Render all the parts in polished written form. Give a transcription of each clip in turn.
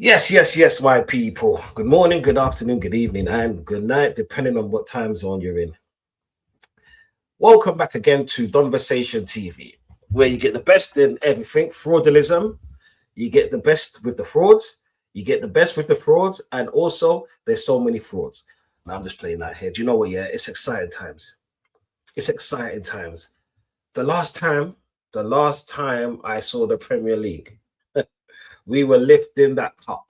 Yes, my people. Good morning, good afternoon, good evening, and good night, depending on what time zone you're in. Welcome back again to Donversation TV, where you get the best in everything fraudulalism. You get the best with the frauds, you get the best with the frauds, and also there's so many frauds. Now I'm just playing that here. Do you know what? Yeah, it's exciting times. It's exciting times. The last time, the last time I saw the Premier League, we were lifting that cup.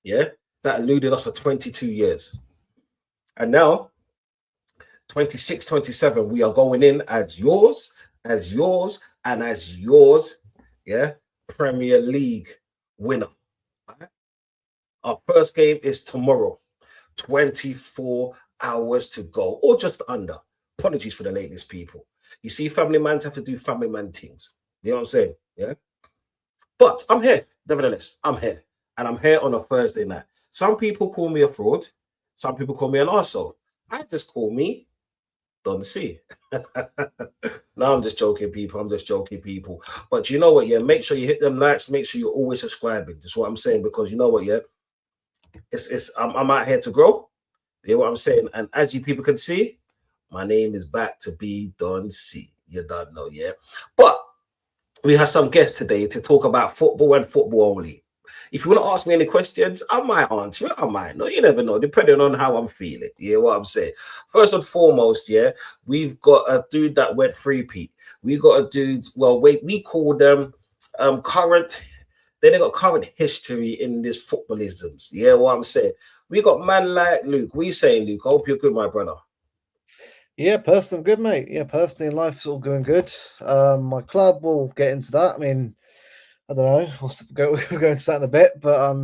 Yeah, that eluded us for 22 years. And now, 26, 27, we are going in as yours, and as yours. Yeah, Premier League winner. Our first game is tomorrow, 24 hours to go, or just under. Apologies for the latest people. You see, family mans have to do family man things. You know what I'm saying? Yeah. But I'm here, nevertheless. I'm here. And I'm here on a Thursday night. Some people call me a fraud. Some people call me an arsehole. I just call me Don C. No, I'm just joking, people. I'm just joking, people. But you know what? Yeah, make sure you hit them likes. Make sure you're always subscribing. That's what I'm saying. Because you know what? Yeah, I'm out here to grow. You know what I'm saying? And as you people can see, my name is back to be Don C. You don't know, yeah. But we have some guests today to talk about football and football only. If you want to ask me any questions, I might answer it. I might not. You never know, depending on how I'm feeling. Yeah, what I'm saying. First and foremost, yeah, we've got a dude that went three-peat. We got a dude, well, wait, we call them current. Then they got current history in this footballisms. Yeah, what I'm saying. We got man like Luke. What are you saying, Luke? I hope you're good, my brother. Yeah, personally, I'm good, mate. Yeah, personally, in life's all going good. My club, we'll get into that. I mean, I don't know. We'll go into that in a bit, but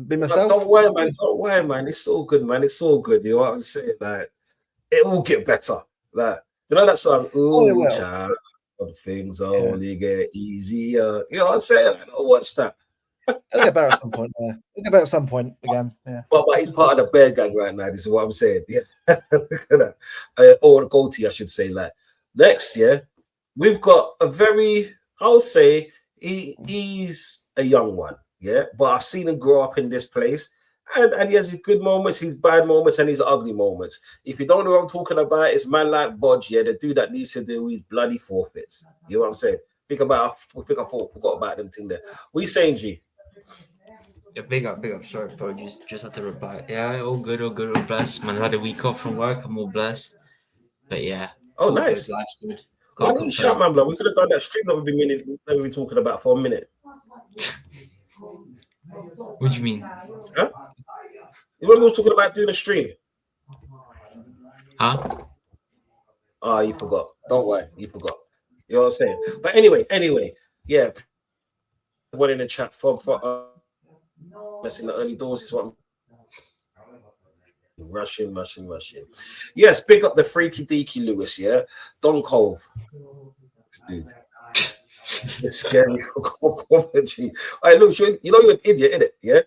be myself. Don't worry, man. Don't worry, man. It's all good, man. It's all good. You know what I'm saying? Like, it will get better. Like, you know that song? Ooh, child, things only get easier. You know what I'm saying? What's that? It'll get better at some point. Yeah, it'll get better at some point again. Yeah. But he's part of the bear gang right now. This is what I'm saying. Yeah. Look at that. Or the goatee, I should say. Like, next year, we've got a very, I'll say, he's a young one. Yeah. But I've seen him grow up in this place. And he has his good moments, his bad moments, and his ugly moments. If you don't know what I'm talking about, it's man like Bodge, yeah, the dude that needs to do his bloody forfeits. You know what I'm saying? I forgot about them thing there. What are you saying, G? Yeah, big up. Sorry, apologies. Just had to reply. Yeah, all good, all blessed. Man, had a week off from work. I'm all blessed. But yeah. Oh, nice. Good, life's good. Why didn't you shout, man, blood? We could have done that stream that we've been talking about for a minute. What do you mean? Huh? You remember we were talking about doing a stream? Huh? Oh, you forgot. Don't worry, you forgot. You know what I'm saying? But anyway, yeah. One in the chat for messing the early doors is what I'm rushing. Yes, big up the freaky deaky Lewis, yeah. Don Cove. Dude. It's scary for commentary. All right, look, you know you're an idiot, innit? Yeah.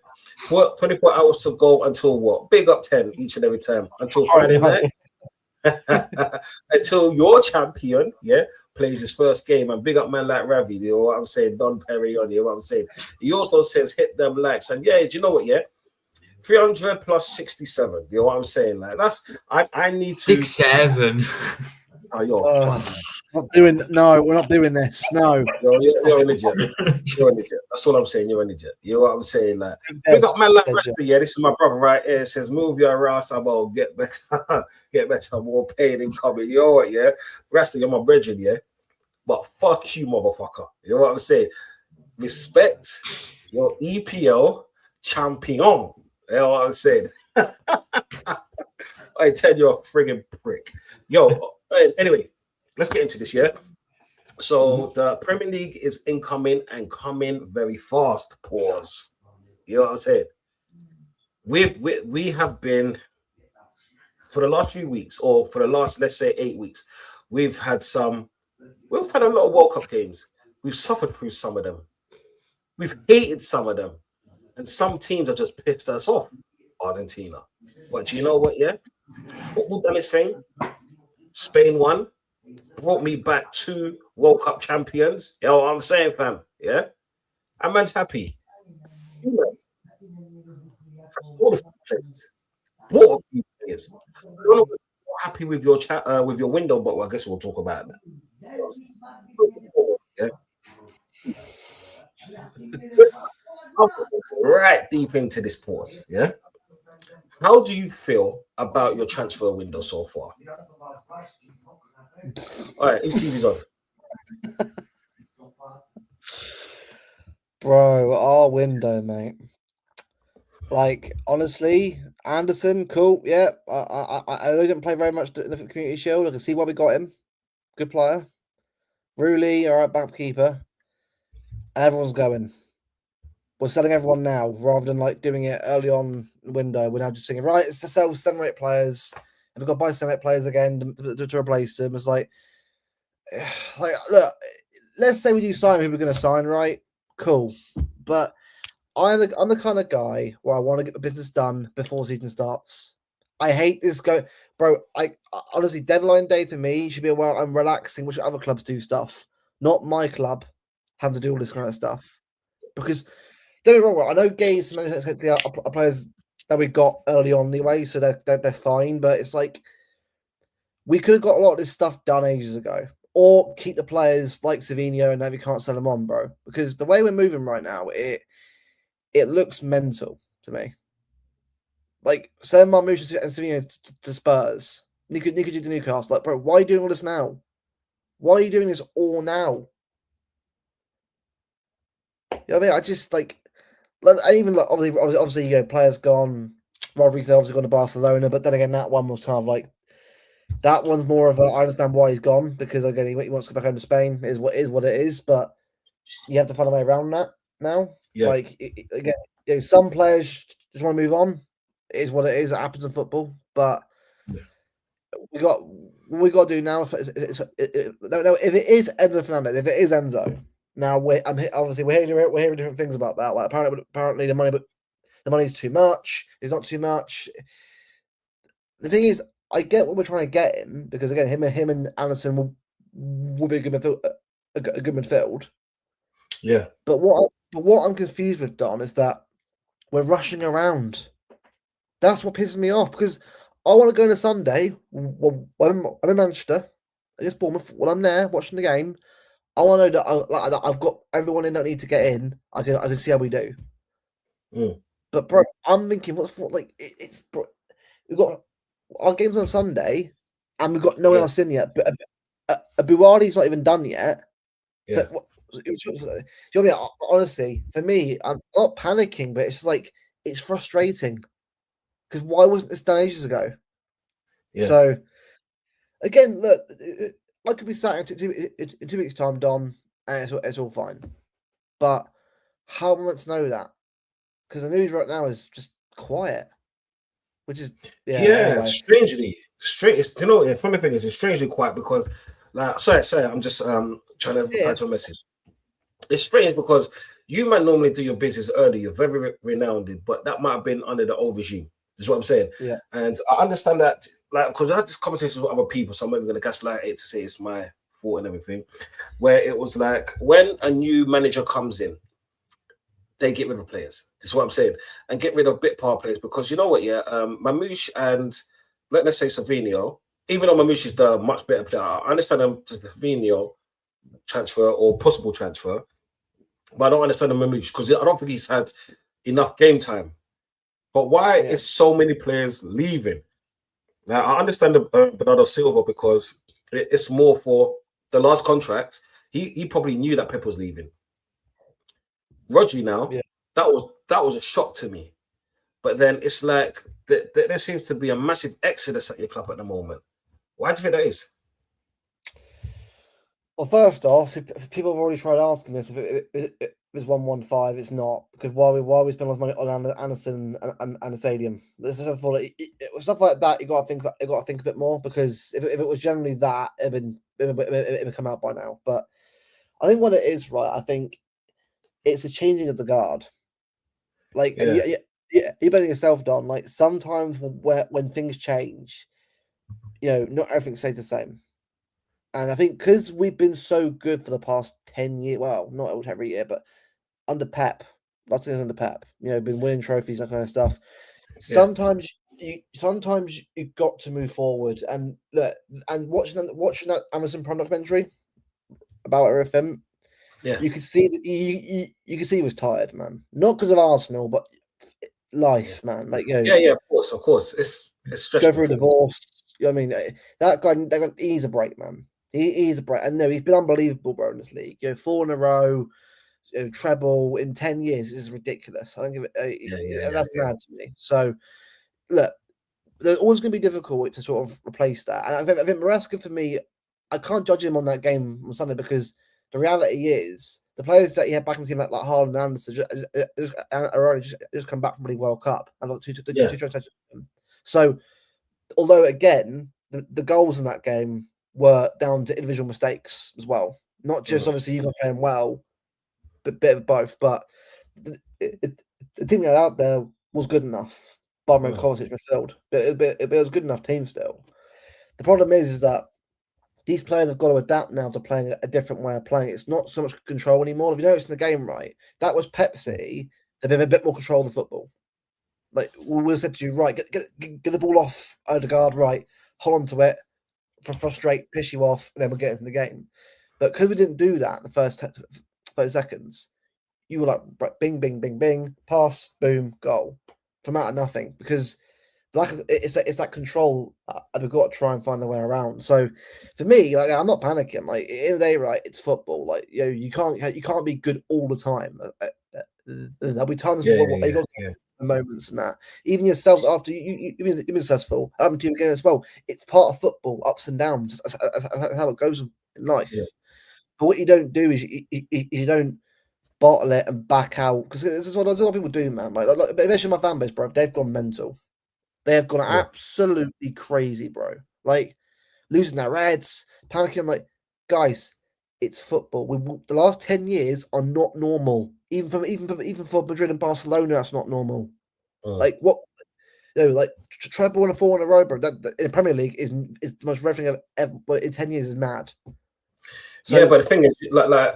24 hours to go until what? Big up 10 each and every time until Friday night. Until your champion, yeah, plays his first game. And big up man like Ravi, you know what I'm saying? Don Perry on, you know what I'm saying? He also says hit them likes. And yeah, do you know what? Yeah, 300 plus 67. You know what I'm saying? Like that's I need to 67. Oh, you're we're not doing this. No. You're an idiot. You're an idiot. That's all I'm saying. You're an idiot. You know what I'm saying? Like, big up man like Rasta, yeah. This is my brother right here. It says, move your ass about get better, more paid and coming. You know what, yeah? Rasta, you're my brethren, yeah? But fuck you, motherfucker. You know what I'm saying? Respect your EPL champion. You know what I'm saying? I tell you, a friggin' prick. Yo, anyway, let's get into this, yeah? So the Premier League is incoming and coming very fast. Pause. You know what I'm saying? We have been for the last few weeks, or for the last, let's say, 8 weeks, we've had a lot of World Cup games. We've suffered through some of them. We've hated some of them. And some teams have just pissed us off. Argentina. But you know what, yeah? Football done its thing. Spain won. Brought me back 2 World Cup champions. You know what I'm saying, fam? Yeah? And man's happy. all the players, bought a few players. I don't know if you're happy with your chat with your window, but I guess we'll talk about that. Yeah. I'll go right deep into this pause. Yeah. How do you feel about your transfer window so far? All right, whose TV's on? Bro, our window, mate. Like, honestly, Anderson, cool. Yeah, I know he didn't play very much in the Community Shield. I can see why we got him. Good player. Rooley, all right, back keeper. Everyone's going. We're selling everyone now rather than like doing it early on in the window. We're now just saying, right, it's to sell 7 or 8 players, and we've got to buy 7 or 8 players again to replace them. It's like, look, let's say we do sign who we're going to sign, right? Cool. But I'm the kind of guy where I want to get the business done before season starts. I hate this bro. I honestly, deadline day for me should be where I'm relaxing, which other clubs do stuff, not my club having to do all this kind of stuff. Because don't get me wrong, I know Gaze are players that we got early on anyway, so they're fine. But it's like we could have got a lot of this stuff done ages ago, or keep the players like Savinho and then we can't sell them on, bro. Because the way we're moving right now, it looks mental to me. Like, send Marmoush and Savinho to Spurs. Nico to Newcastle. Like, bro, why are you doing all this now? Why are you doing this all now? You know what I mean? I just, like, and even, like, obviously, you know, players gone. Rodriguez obviously gone to Barcelona, but then again, that one was kind of like, that one's more of a, I understand why he's gone, because, again, he wants to go back home to Spain, is what it is, but you have to find a way around that now. Yeah. Like, again, you know, some players just want to move on. It is what it is. It happens in football. But we got to do now. If it is Enzo Fernandez, if it is Enzo, now obviously we're hearing different things about that. Like apparently the money's too much. It's not too much. The thing is, I get what we're trying to get him, because again, him and Anderson will be a good midfield. Yeah. But what I'm confused with, Don, is that we're rushing around. That's what pisses me off, because I want to go on a Sunday when I'm in Manchester against Bournemouth. When I'm there watching the game, I want to know that I've got everyone in that need to get in. I can see how we do. But bro, I'm thinking, it's bro, we've got our games on Sunday, and we've got no one else in yet. But Buwadi's not even done yet. Yeah. So, you know what I mean? Honestly, for me, I'm not panicking, but it's just like, it's frustrating. Because why wasn't this done ages ago? Yeah. So, again, look, I could be sat in 2 weeks' time, Don, and it's all fine. But how am I meant to know that? Because the news right now is just quiet, which is anyway. Strangely, you know, the funny thing is, it's strangely quiet because, like, sorry, I'm just trying to reply to a message. It's strange because you might normally do your business early. You're very renowned, but that might have been under the old regime. Is what I'm saying. Yeah. And I understand that, like, because I had this conversation with other people, so I'm maybe going to gaslight it to say it's my fault and everything, where it was like, when a new manager comes in, they get rid of players. This is what I'm saying. And get rid of bit part players, because you know what, Mamouche and let's say Savinho, even though Mamouche is the much better player, I understand the Savinho transfer or possible transfer, but I don't understand the Mamouche because I don't think he's had enough game time. But why is so many players leaving? Now, I understand the Bernardo Silva, because it's more for the last contract. He probably knew that Pep was leaving. Rodri now, that was a shock to me. But then it's like there seems to be a massive exodus at your club at the moment. Why do you think that is? Well, first off, if people have already tried asking this, if it was 115, it's not, because why we spend all this money on Anderson and the stadium? This is stuff like that. You got to think about. You got to think a bit more, because if it was generally that, it would come out by now. But I think what it is, right? I think it's a changing of the guard. Like, you're betting yourself, Don. Like, sometimes when things change, you know, not everything stays the same. And I think because we've been so good for the past 10 years, well, not every year, but under Pep, That's the Pep. Been winning trophies, that kind of stuff. Sometimes you got to move forward, and look, and watching that Amazon Prime documentary about everything, you could see that you could see he was tired, man. Not because of Arsenal, but life, man. Like of course. It's stressful. Go through a divorce. I mean, that guy he's a break, man. He's a break, and no, he's been unbelievable, bro, in this league. 4 in a row. Treble in 10 years is ridiculous. I don't give it. That's mad to me. So, look, there's always going to be difficult to sort of replace that. And I think Maresca, for me, I can't judge him on that game on Sunday because the reality is the players that he had back in the team, like Haaland and Anderson, just come back from the World Cup and got two transactions. So, although again, the goals in that game were down to individual mistakes as well, not just obviously you got playing well. Bit of both, but the team that out there was good enough. Barmer and Kovacic midfield, but it was a good enough team still. The problem is that these players have got to adapt now to playing a different way of playing. It's not so much control anymore. If you notice in the game, right, that was Pep City. They've been a bit more control of the football. Like we said to you, right, get the ball off Odegaard, right, hold on to it, frustrate, piss you off, and then we'll get into the game. But because we didn't do that in the first 30 seconds, you were like bing, bing, bing, bing, pass, boom, goal from out of nothing. Because it's that control that we've got to try and find a way around. So for me, like I'm not panicking. Like in the day, right, it's football. Like you can't be good all the time. There'll be times you got moments and that. Even yourself after you've been successful, happened to you again as well. It's part of football, ups and downs. That's how it goes in life. Yeah. But what you don't do is you don't bottle it and back out, because this is what a lot of people do, man. Like especially my fan base, bro. They've gone mental. They have gone absolutely crazy, bro. Like losing their heads, panicking. Like guys, it's football. The last 10 years are not normal. Even for Madrid and Barcelona, that's not normal. Like what? Like treble and 4 in a row, bro. That in the Premier League is the most rare thing I've ever. But in 10 years is mad. So, but the thing is, like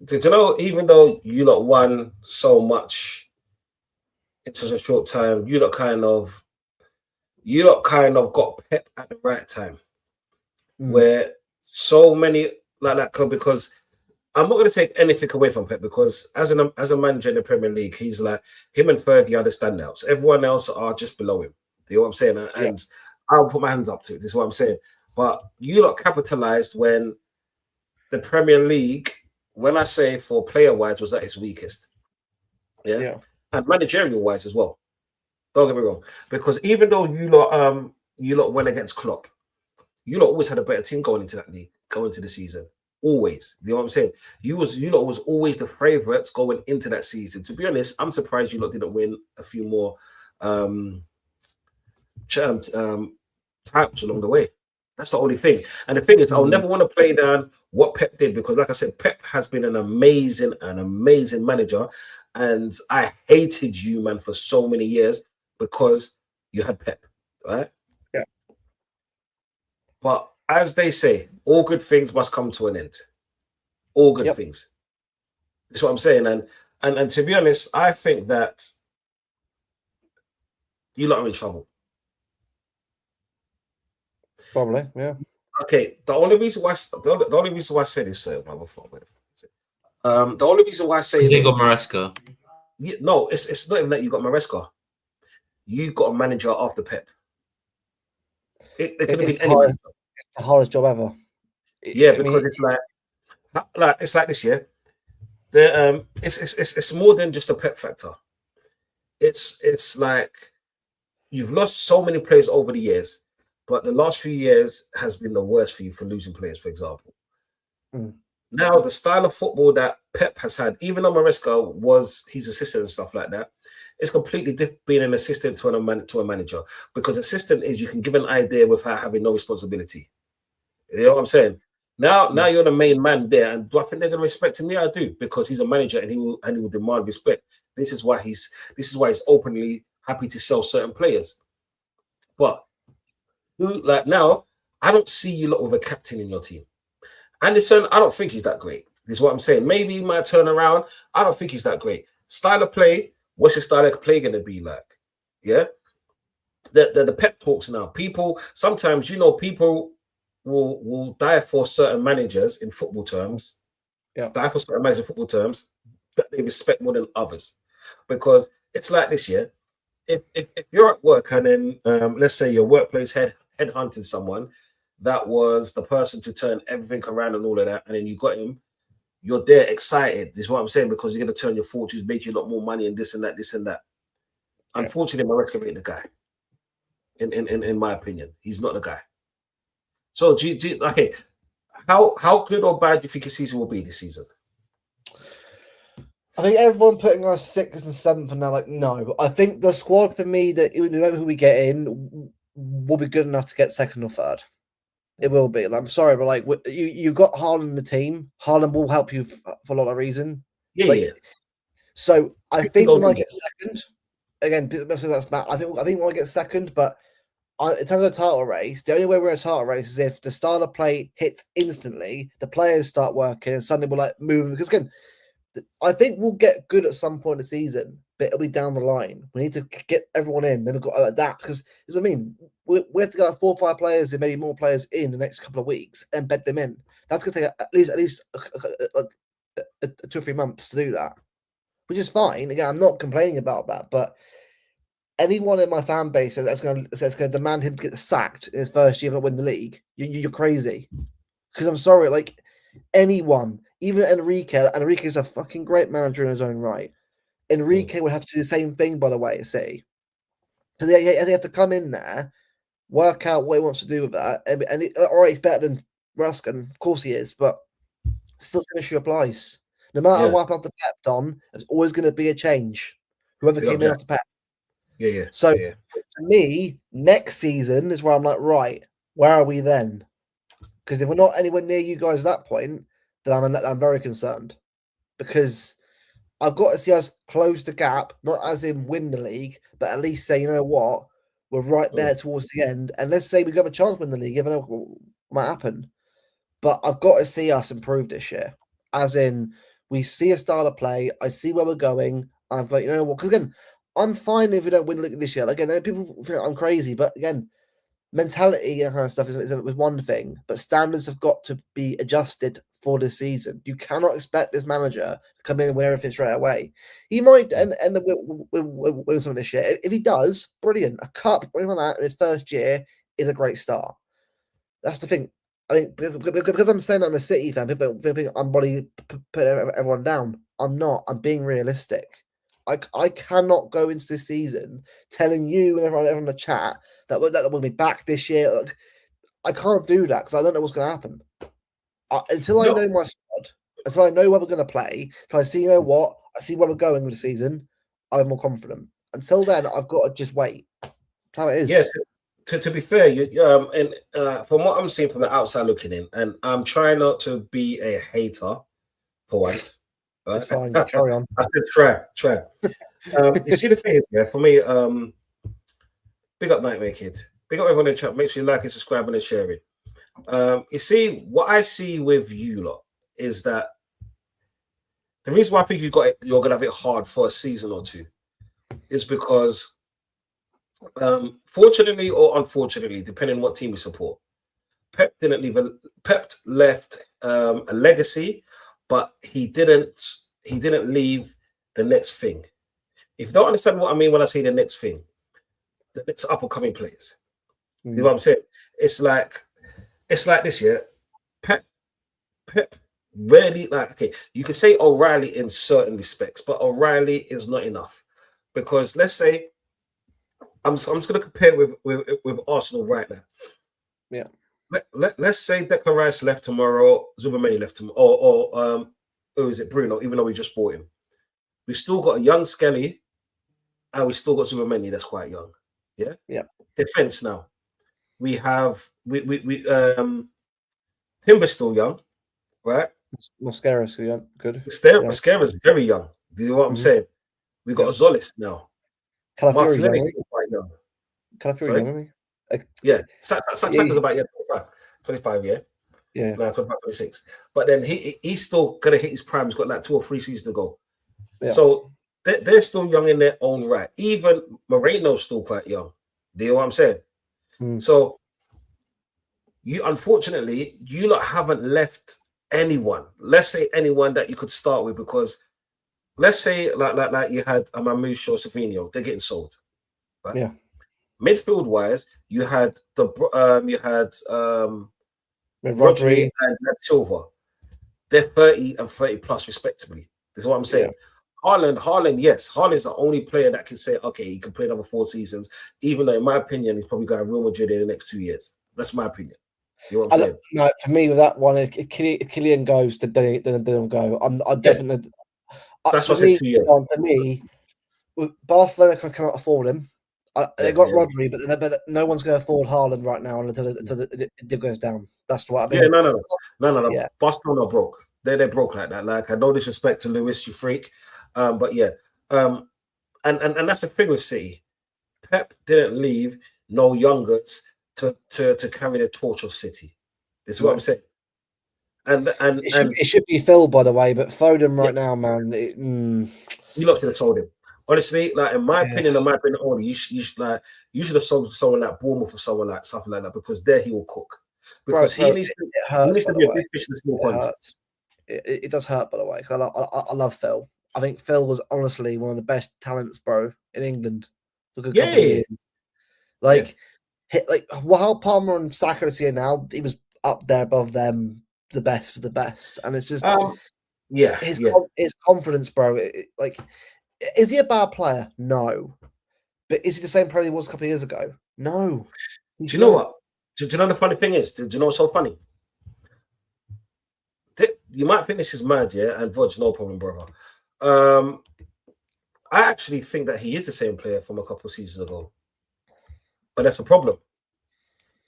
did you know? Even though you lot won so much in such a short time, you lot kind of got Pep at the right time, where so many because I'm not going to take anything away from Pep, because as a manager in the Premier League, he's like him and Fergie are the standouts. Everyone else are just below him. You know what I'm saying? And I'll put my hands up to it. This is what I'm saying. But you lot capitalized when the Premier League, when I say for player-wise, was at its weakest. Yeah. And managerial-wise as well. Don't get me wrong. Because even though you lot went against Klopp, you lot always had a better team going into that league, going into the season. Always. You know what I'm saying? You lot was always the favourites going into that season. To be honest, I'm surprised you lot didn't win a few more titles along the way. That's the only thing. And the thing is, I'll never want to play down what Pep did, because like I said, Pep has been an amazing manager. And I hated you, man, for so many years because you had Pep, right? Yeah. But as they say, all good things must come to an end. All good things. That's what I'm saying. And to be honest, I think that you lot are in trouble. Probably, yeah. Okay, the only reason why I say this, the only reason why I say they got Maresca. No, it's not even that you got Maresca. You got a manager after Pep. It could have been anyone. It's the hardest job ever. Because it's like this, yeah. It's more than just a Pep factor. It's like you've lost so many players over the years. But the last few years has been the worst for you for losing players, for example. Now, the style of football that Pep has had, even though Maresca was his assistant and stuff like that, it's completely different being an assistant to a manager. Because assistant is you can give an idea without having no responsibility. You know what I'm saying? Now you're the main man there, and do I think they're going to respect him? Yeah, I do, because he's a manager and he will demand respect. This is why he's openly happy to sell certain players. But now, I don't see you lot with a captain in your team. Anderson, I don't think he's that great. This is what I'm saying. Maybe he might turn around. I don't think he's that great. Style of play. What's your style of play going to be like? Yeah. The pep talks now. People sometimes, people will die for certain managers in football terms. Yeah. Die for certain managers in football terms that they respect more than others, because it's like this year. If you're at work and then let's say your workplace headhunting someone that was the person to turn everything around and all of that, and then you got him, you're there excited. This is what I'm saying, because you're going to turn your fortunes, make you a lot more money, and this and that, this and that. Yeah. Unfortunately, Maresca ain't the guy. In my opinion, he's not the guy. So, okay, how good or bad do you think his season will be this season? I think everyone putting us 6th and 7th, and now like no. I think the squad for me, that no matter who we get in, will be good enough to get 2nd or 3rd. It will be. I'm sorry, but like you got Haaland in the team. Haaland will help you for a lot of reason. Yeah. So I think we might get 2nd. Again, that's bad. I think we might get 2nd, but in terms of title race, the only way we're in a title race is if the style of play hits instantly, the players start working, and suddenly we're like moving. Because again, I think we'll get good at some point in the season, but it'll be down the line. We need to get everyone in. Then we've got to adapt, because we have to get 4 or 5 players and maybe more players in the next couple of weeks and bed them in. That's going to take at least 2 or 3 months to do that, which is fine. Again, I'm not complaining about that, but anyone in my fan base that's going to demand him to get sacked in his first year to win the league, you're crazy. Because I'm sorry, like anyone, even Enrique is a fucking great manager in his own right. Enrique would have to do the same thing, by the way, see, because he has to come in there, work out what he wants to do with that, and all right, he's better than Ruskin, of course he is, but still the issue applies. No matter what after Pep Don, there's always going to be a change. Whoever came in after Pep. Yeah. So for me, next season is where I'm like, right, where are we then? Because if we're not anywhere near you guys at that point, then I'm very concerned, because I've got to see us close the gap, not as in win the league, but at least say, you know what, we're right there towards the end. And let's say we have a chance to win the league, even though what might happen. But I've got to see us improve this year, as in we see a style of play. I see where we're going. I've got, you know what, because again, I'm fine if we don't win the league this year. Again, people think I'm crazy, but again, mentality and kind of stuff is one thing, but standards have got to be adjusted for this season. You cannot expect this manager to come in and win everything straight away. He might end up winning something this year. If he does, brilliant. A cup or anything like that in his first year is a great start. That's the thing. I mean, because I'm saying I'm a City fan, people think I'm putting everyone down. I'm not. I'm being realistic. I cannot go into this season telling you and everyone in the chat that we'll be back this year. Look, I can't do that because I don't know what's going to happen. Until I know my squad, until I know where we're going to play, until I see, you know what, I see where we're going with the season, I'm more confident. Until then, I've got to just wait. That's how it is. Yeah, to be fair, and from what I'm seeing from the outside looking in, and I'm trying not to be a hater for once. It's fine. Carry on. I said try. You see the thing, for me, big up Nightmare Kid. Big up everyone in the chat. Make sure you like it, subscribe, and share it. You see, what I see with you lot is that the reason why I think you're gonna have it hard for a season or two is because, fortunately or unfortunately, depending on what team you support, Pep left a legacy, but he didn't leave the next thing. If you don't understand what I mean when I say the next thing, the next up and coming players. You know what I'm saying? It's like this year. Pep rarely, you can say O'Reilly in certain respects, but O'Reilly is not enough, because let's say I'm just going to compare with Arsenal right now. Yeah. Let's say Declan Rice left tomorrow, Zubameni left tomorrow, or who is it, Bruno? Even though we just bought him, we've still got a young Skelly, and we still got Zubameni that's quite young. Yeah. Defense now. We have Timber's still young, right? Mascara's young, good. Mascara's very young. Do you know what I'm saying? We got Zolis now. Calafiori's quite young. Calafiori's young, isn't he? Yeah. Saka's about 25, yeah. Yeah. No, 25, 26. But then he's still gonna hit his prime. He's got like 2 or 3 seasons to go. Yeah. So they're still young in their own right. Even Moreno's still quite young. Do you know what I'm saying? So you unfortunately you lot haven't left anyone. Let's say anyone that you could start with, because let's say like you had Mamusho Savinho, they're getting sold. Right? Yeah. Midfield wise, you had With Rodri Rodri. and Silva. They're 30 and 30 plus respectively. This is what I'm saying. Haaland, yes, Haaland's the only player that can say, okay, he can play another 4 seasons, even though in my opinion, he's probably going to Real Madrid in the next 2 years. That's my opinion. You know what I'm saying? No, for me with that one, if Kylian goes, then don't go. I definitely. That's for what I me, said 2 years. For me, Barcelona cannot afford him. They got Rodri, but no one's going to afford Haaland right now until the deal goes down. That's what I mean. No. Yeah. Barcelona broke. They're broke like that. Like, I no disrespect to Lewis, you freak, but yeah, and that's the thing with City. Pep didn't leave no youngers to carry the torch of City. This is what I'm saying. And it should be Phil, by the way, but Foden right now, man. You lot should have sold him. Honestly, like in my opinion, only you should have sold someone like Bournemouth or someone like something like that, because there he will cook. Because he needs to be a big fish in a small pond. It does hurt, by the way, because I love Phil. I think Phil was honestly one of the best talents, bro, in England for a good couple of years. While Palmer and Saka is here now, he was up there above them, the best of the best, and it's just his confidence, bro. Is he a bad player? No, but is he the same player he was a couple of years ago? No. Do you know what? Do you know the funny thing is? Do you know what's so funny? You might think this is mad, yeah, and Vodge, no problem, brother. I actually think that he is the same player from a couple of seasons ago, but that's a problem.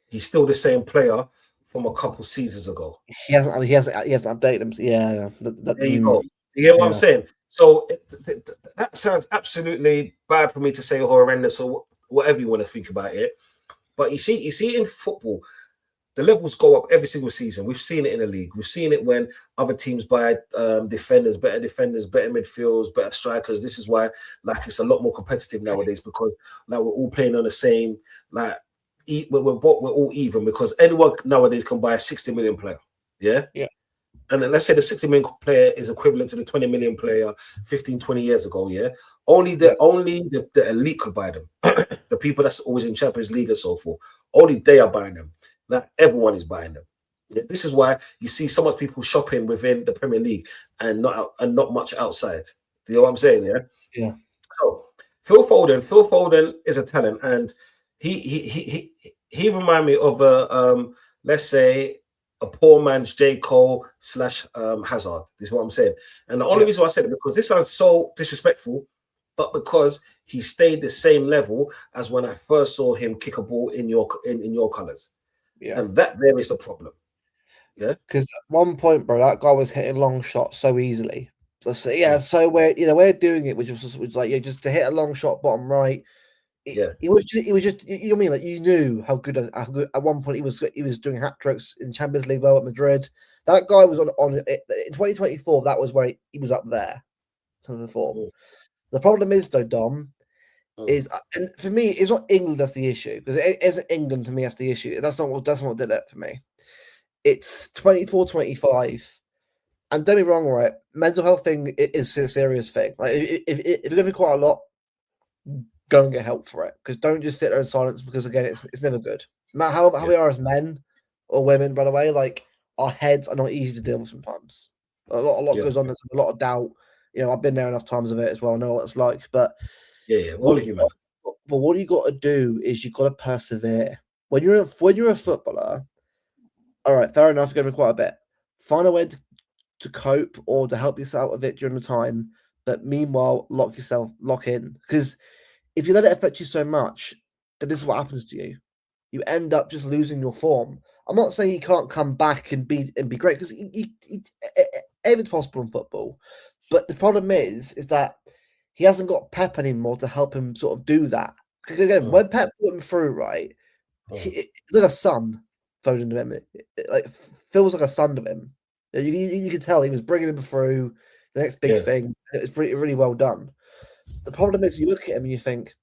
He's still the same player from a couple of seasons ago. He hasn't updated him. Yeah. There you go. You hear what I'm saying? So that sounds absolutely bad for me to say, horrendous or whatever you want to think about it. But you see in football, the levels go up every single season. We've seen it in the league. We've seen it when other teams buy defenders, better midfields, better strikers. This is why, like, it's a lot more competitive nowadays, because now we're all playing on the same, like, we're all even, because anyone nowadays can buy a 60 million player. Yeah. And then let's say the 60 million player is equivalent to the 20 million player 15, 20 years ago. Yeah. Only the elite could buy them. The people that's always in Champions League and so forth. Only they are buying them. Not everyone is buying them. Yeah, this is why you see so much people shopping within the Premier League and not much outside. Do you know what I'm saying? Yeah. Yeah. So Phil Foden is a talent, and he reminded me of let's say a poor man's J. Cole / Hazard. This is what I'm saying. And the only reason why I said it, because this sounds so disrespectful, but because he stayed the same level as when I first saw him kick a ball in your colours. Yeah. And that there is the problem. Yeah. Because at one point, bro, that guy was hitting long shots so easily. So we're doing it, which was like, just to hit a long shot bottom right. He was just, you know what I mean? Like, you knew how good at one point he was doing hat tricks in Champions League at Madrid. That guy was on in 2024. That was where he was up there. The form. The problem is, though, Dom, is, and for me, it's not England that's the issue, because it isn't England to me that's the issue. That's not what did it for me. It's 24-25, and don't be wrong, right? Mental health thing is a serious thing. Like, if you're living quite a lot, go and get help for it, because don't just sit there in silence, because again, it's never good. No matter how we are as men or women, by the way, like, our heads are not easy to deal with sometimes. A lot goes on. There's a lot of doubt. You know, I've been there enough times of it as well. I know what it's like. But all human. But what you got to do is you got to persevere. When you're a footballer, all right, fair enough. You're going to be quite a bit. Find a way to cope or to help yourself with it during the time. But meanwhile, lock in, because if you let it affect you so much, then this is what happens to you. You end up just losing your form. I'm not saying you can't come back and be great, because everything's possible in football. But the problem is that he hasn't got Pep anymore to help him sort of do that. Again, when Pep put him through, right, he's like a son, Foden to him. Like, feels like a son to him. You could tell he was bringing him through the next big thing. It's really well done. The problem is, you look at him and you think,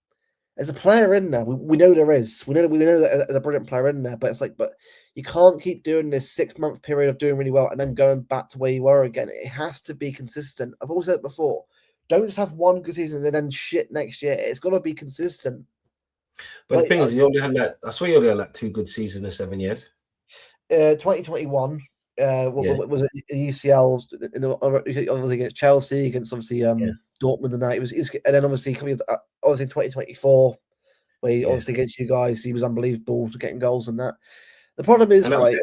there's a player in there. We know there is. We know that there's a brilliant player in there. But it's like, but you can't keep doing this 6-month period of doing really well and then going back to where you were again. It has to be consistent. I've always said it before. Don't just have one good season and then shit next year. It's got to be consistent. But the thing is, you only had that. I swear you only had like 2 good seasons in 7 years. 2021 was it UCL obviously against Chelsea, against obviously Dortmund the night. It was, and then obviously coming obviously in 2024, where he, obviously against you guys, he was unbelievable to getting goals and that. The problem is, right?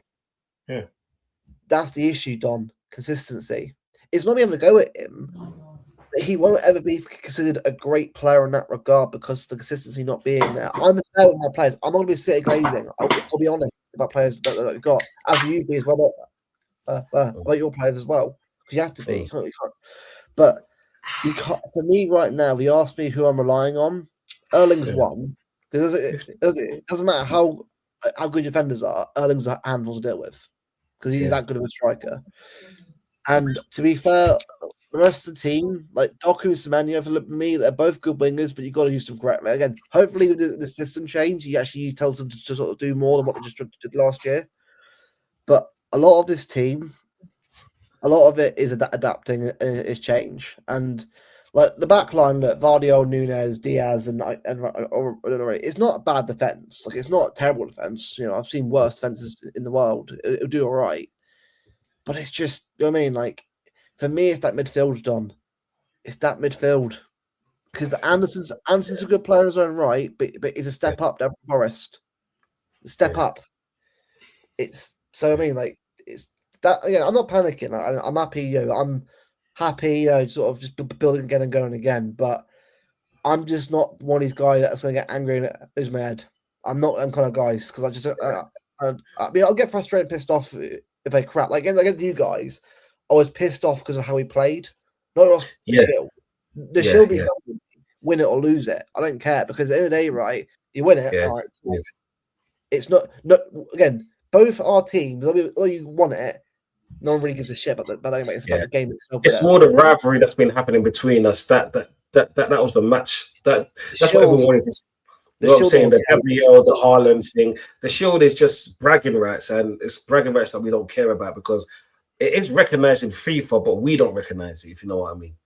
That's the issue, Don. Consistency. It's not being able to go at him. He won't ever be considered a great player in that regard because the consistency not being there. I'm fair with my players. I'm not going to be sitting glazing. I'll be honest about players that I've got, as you be as well. About your players as well, because you have to be. You can't. But you can't. For me, right now, if you ask me who I'm relying on, Erling's one, because it doesn't matter how good your defenders are. Erling's a handful to deal with because he's that good of a striker. And to be fair, the rest of the team, like Doku and Semenyo, for me, they're both good wingers, but you've got to use them correctly. Again, hopefully with the system change, he actually tells them to sort of do more than what they just did last year. But a lot of this team, a lot of it is adapting, is change. And like the back line, look, Vardio, Nunes, Diaz, and it's not a bad defense. Like it's not a terrible defense. You know, I've seen worse defenses in the world. It'll do all right. But it's just, you know what I mean? Like, for me, it's that midfield, Don. It's that midfield. Because Anderson's a good player in his own right, but he's a step up there from Forest. Step up. It's, so I mean, like, it's that, I'm not panicking. I'm happy, I'm happy, sort of just building again and going again. But I'm just not one of these guys that's going to get angry and lose my head. I'm not them kind of guys, because I just, I mean, I'll get frustrated and pissed off if they crap. Like against you guys, I was pissed off because of how he played. Not us. The shield be something. Win it or lose it. I don't care, because at the end of the day, right, you win it. All right, it's not again. Both our teams, although you won it, no one really gives a shit about that. It's about the game itself. It's more the rivalry that's been happening between us. That was the match. That's what everyone wanted to see. You know what I'm saying? The Gabriel, the Haaland thing. The Shield is just bragging rights, and it's bragging rights that we don't care about because it is recognized in FIFA, but we don't recognize it, if you know what I mean.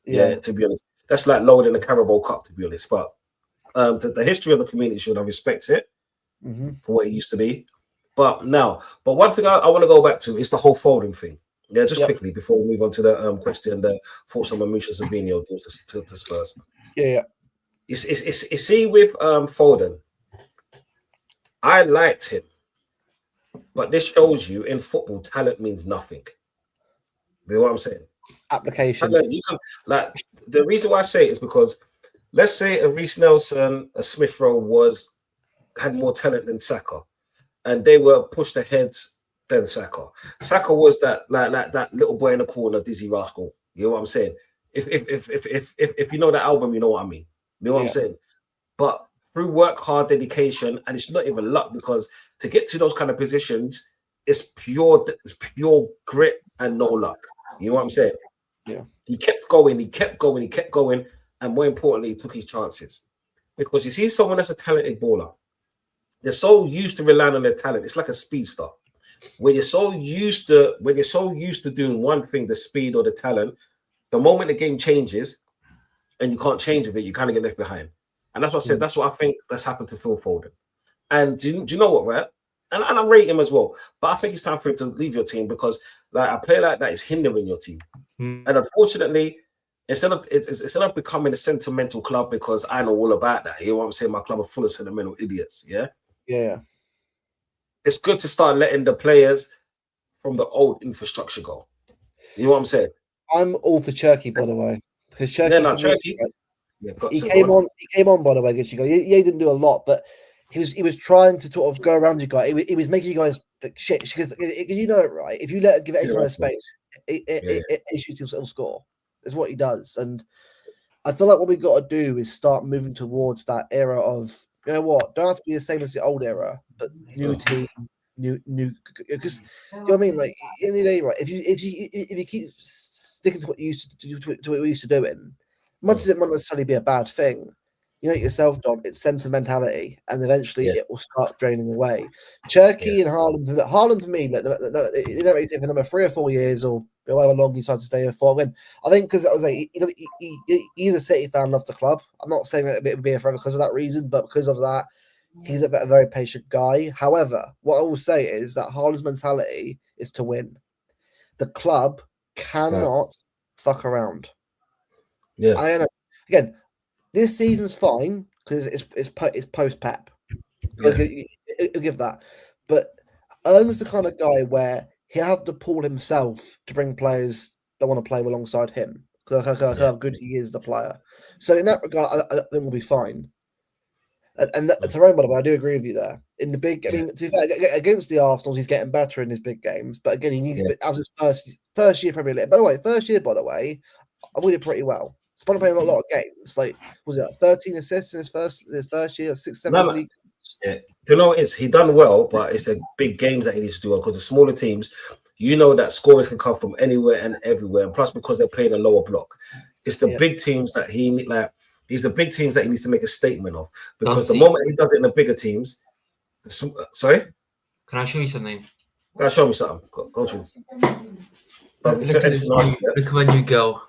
Yeah, to be honest. That's like lower than the Carabao Cup, to be honest. But the history of the Community Shield, I respect it for what it used to be. But one thing I want to go back to is the whole folding thing. Yeah, just quickly before we move on to the question, the thoughts on Mamusha Savinho to Spurs. Yeah. It's see with Foden, I liked him, but this shows you in football talent means nothing. You know what I'm saying? Application. Like the reason why I say it is because let's say a Reece Nelson, a Smith Rowe had more talent than Saka, and they were pushed ahead than Saka. Saka was that little boy in the corner, Dizzy Rascal. You know what I'm saying? If you know that album, you know what I mean. You know what I'm saying? But through work hard, dedication, and it's not even luck, because to get to those kind of positions, it's pure grit and no luck. You know what I'm saying? Yeah. He kept going, and more importantly, he took his chances. Because you see someone that's a talented baller, they're so used to relying on their talent. It's like a speedster. When you're so used to doing one thing, the speed or the talent, the moment the game changes and you can't change with it, you kind of get left behind. And that's what I said. That's what I think that's happened to Phil Foden. And do you know what, right? And I rate him as well. But I think it's time for him to leave your team, because like a player like that is hindering your team. And unfortunately, instead of becoming a sentimental club, because I know all about that, you know what I'm saying? My club are full of sentimental idiots. Yeah. Yeah. It's good to start letting the players from the old infrastructure go. You know what I'm saying? I'm all for Cherky, by the way, because Cherky. He came on, by the way, against you guys. He didn't do a lot, but he was trying to sort of go around you guys. He was making you guys shit, because you know it, right? If you give it any space, he'll score. Is what he does. And I feel like what we've got to do is start moving towards that era of, you know what, don't have to be the same as the old era, but new team, new, because you know what I mean. Like in the day, right? If you keep sticking to what you used to do, to what we used to doing, Much as it might necessarily be a bad thing, you know it yourself, Don, it's sentimentality, and eventually it will start draining away. Turkey and Haaland for me, you know, he's for number 3 or 4 years, or however long he decided to stay here for. When I think because I was like, he's a City fan, loves the club. I'm not saying that it would be forever because of that reason, but because of that, he's a very patient guy. However, what I will say is that Haaland's mentality is to win. The club cannot fuck around. Yeah. I know. Again, this season's fine because it's post Pep. I'll give that. But Erling's the kind of guy where he'll have to pull himself to bring players that want to play alongside him because how good he is, the player. So in that regard, I think we'll be fine. And Tyrone, by the way, I do agree with you there. In the big, I mean, to be fair, against the Arsenals, he's getting better in his big games. But again, he needs as his first year Premier League. By the way, I did pretty well. Spun playing a lot of games. Like, was it 13 assists in his first year, 6-7 league? Yeah. Do you know what it is? He done well, but it's the big games that he needs to do because the smaller teams, you know that scorers can come from anywhere and everywhere. And plus, because they're playing a lower block, it's the big teams that he's the big teams that he needs to make a statement of. Because the moment he does it in the bigger teams, sorry? Can I show you something? Can I show me something? Go to. Look at my new girl.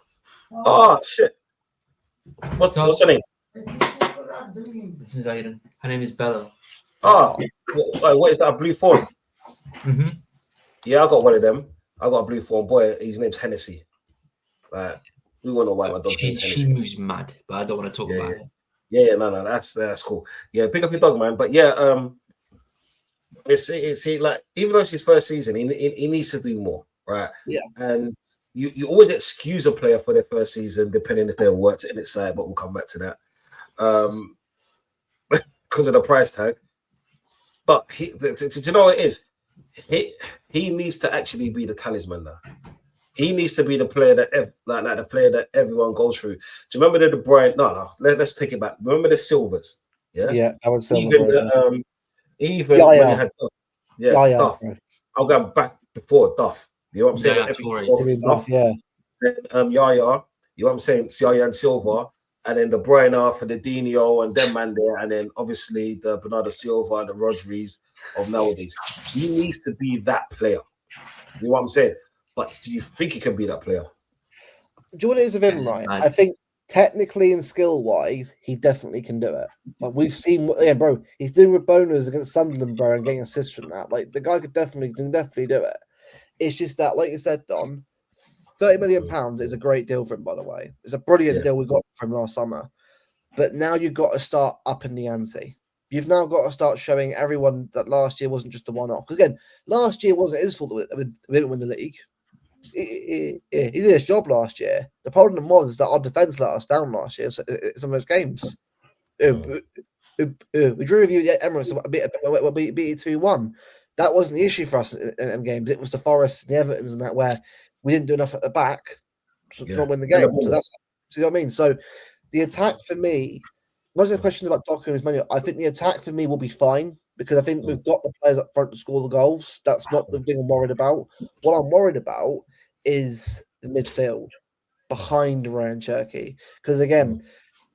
Oh shit! What's her name? This is Aiden. Her name is Bella. Oh, what is that? A blue phone? Mm-hmm. Yeah, I got one of them. I got a blue phone. Boy, his name's Hennessy. We won't know why my dog's name's Hennessy. She moves mad, but I don't want to talk about it. Yeah, no, that's cool. Yeah, pick up your dog, man. But yeah, it's like even though it's his first season, he needs to do more, right? Yeah, and. You always excuse a player for their first season, depending if they're worked in its side, but we'll come back to that. Because of the price tag. But do you know what it is? He needs to actually be the talisman now. He needs to be the player that the player that everyone goes through. Do you remember the De Bruyne? No, let's take it back. Remember the Silvers? Yeah, I would say even when you had Duff. I'll go back before Duff. You know what I'm saying? Yaya, you know what I'm saying? Yaya and Silva, and then the Bruyne for the Dino and them man there, and then obviously the Bernardo Silva, the Rodriguez of nowadays. He needs to be that player. You know what I'm saying? But do you think he can be that player? Do you know what it is of him, right? I think technically and skill wise, he definitely can do it. Like we've seen, bro, he's doing with boners against Sunderland, bro, and getting assists from that. Like the guy could definitely do it. It's just that, like you said, Don, £30 million is a great deal for him, by the way. It's a brilliant deal we got from last summer. But now you've got to start upping the ante. You've now got to start showing everyone that last year wasn't just a one-off. Again, last year wasn't his fault that we didn't win the league. He did his job last year. The problem was that our defence let us down last year. So some of those games. We drew with you at Emirates, we beat you 2-1. That wasn't the issue for us in games. It was the Forest, the Evertons, and that where we didn't do enough at the back to not win the game. So that's, see what I mean? So the attack for me, most of the questions about Doku and his manual, I think the attack for me will be fine because I think we've got the players up front to score the goals. That's not the thing I'm worried about. What I'm worried about is the midfield behind Ryan Cherky. Because again,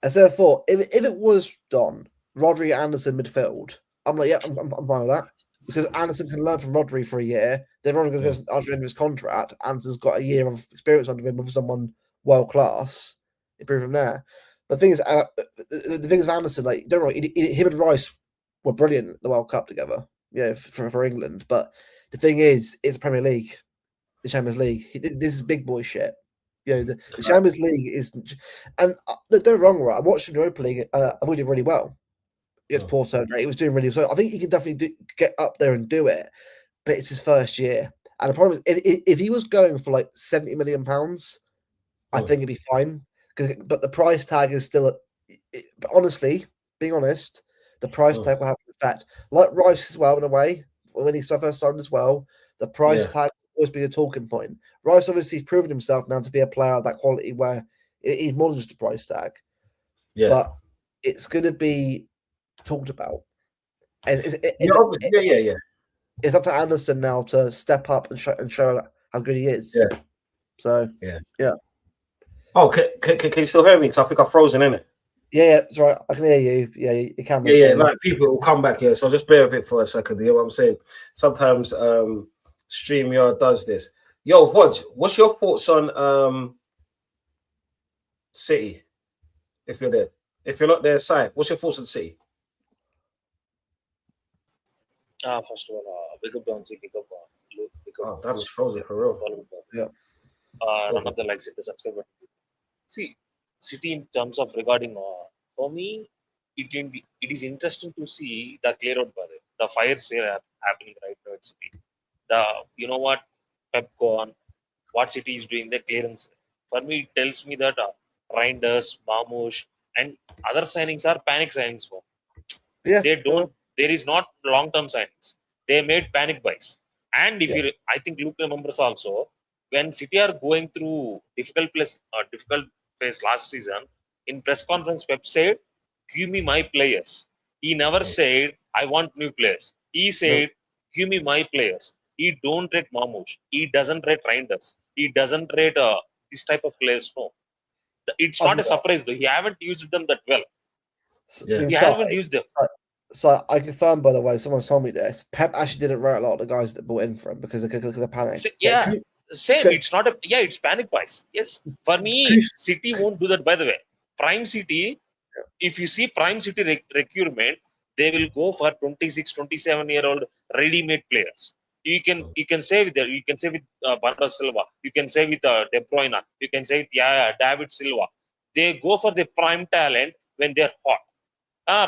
as I thought, if it was Don, Rodri, Anderson midfield, I'm like, I'm fine with that. Because Anderson can learn from Rodri for a year. Then Rodri goes after the end of his contract. Anderson's got a year of experience under him with someone world class. Improve from there. But the thing is, Anderson, like, don't worry, him and Rice were brilliant at the World Cup together. Yeah, for England. But the thing is, it's the Premier League, the Champions League. This is big boy shit. You know, the Champions League is, and don't get me wrong, right? I watched the Europa League. I did really well. Against Porto, he was doing really well. So I think he can definitely get up there and do it, but it's his first year. And the problem is, if he was going for like £70 million, I think it'd be fine. But the price tag is still, honestly, being honest, the price tag will have an effect. Like Rice as well, in a way, when he first started as well, the price tag will always be a talking point. Rice obviously has proven himself now to be a player of that quality where he's more than just a price tag. Yeah. But it's going to be talked about. It's up to Anderson now to step up and show how good he is. Yeah. So yeah. Oh, can you still hear me? So I think I'm frozen in it. Yeah, it's right. I can hear you. Yeah, your camera's Yeah, frozen. like people will come back here. So just bear with it for a second. You know what I'm saying? Sometimes StreamYard does this. Yo, what's your thoughts on City? If you're there. If you're not there, side, what's your thoughts on City? First of all, big up Don C, big up Luke, big up Oh, damn, it's frozen for real. Yeah. None of the likes hit the subscribe button. See, City in terms of regarding for me, it is interesting to see the clear out by the fire sale happening right now at City. The you know what Pep gone, what City is doing the clearance. For me, it tells me that Reinders, Marmoush, and other signings are panic signings for. Yeah. They don't. There is not long term signings. They made panic buys. And if Yeah. you, I think Luke remembers also when City are going through difficult phase last season. In press conference, Pep said, "Give me my players." He never said, "I want new players." He said, "Give me my players." He don't rate Mamouche. He doesn't rate Reinders. He doesn't rate this type of players. No, it's not a surprise though. He haven't used them that well. Yeah. He haven't used them. So I confirm, by the way, someone told me this. Pep actually didn't rate a lot of the guys that bought in for him because of the panic. Yeah, same. It's not a it's panic buys. Yes, for me, City won't do that. By the way, Prime City, if you see Prime City recruitment, they will go for 26, 27-year-old ready-made players. You can say with Bernardo Silva, you can say with De Bruyne, you can say with David Silva. They go for the prime talent when they're hot.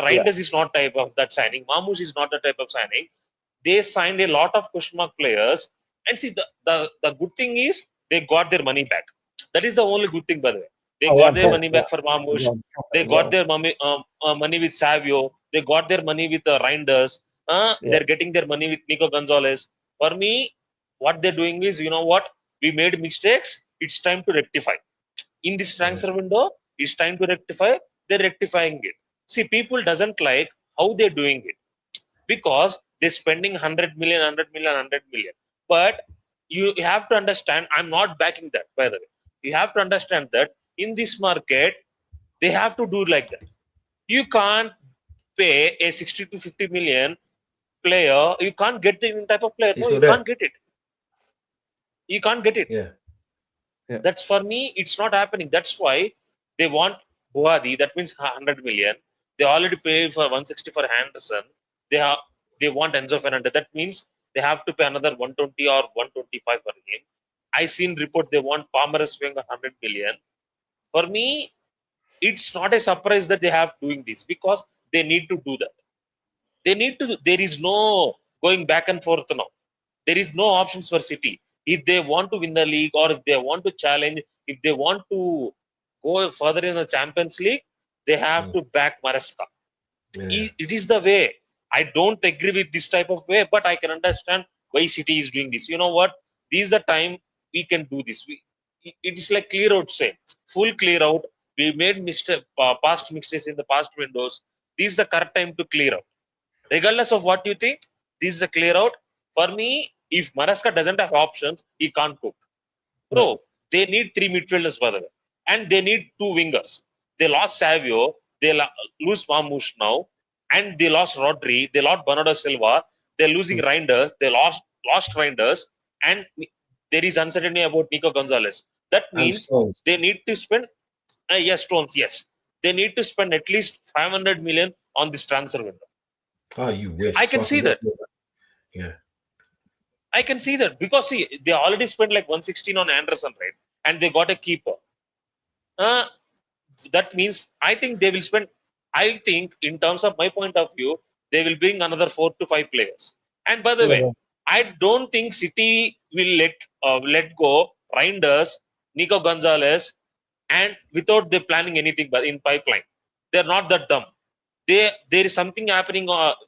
Reinders is not type of that signing. Mamouche is not the type of signing. They signed a lot of question mark players. And see, the good thing is they got their money back. That is the only good thing, by the way. They got their money back for Mamouche. They got their money with Savio. They got their money with Reinders. They're getting their money with Nico Gonzalez. For me, what they're doing is, you know what? We made mistakes. It's time to rectify. In this transfer window, it's time to rectify. They're rectifying it. See, people doesn't like how they're doing it because they're spending 100 million, 100 million, 100 million. But you have to understand, I'm not backing that, by the way. You have to understand that in this market, they have to do like that. You can't pay a 60 to 50 million player. You can't get the type of player. No, you can't get it. You can't get it. Yeah. That's for me, it's not happening. That's why they want Buhadi, that means 100 million. They already paid for 160 for Henderson. They want Enzo Fernandez. That means they have to pay another 120 or 125 for him. I seen report they want Palmer swing 100 million. For me, it's not a surprise that they have doing this because they need to do that. They need to. There is no going back and forth now. There is no options for City. If they want to win the league or if they want to challenge, if they want to go further in the Champions League, they have to back Maresca. It is the way. I don't agree with this type of way, but I can understand why City is doing this. You know what? This is the time we can do this. It is like clear out, say full clear out. We made past mistakes in the past windows. This is the correct time to clear out. Regardless of what you think, this is a clear out. For me, if Maresca doesn't have options, he can't cook. Bro, they need three midfielders, by the way. And they need two wingers. They lost Savio, they lose Mamouche now, and they lost Rodri, they lost Bernardo Silva, they're losing Reinders, they lost Reinders, and there is uncertainty about Nico Gonzalez. That means they need to spend, Stones, yes. They need to spend at least 500 million on this transfer window. Oh, you wish. I can see that. Yeah. I can see that because see, they already spent like 116 on Anderson, right? And they got a keeper. That means I think they will spend. I think, in terms of my point of view, they will bring another 4 to 5 players. And by the way, I don't think City will let go Reinders, Nico Gonzalez, and without they planning anything but in pipeline. They're not that dumb. There is something happening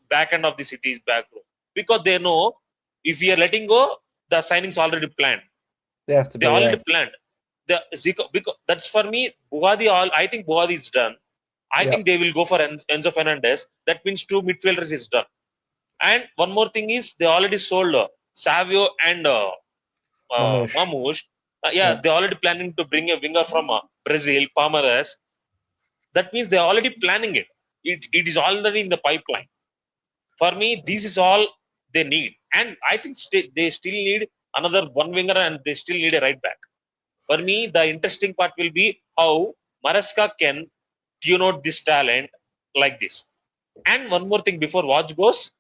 back end of the City's back room because they know if we are letting go, the signings already planned. They already planned. The Zico, because that's for me. Buhadi, I think Buhadi is done. I think they will go for Enzo Fernandez. That means two midfielders is done. And one more thing is they already sold Savio and Mamouche. They're already planning to bring a winger from Brazil, Palmeiras. That means they're already planning it. It is already in the pipeline. For me, this is all they need. And I think they still need another one winger and they still need a right back. For me, the interesting part will be how Maresca can tune out this talent like this. And one more thing before watch goes,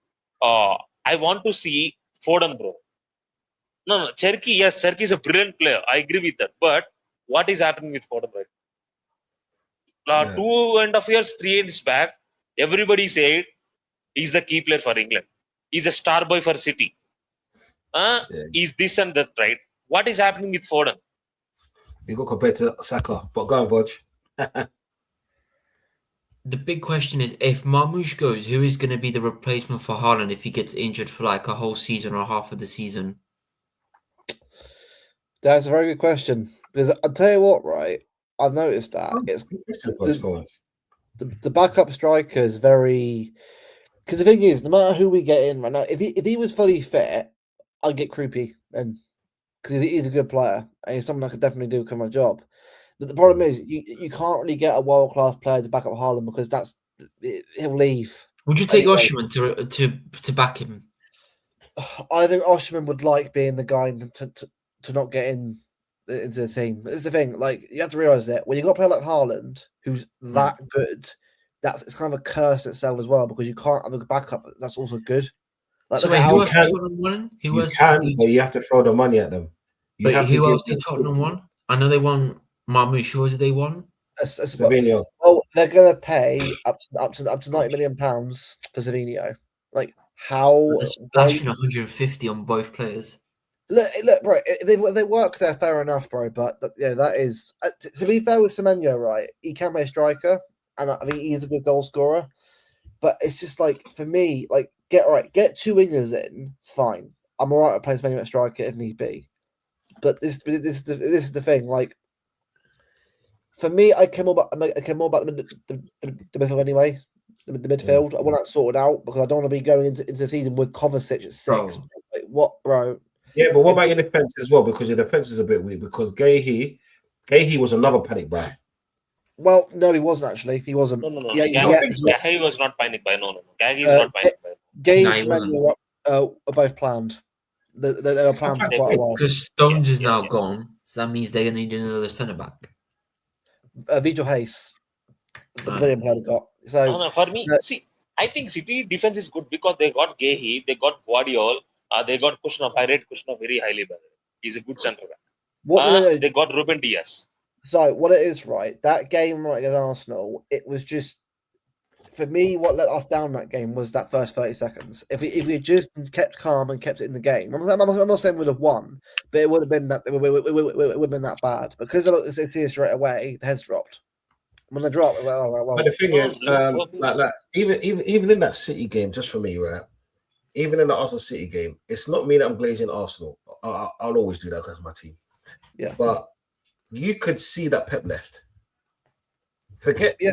I want to see Foden, bro. No, Cherky, yes, Cherky is a brilliant player. I agree with that. But what is happening with Foden right now? Yeah. 2.5 years, 3 years back, everybody said he's the key player for England. He's a star boy for City. Yeah. He's this and that, right? What is happening with Foden? He got compared to Saka, but go on, Vaj. The big question is, if Marmoush goes, who is going to be the replacement for Haaland if he gets injured for like a whole season or half of the season? That's a very good question. Because I'll tell you what, right? I've noticed that it's the backup striker is very. Because the thing is, no matter who we get in right now, if he was fully fit, I'd get Krupi, and because he's a good player and he's someone that could definitely do my job. But the problem is, you can't really get a world class player to back up Haaland because he'll leave. Would you take anyway. Osimhen to back him? I think Osimhen would like being the guy to not get into the team. It's the thing. Like, you have to realize that when you got a player like Haaland, who's that good, it's kind of a curse itself as well because you can't have a backup that's also good. Like, So look wait, at who how else did Tottenham win? You can, but you have to throw the money at them. You But have who to else did Tottenham won? I know they won Marmoush. Who was it they won? Savinho. Oh, they're gonna pay up to £90 million for Savinho. Like, how? They're splashing 150 on both players. Look, bro. If they work there, fair enough, bro. But that is to be fair with Semenyo, right? He can be a striker, and I think he's a good goal scorer. But it's just like, for me, like, get two wingers in, fine. I'm alright at playing Semenyo at striker if need be. But this is the thing. Like, for me, I care more about the midfield anyway. The midfield. I want that sorted out because I don't want to be going into the season with Kovacic at 6. Bro. Like, what, bro? Yeah, but what about your defense as well? Because your defense is a bit weak. Because Gahey was another panic buy. Well, no, he wasn't actually. He wasn't. No. Yeah, Gahey was not panic buy. No. Gahey is not panic buy. Gahey No, and he wasn't. Semenyo are both planned. They were planned for quite a while. Because Stones is now gone, so that means they're going to need another centre back. Vigil Hayes, the Brazilian player got. So No, for me, see, I think City defense is good because they got Gahey, they got Guardiola, they got Kushnov. I rate Kushnov very highly, by the way. He's a good centre back. They got Ruben Diaz. So what it is, right? That game right against Arsenal, it was just, for me, what let us down that game was that first 30 seconds. If we just kept calm and kept it in the game, I'm not saying we'd have won, but it would have been that it would have been that bad because they see it straight away. The heads dropped. When they dropped, like, oh, well. But the thing is, like even in that City game, just for me, right? Even in the Arsenal City game, it's not me that I'm glazing Arsenal. I'll always do that because of my team. Yeah, but you could see that Pep left. Forget yeah.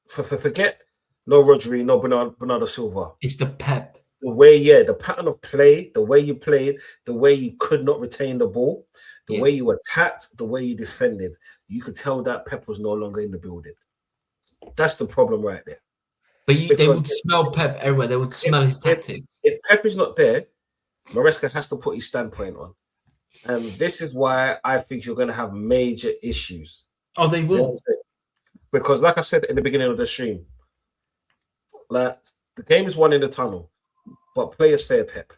Forget no Rodri, no Bernardo Silva. It's the Pep. The way, the pattern of play, the way you played, the way you could not retain the ball, the way you attacked, the way you defended. You could tell that Pep was no longer in the building. That's the problem right there. But they would smell Pep everywhere. They would smell his tactics. If Pep is not there, Maresca has to put his standpoint on. And this is why I think you're going to have major issues. Oh, they will. You know, because like I said in the beginning of the stream, like, the game is won in the tunnel, but players fear Pep.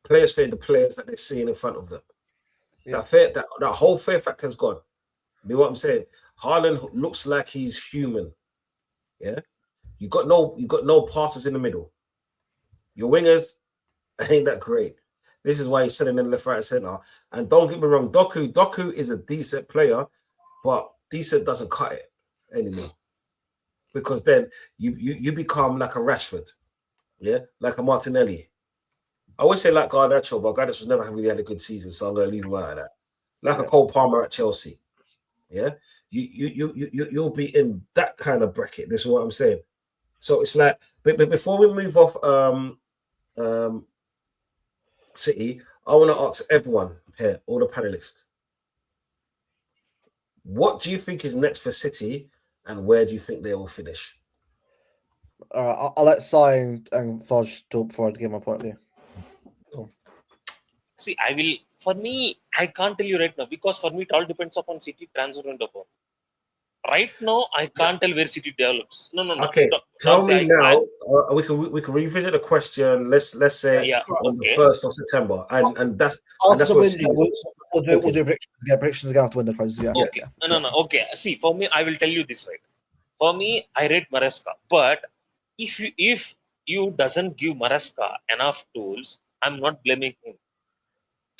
Players fear the players that they're seeing in front of them. Yeah. That whole fear factor has gone. You know what I'm saying? Haaland looks like he's human. Yeah, you got no passes in the middle. Your wingers ain't that great. This is why he's sitting in the left, right, center. And don't get me wrong, Doku is a decent player, but decent doesn't cut it anymore. Because then you become like a Rashford, like a Martinelli. I always say like Garnacho, but Garnacho's never really had a good season, so I'm going to leave him out of that. Like a Cole Palmer at Chelsea, you'll be in that kind of bracket. This is what I'm saying. So it's like, but before we move off City, I want to ask everyone here, all the panelists, What do you think is next for City, and where do you think they will finish? All right, I'll let Sai and Fodge talk before I give my point of view. See, I will. For me, I can't tell you right now because for me it all depends upon City transfer window. Right now, I can't tell where City develops. No. Okay, tell Don't say me now. We can revisit the question. Let's say Yeah, on the okay. 1st of September, and that's After the what window, we'll do Okay. predictions. Yeah, predictions again after window closes. Yeah. Okay. No. Okay. See, for me, I will tell you this right. For me, I rate Maresca, but if you doesn't give Maresca enough tools, I'm not blaming him.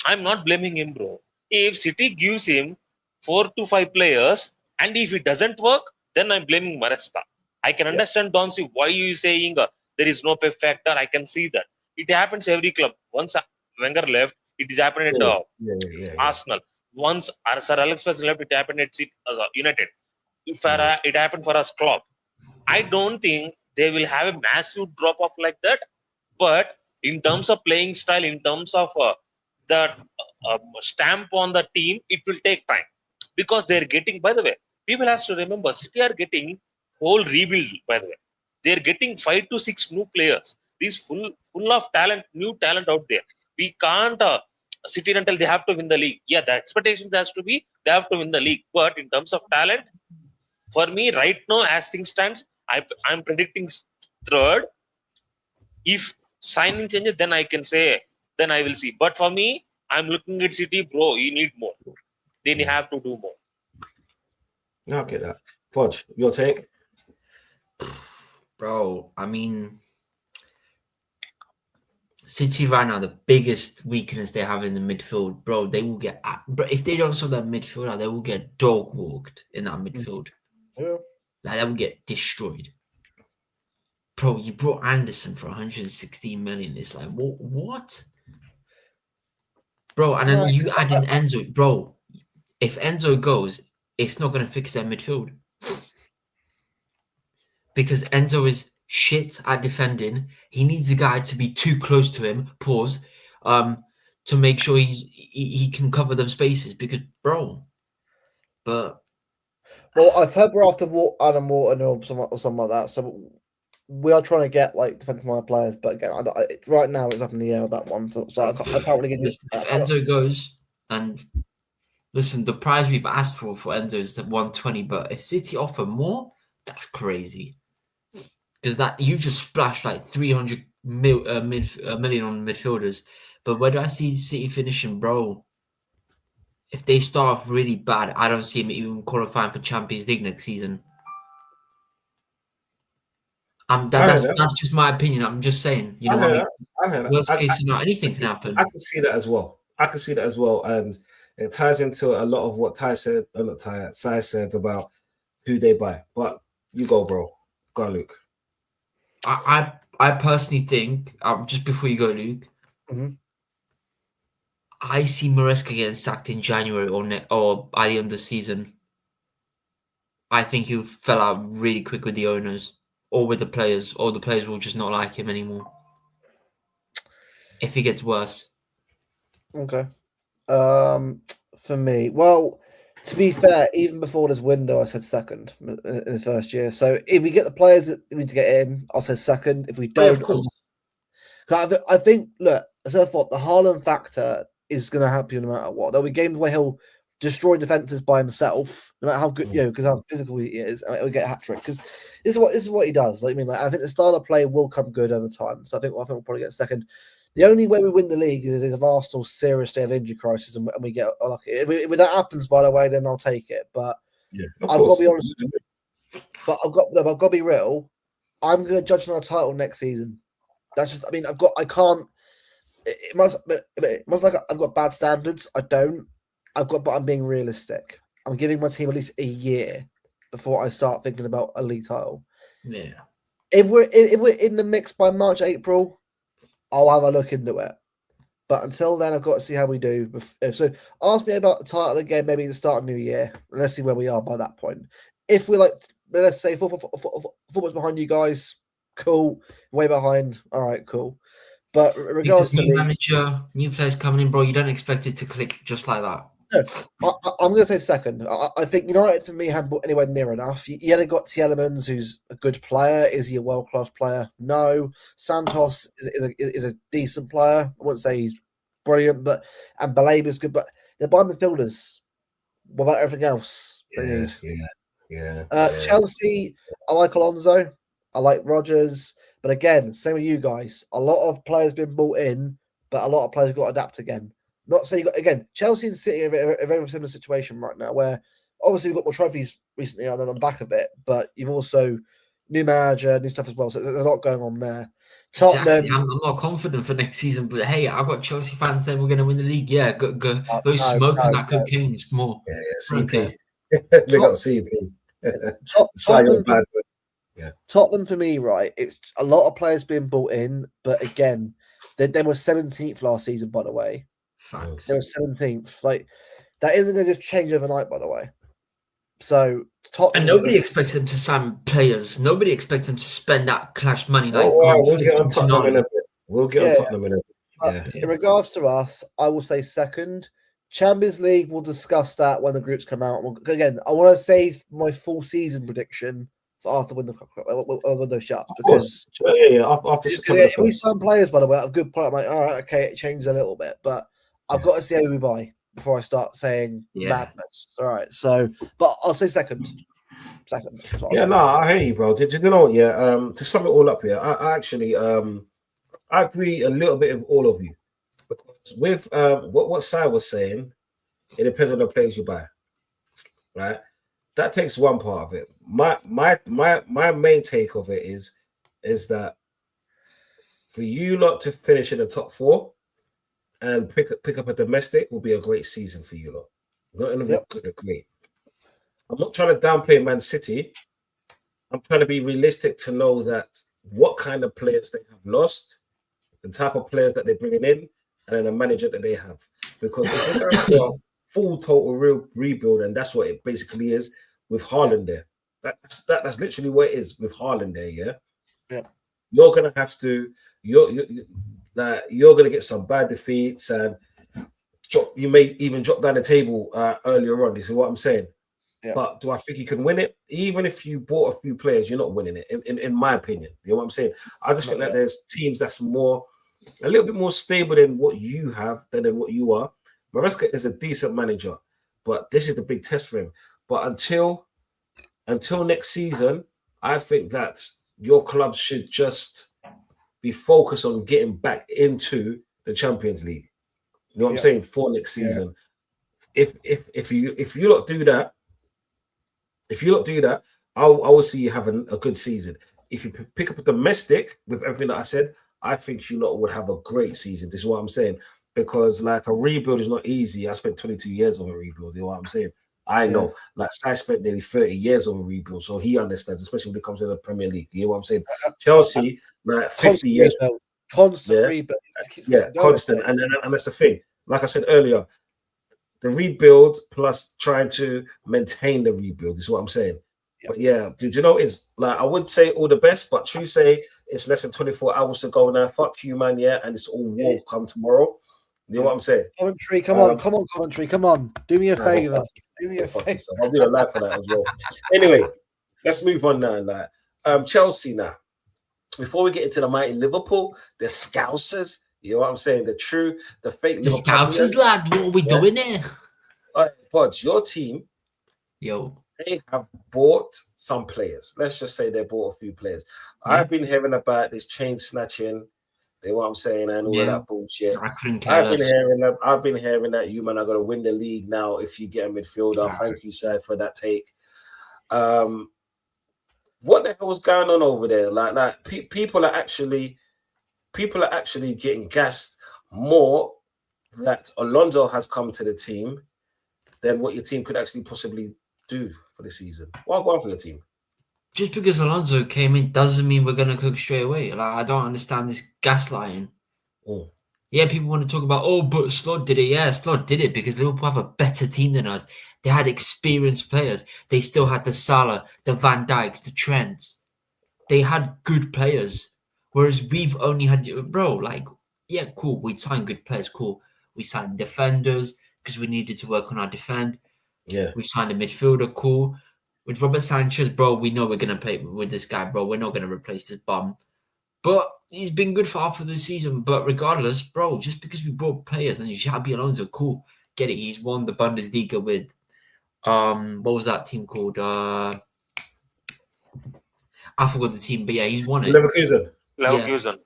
I'm not blaming him, bro. If City gives him 4 to 5 players, and if it doesn't work, then I'm blaming Maresca. I can understand, Donsi, why you saying there is no pay factor. I can see that. It happens every club. Once Wenger left, it is happened at yeah. Arsenal. Once Sir Alex was left, it happened at United. It happened for us, Klopp. I don't think they will have a massive drop off like that. But in terms of playing style, in terms of the stamp on the team, it will take time because they're getting. By the way, people have to remember, City are getting whole rebuild. By the way, they're getting 5 to 6 new players. These full of talent, new talent out there. We can't sit in until they have to win the league. Yeah, the expectations has to be they have to win the league. But in terms of talent, for me, right now, as things stands, I'm predicting third. If signing changes, then I can say, then I will see. But for me, I'm looking at City, bro. You need more. Then you have to do more. I get that. Fudge, your take? Bro, I mean, City right now, the biggest weakness they have in the midfield, bro, they will get. Bro, if they don't sort that midfield out, they will get dog walked in that midfield. Yeah. Like, they will get destroyed. Bro, you brought Anderson for 116 million. It's like, what? Bro, and then you add in Enzo. Bro, if Enzo goes, it's not going to fix their midfield. Because Enzo is shit at defending. He needs a guy to be too close to him, to make sure he can cover them spaces. Because, bro, but... Well, I've heard we're after Adam Morton or something like that. So we are trying to get like defensive-minded players, but again, right now it's up in the air with that one. So I can't really give you. Listen, if Enzo goes, and listen, the prize we've asked for Enzo is 120, but if City offer more, that's crazy. Because that you just splashed like 300 million on midfielders. But where do I see City finishing, bro? If they start off really bad, I don't see them even qualifying for Champions League next season. That's just my opinion. I'm just saying, you know what I mean? Worst case scenario, anything can happen. I can see that as well. And it ties into a lot of what Sai said about who they buy. But you go, bro. Go, Luke. I personally think, just before you go, Luke, I see Maresca getting sacked in January or by the end of the season. I think he fell out really quick with the owners or with the players, or the players will just not like him anymore. If he gets worse. Okay. For me, well, to be fair, even before this window, I said second in his first year. So if we get the players that we need to get in, I'll say second. If we don't, of course. I think, look, as I thought, the Haaland factor is going to help you no matter what. There'll be games where he'll destroy defenses by himself, no matter how good, because how physical he is, and he'll get a hat trick. Because this is what he does. Like, I think the style of play will come good over time. So I think we'll probably get second. The only way we win the league is if Arsenal seriously have injury crisis and we get unlucky. If that happens, by the way, then I'll take it. But I've got to be honest. But I've got to be real. I'm going to judge on our title next season. That's just. I can't. It must like I've got bad standards. I don't. But I'm being realistic. I'm giving my team at least a year before I start thinking about a league title. Yeah. If we're in the mix by March, April, I'll have a look into it. But until then, I've got to see how we do. So ask me about the title again, maybe the start of New Year. Let's see where we are by that point. If we're like, let's say, 4 points behind you guys, cool. Way behind, all right, cool. But regardless of new manager, new players coming in, bro, you don't expect it to click just like that. I'm going to say second. I think United for me haven't bought anywhere near enough. You had got Tielemans, who's a good player. Is he a world class player? No. Santos is a decent player. I wouldn't say he's brilliant, and Balaba's good. But they're buying midfielders. What about everything else they need? Yeah. Chelsea, I like Alonso. I like Rodgers. But again, same with you guys. A lot of players been bought in, but a lot of players got to adapt again. Not saying again, Chelsea and City are a very similar situation right now, where obviously we've got more trophies recently on the back of it, but you've also new manager, new stuff as well. So there's a lot going on there. Tottenham, Exactly. I'm not confident for next season, but hey, I've got Chelsea fans saying we're going to win the league. Yeah, go smoking that cocaine. It's more. Yeah, Okay. CP. They got CP. Tottenham, bad, Tottenham for me, right? It's a lot of players being bought in, but again, they were 17th last season, by the way. Facts. They were 17th. Like that isn't going to just change overnight, by the way. So Tottenham, and nobody expects them to sign players. Nobody expects them to spend that cash money. Like we'll get on Tottenham in a bit. We'll get on Tottenham in a bit. In regards to us, I will say second. Champions League, we'll discuss that when the groups come out. Again, I want to say my full season prediction for after when the window shuts, because after if we sign players, by the way, a good player, I'm like, all right, okay, it changed a little bit, but I've got to see who we buy before I start saying madness. All right, so but I'll say second. I hear you, bro. Did you know what? Yeah, to sum it all up here, I actually I agree a little bit with all of you, because with what Sai was saying, it depends on the players you buy, right? That takes one part of it. My main take of it is that for you lot to finish in the top 4 and pick up a domestic will be a great season for you lot. Not only great. I'm not trying to downplay Man City. I'm trying to be realistic to know that what kind of players they have lost, the type of players that they're bringing in, and then the manager that they have. Because if they're going for a full total real rebuild, and that's what it basically is with Haaland there. That's literally what it is with Haaland there. Yeah. You're gonna have to. You're gonna get some bad defeats, and you may even drop down the table earlier on. You see what I'm saying? Yeah. But do I think you can win it? Even if you bought a few players, you're not winning it, in my opinion. You know what I'm saying? I just think that there's teams that's a little bit more stable than what you have, than what you are. Maresca is a decent manager, but this is the big test for him. But until next season, I think that your club should just be focused on getting back into the Champions League. You know what I'm saying? For next season. If you lot do that, I will see you having a good season. If you pick up a domestic with everything that I said, I think you lot would have a great season. This is what I'm saying. Because like a rebuild is not easy. I spent 22 years on a rebuild. You know what I'm saying? I know. Like I spent nearly 30 years on a rebuild, so he understands, especially when it comes to the Premier League. You know what I'm saying? Chelsea, like 50 years. Constant rebuild. Constant. And that's the thing. Like I said earlier, the rebuild plus trying to maintain the rebuild is what I'm saying. But did you know it's like I would say all the best, but true say it's less than 24 hours to go now. Fuck you, man, and it's all war come tomorrow. You know what I'm saying? Commentary, come on, commentary, come on. Do me a favor. I'll do a live for that as well. Anyway, let's move on now. Like Chelsea now. Before we get into the mighty Liverpool, the Scousers, you know what I'm saying? The fake the Scousers, lad. What are we doing there? All right, Podge, your team, they have bought some players. Let's just say they bought a few players. I've been hearing about this chain snatching. You know what I'm saying, and all of that bullshit. I've been hearing that you man are gonna win the league now if you get a midfielder. Thank you, sir, for that take. What the hell was going on over there? Like people are actually getting gassed more that Alonso has come to the team than what your team could actually possibly do for the season. Well, go on for your team. Just because Alonso came in doesn't mean we're going to cook straight away. Like, I don't understand this gaslighting. Yeah, people want to talk about, but Slot did it. Yeah, Slot did it because Liverpool have a better team than us. They had experienced players. They still had the Salah, the Van Dijks, the Trents. They had good players. Whereas we've only had, cool. We signed good players, cool. We signed defenders, because we needed to work on our defend. Yeah. We signed a midfielder, cool. With Robert Sanchez, bro, we know we're gonna play with this guy, bro. We're not gonna replace this bum. But he's been good for half of the season. But regardless, bro, just because we brought players and Xabi Alonso, cool. Get it. He's won the Bundesliga with what was that team called? I forgot the team, but yeah, he's won it. Leverkusen. Leverkusen.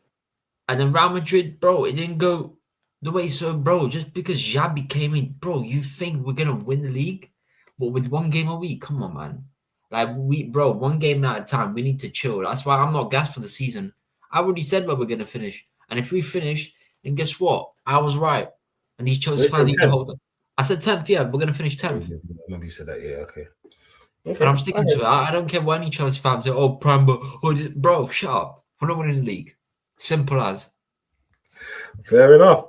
And then Real Madrid, bro, it didn't go the way. So, bro, just because Xabi came in, bro, you think we're gonna win the league? But with one game a week, come on, man. Like bro, one game at a time. We need to chill. That's why I'm not gassed for the season. I already said where we're gonna finish, and if we finish, then guess what? I was right, and he chose finally to hold up. I said 10th. Yeah, we're gonna finish 10th. I remember you said that. Yeah, okay. And I'm sticking to it. I don't care what any Chelsea fans say. Oh, Prime, bro, shut up. We're not winning the league. Simple as. Fair enough.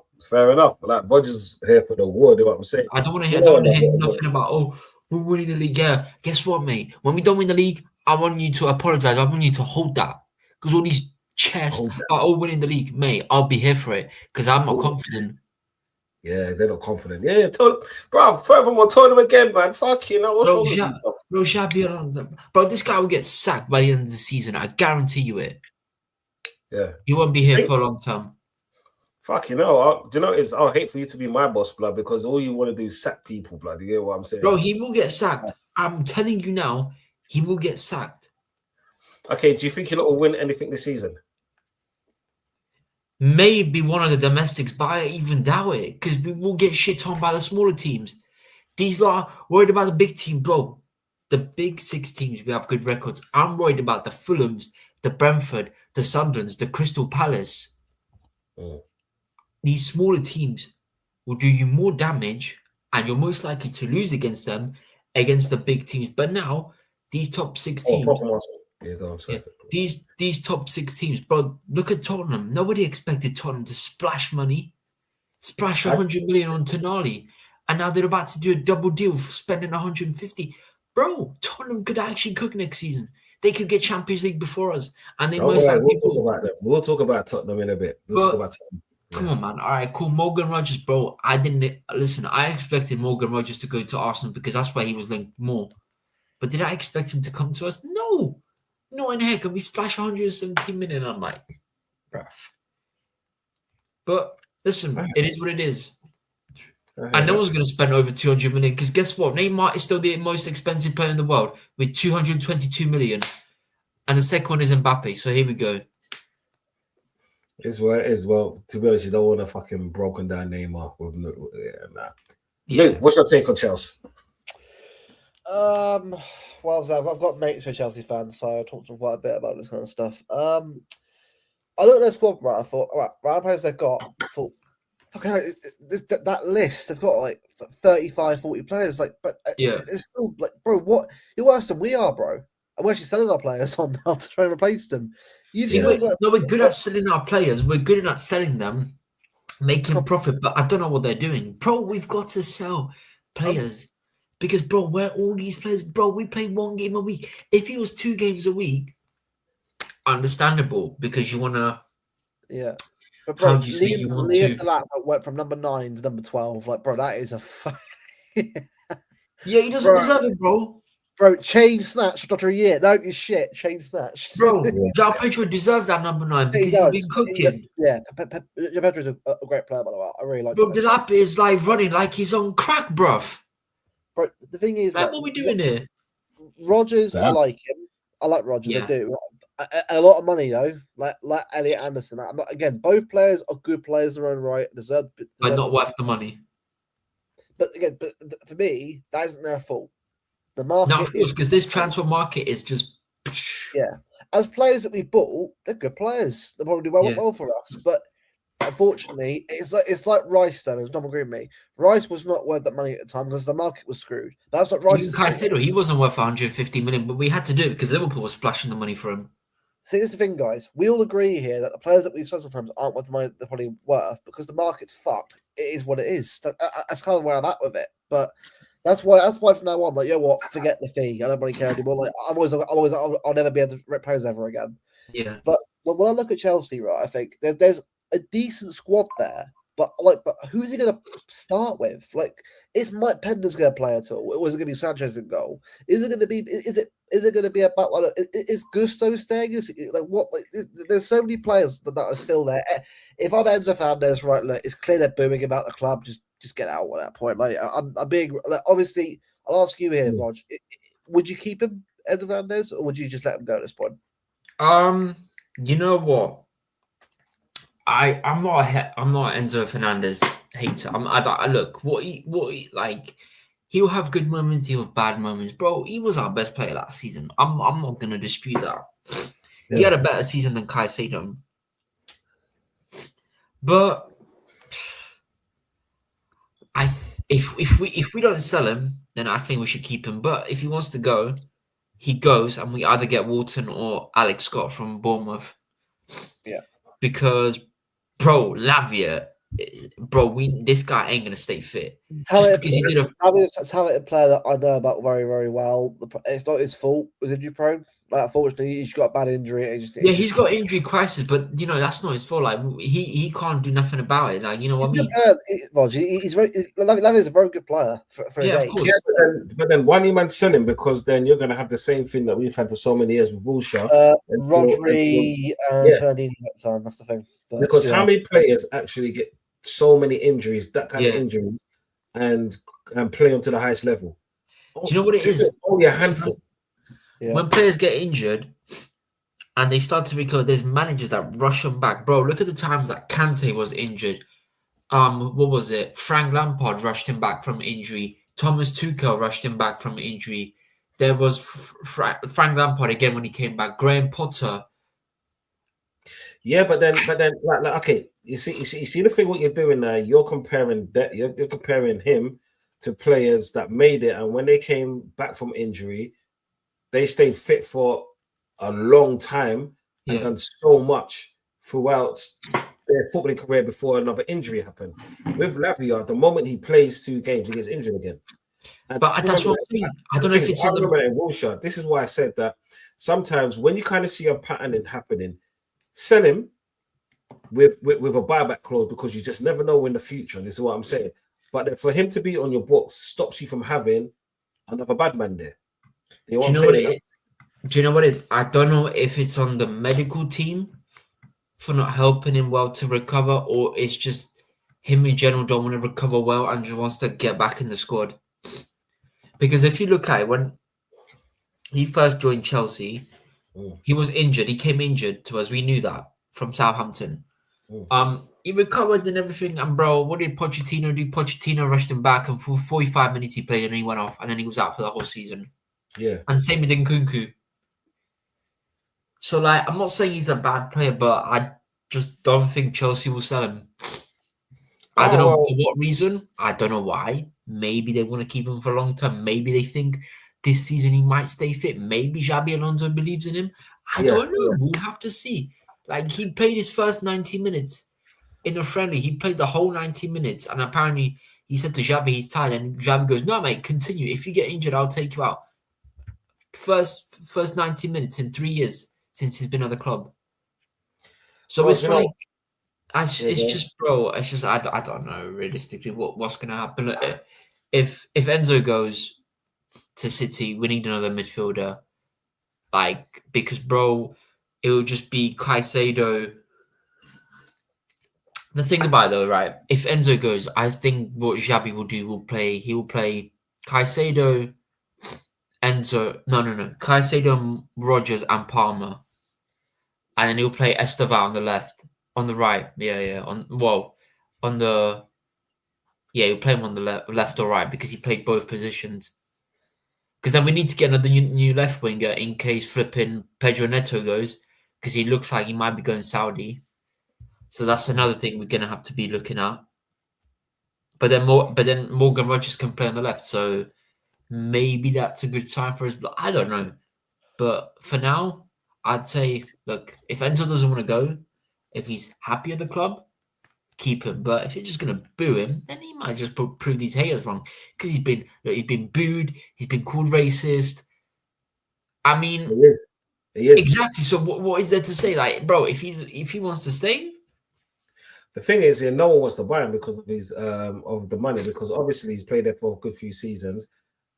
Like Rodgers here for the award. You know what I'm saying? I don't want to hear. Nothing about. Oh, we're winning the league. Yeah. Guess what, mate? When we don't win the league, I want you to apologize. I want you to hold that because all these chests are all winning the league, mate. I'll be here for it because I'm not confident. Yeah, they're not confident. Yeah, bro. Furthermore, told him again, man. Fuck you know what's wrong with you? Bro, Xabi Alonso. Bro, this guy will get sacked by the end of the season. I guarantee you it. Yeah, he won't be here for a long time. Fuck you know. Do you know is I'll hate for you to be my boss, blood, because all you want to do is sack people, blood. You get what I'm saying? Bro, he will get sacked. I'm telling you now, he will get sacked. Okay, do you think he'll win anything this season? Maybe one of the domestics, but I even doubt it because we will get shit on by the smaller teams. These are worried about the big team, bro. The big 6 teams, we have good records. I'm worried about the Fulhams, the Brentford, the Sunderlands, the Crystal Palace. These smaller teams will do you more damage and you're most likely to lose against them against the big teams. But now, these top 6 teams... These top 6 teams, bro, look at Tottenham. Nobody expected Tottenham to splash money. Splash 100 million on Tonali. And now they're about to do a double deal for spending 150. Bro, Tottenham could actually cook next season. They could get Champions League before us. And they most likely we'll talk about Tottenham in a bit. Come on, man. All right, cool. Morgan Rogers, bro. I expected Morgan Rogers to go to Arsenal because that's why he was linked more. But did I expect him to come to us? No. No in heck. And we splash 117 million. I'm like, bruv. But listen, it is what it is. And no one's going to spend over 200 million because guess what? Neymar is still the most expensive player in the world with 222 million. And the second one is Mbappe. So here we go. It's what it is. Well, to be honest, you don't want a fucking broken down Neymar. Luke, what's your take on Chelsea? Well, I've got mates who are Chelsea fans, so I talked to them quite a bit about this kind of stuff. I looked at their squad, right? I thought, all right, round players they've got. I thought, fucking hell, that list, they've got like 35, 40 players. Like, but it's still like, bro, what? You're worse than we are, bro. And we're actually selling our players on now to try and replace them. We're good at selling our players. We're good at selling them, making profit. But I don't know what they're doing, bro. We've got to sell players. Because, bro, where all these players, bro, we play 1 game a week. If it was 2 games a week, understandable because you want to. Yeah. But, bro, Liam Delap went from number 9 to number 12. Like, bro, that is a. Yeah, he doesn't deserve it, bro. Bro, chain snatch after a year. No, you shit. Chain snatch. Bro, João Pedro deserves that number 9 because he's been cooking. Yeah, Pedro's a great player, by the way. I really like him. Bro, Delap is like running like he's on crack, bruv. Bro, the thing is, like, what are we doing here? Rogers, I like him. I like Rogers. I do. A lot of money though, like Elliot Anderson. Again, both players are good players in their own right. Deserve but not worth the money. But again, for me, that isn't their fault. The market, no, of course, because this transfer market is just As players that we bought, they're good players. They'll probably do well for us, but. Unfortunately, it's like Rice though. It's not agree with me. Rice was not worth that money at the time because the market was screwed. That's what Rice. Caicedo, he wasn't worth 150 million, but we had to do it because Liverpool was splashing the money for him. See, this is the thing, guys. We all agree here that the players that we've sold sometimes aren't worth the money they're probably worth because the market's fucked. It is what it is. That's kind of where I'm at with it. But that's why from now on, like, you know what? Forget the fee. I don't really care anymore. Like, I'll never be able to rip players ever again. Yeah. But when I look at Chelsea, right, I think there's a decent squad there, But who's he going to start with? Like, is Mike Penders going to play at all, or is it going to be Sanchez in goal? Is it going to be? Is it going to be about like? Is Gusto staying? Is like what? Like, there's so many players that are still there. If I'm Enzo Fernandez, right? Look, it's clear they're booming about the club. Just get out at that point. Like, I'm being like, obviously. I'll ask you here, Rog. Would you keep him, Enzo Fernandez, or would you just let him go at this point? You know what? I'm not Enzo Fernandez hater. Look what he like. He'll have good moments. He'll have bad moments, bro. He was our best player last season. I'm not gonna dispute that. He had a better season than Caicedo. But if we don't sell him, then I think we should keep him. But if he wants to go, he goes, and we either get Walton or Alex Scott from Bournemouth. Yeah, because bro, Lavia, bro, this guy ain't gonna stay fit. Talented player that I know about very, very well. It's not his fault. It was injury prone. Like, unfortunately, he's got a bad injury. He's got injury crisis, but that's not his fault. Like he can't do nothing about it. Like what I mean. He's very. Lavia's a very good player for his age. Yeah, but then why do you man sell him? Because then you're gonna have the same thing that we've had for so many years with Wilshere. Rodri and Fernandinho at the time. That's the thing. But, because how many players actually get so many injuries, that kind of injuries, and play them to the highest level? Do you know what it is? Only a handful. When players get injured and they start to recover, there's managers that rush them back. Bro, look at the times that Kante was injured. What was it? Frank Lampard rushed him back from injury. Thomas Tuchel rushed him back from injury. There was Frank Lampard again when he came back. Graham Potter. Yeah, but then, like okay, you see the thing. What you're doing now, you're comparing that. You're comparing him to players that made it, and when they came back from injury, they stayed fit for a long time and done so much throughout their footballing career before another injury happened. With Lavia, the moment he plays 2 games, he gets injured again. And but that's what I'm saying. I don't know if it's in Wilshere. This is why I said that sometimes when you kind of see a pattern happening, sell him with a buyback clause, because you just never know in the future. This is what I'm saying. But for him to be on your books stops you from having another bad man there. Do you know what it is? I don't know if it's on the medical team for not helping him well to recover, or it's just him in general don't want to recover well and just wants to get back in the squad. Because if you look at it, when he first joined Chelsea, he was injured. He came injured to us. We knew that from Southampton. He recovered and everything. And bro, what did Pochettino do? Pochettino rushed him back, and for 45 minutes he played and he went off, and then he was out for the whole season. Yeah. And same with Nkunku. So, like, I'm not saying he's a bad player, but I just don't think Chelsea will sell him. I don't know for what reason. I don't know why. Maybe they want to keep him for a long term. Maybe they think this season he might stay fit. Maybe Xabi Alonso believes in him. I don't know. Yeah. We'll have to see. Like, he played his first 90 minutes in a friendly. He played the whole 90 minutes. And apparently he said to Xabi he's tired. And Xabi goes, no, mate, continue. If you get injured, I'll take you out. First 90 minutes in 3 years since he's been at the club. So it's like, it's just, bro, it's just, I don't know realistically what's going to happen. If Enzo goes to City, we need another midfielder. Like, because, bro, it will just be Caicedo. The thing about it, though, right? If Enzo goes, I think what Xabi will do, he will play Caicedo, Enzo, no. Caicedo, Rodgers, and Palmer. And then he'll play Estevao on the left. On the right. Yeah. He'll play him on the left or right, because he played both positions. Because then we need to get another new left winger in case flipping Pedro Neto goes, because he looks like he might be going Saudi. So that's another thing we're going to have to be looking at. But then Morgan Rodgers can play on the left, so maybe that's a good sign for us. But I don't know. But for now, I'd say, look, if Enzo doesn't want to go, if he's happy at the club, keep him. But if you're just going to boo him, then he might just prove these haters wrong, because he's been booed, he's been called racist. I mean, he is. Exactly. So what is there to say? Like, bro, if he wants to stay, the thing is, yeah, no one wants to buy him because of his of the money, because obviously he's played there for a good few seasons,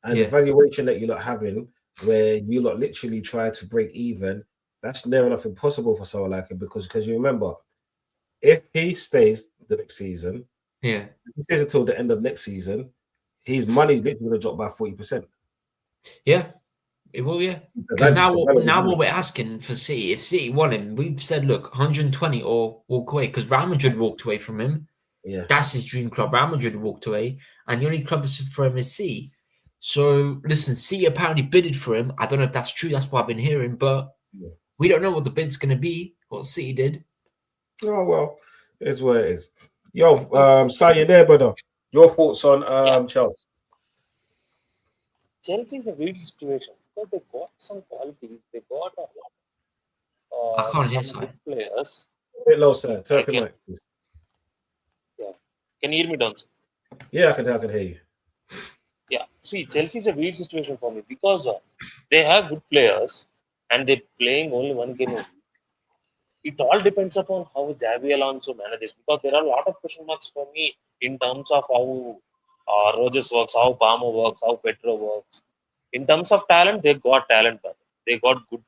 and the Yeah. valuation that you're not having, where you lot literally try to break even, that's near enough impossible for someone like him, because you remember, if he stays the next season, Yeah. if he stays until the end of next season, his money's literally going to drop by 40%. Yeah. It will, yeah. The Because value- the value of now money. what we're asking for City, if City want him, we've said, look, 120 or walk away. Because Real Madrid walked away from him. Yeah. That's his dream club. Real Madrid walked away, and the only club for him is City. So listen, City apparently bidded for him. I don't know if that's true. That's what I've been hearing, but Yeah. we don't know what the bid's going to be. What City did. Oh well, it's what it is. Yo, Si, you there, brother? Your thoughts on Yeah. Chelsea? Chelsea is a weird situation because they got some qualities. They got I can't hear some sorry. good players. A bit low, sir. Turn I up your can- mic, please. Can you hear me, Don? Yeah, I can hear you. Yeah. See, Chelsea is a weird situation for me because they have good players and they're playing only one game a week. It all depends upon how Xabi Alonso manages, because there are a lot of question marks for me in terms of how Rogers works, how Palmer works, how Petro works. In terms of talent, they got talent, but they got good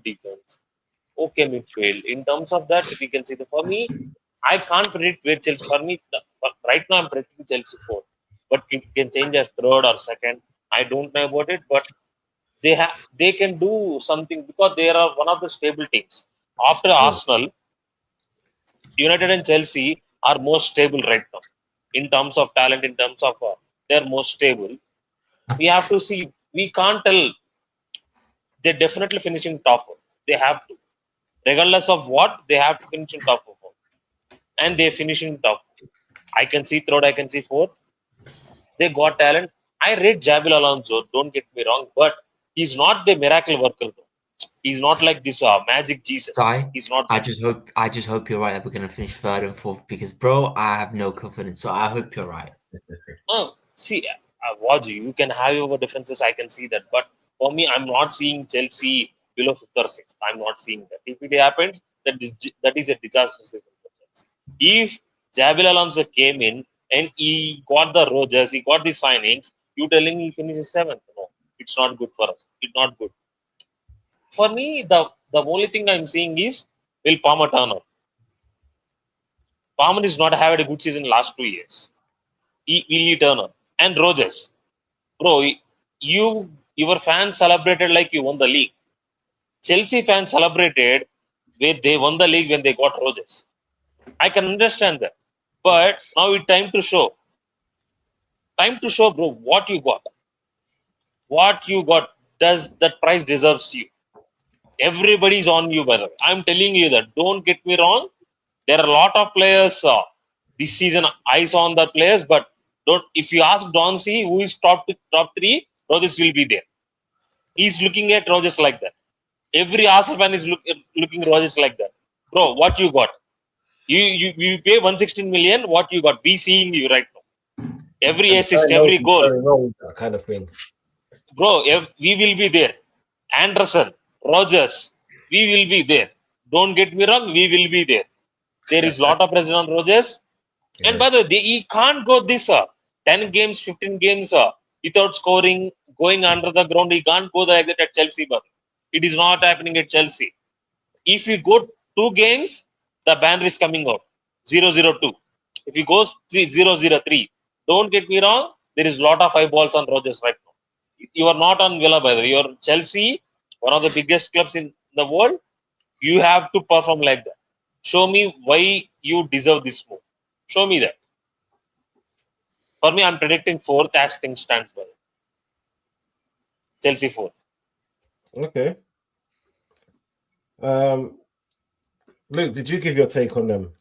defense. Okay, midfield. In terms of that, we can see for me, I can't predict where Chelsea. For me, right now I'm predicting Chelsea fourth, but it can change as third or second. I don't know about it, but they can do something because they are one of the stable teams. After Arsenal, United and Chelsea are most stable right now in terms of talent. In terms of they're most stable. We have to see. We can't tell. They're definitely finishing top four. They have to, regardless of what, they have to finish in top four, and they're finishing top four. I can see third. I can see fourth. They got talent. I rate Jabil Alonso. Don't get me wrong, but he's not the miracle worker though. He's not like this magic Jesus. Sai, He's not. I just hope you're right that we're gonna finish third and fourth because, bro, I have no confidence. So I hope you're right. See, Waj, you can have your defenses. I can see that, but for me, I'm not seeing Chelsea below fifth or sixth. I'm not seeing that. If it happens, that is a disaster season for Chelsea. If Jabil Alonso came in and he got the Rogers, he got the signings, you telling me he finishes seventh? No, it's not good for us. It's not good. For me, the only thing I'm seeing is, will Palmer turn up? Palmer is not having a good season last 2 years. Will he turn up? And Rogers, bro, your fans celebrated like you won the league. Chelsea fans celebrated when they won the league when they got Rogers. I can understand that, but now it's time to show. Time to show, bro, what you got. What you got, does that price deserves you? Everybody's on you, brother. I'm telling you that. Don't get me wrong. There are a lot of players this season. Eyes on the players, but don't. If you ask Don C who is top three, Rogers will be there. He's looking at Rogers like that. Every Arsenal fan is looking Rogers like that. Bro, what you got? You pay 116 million. What you got? We seeing you right now. Every And assist, Si knows every he's goal, very wrong with that kind of thing. bro. We will be there. Anderson, Rogers, we will be there. Don't get me wrong. We will be there. There is a lot of pressure on Rogers. And by the way, he can't go this 10 games, 15 games without scoring, going under the ground. He can't go the exit at Chelsea, but it is not happening at Chelsea. If you go 2 games, the banner is coming out 0-0-2. If he goes 3-0-0-3, don't get me wrong, there is a lot of eyeballs on Rogers right now. You are not on Villa, by the way. You're Chelsea, one of the biggest clubs in the world. You have to perform like that. Show me why you deserve this move. Show me that. For me, I'm predicting fourth as things stand for it. Chelsea fourth. Okay. Luke, did you give your take on them?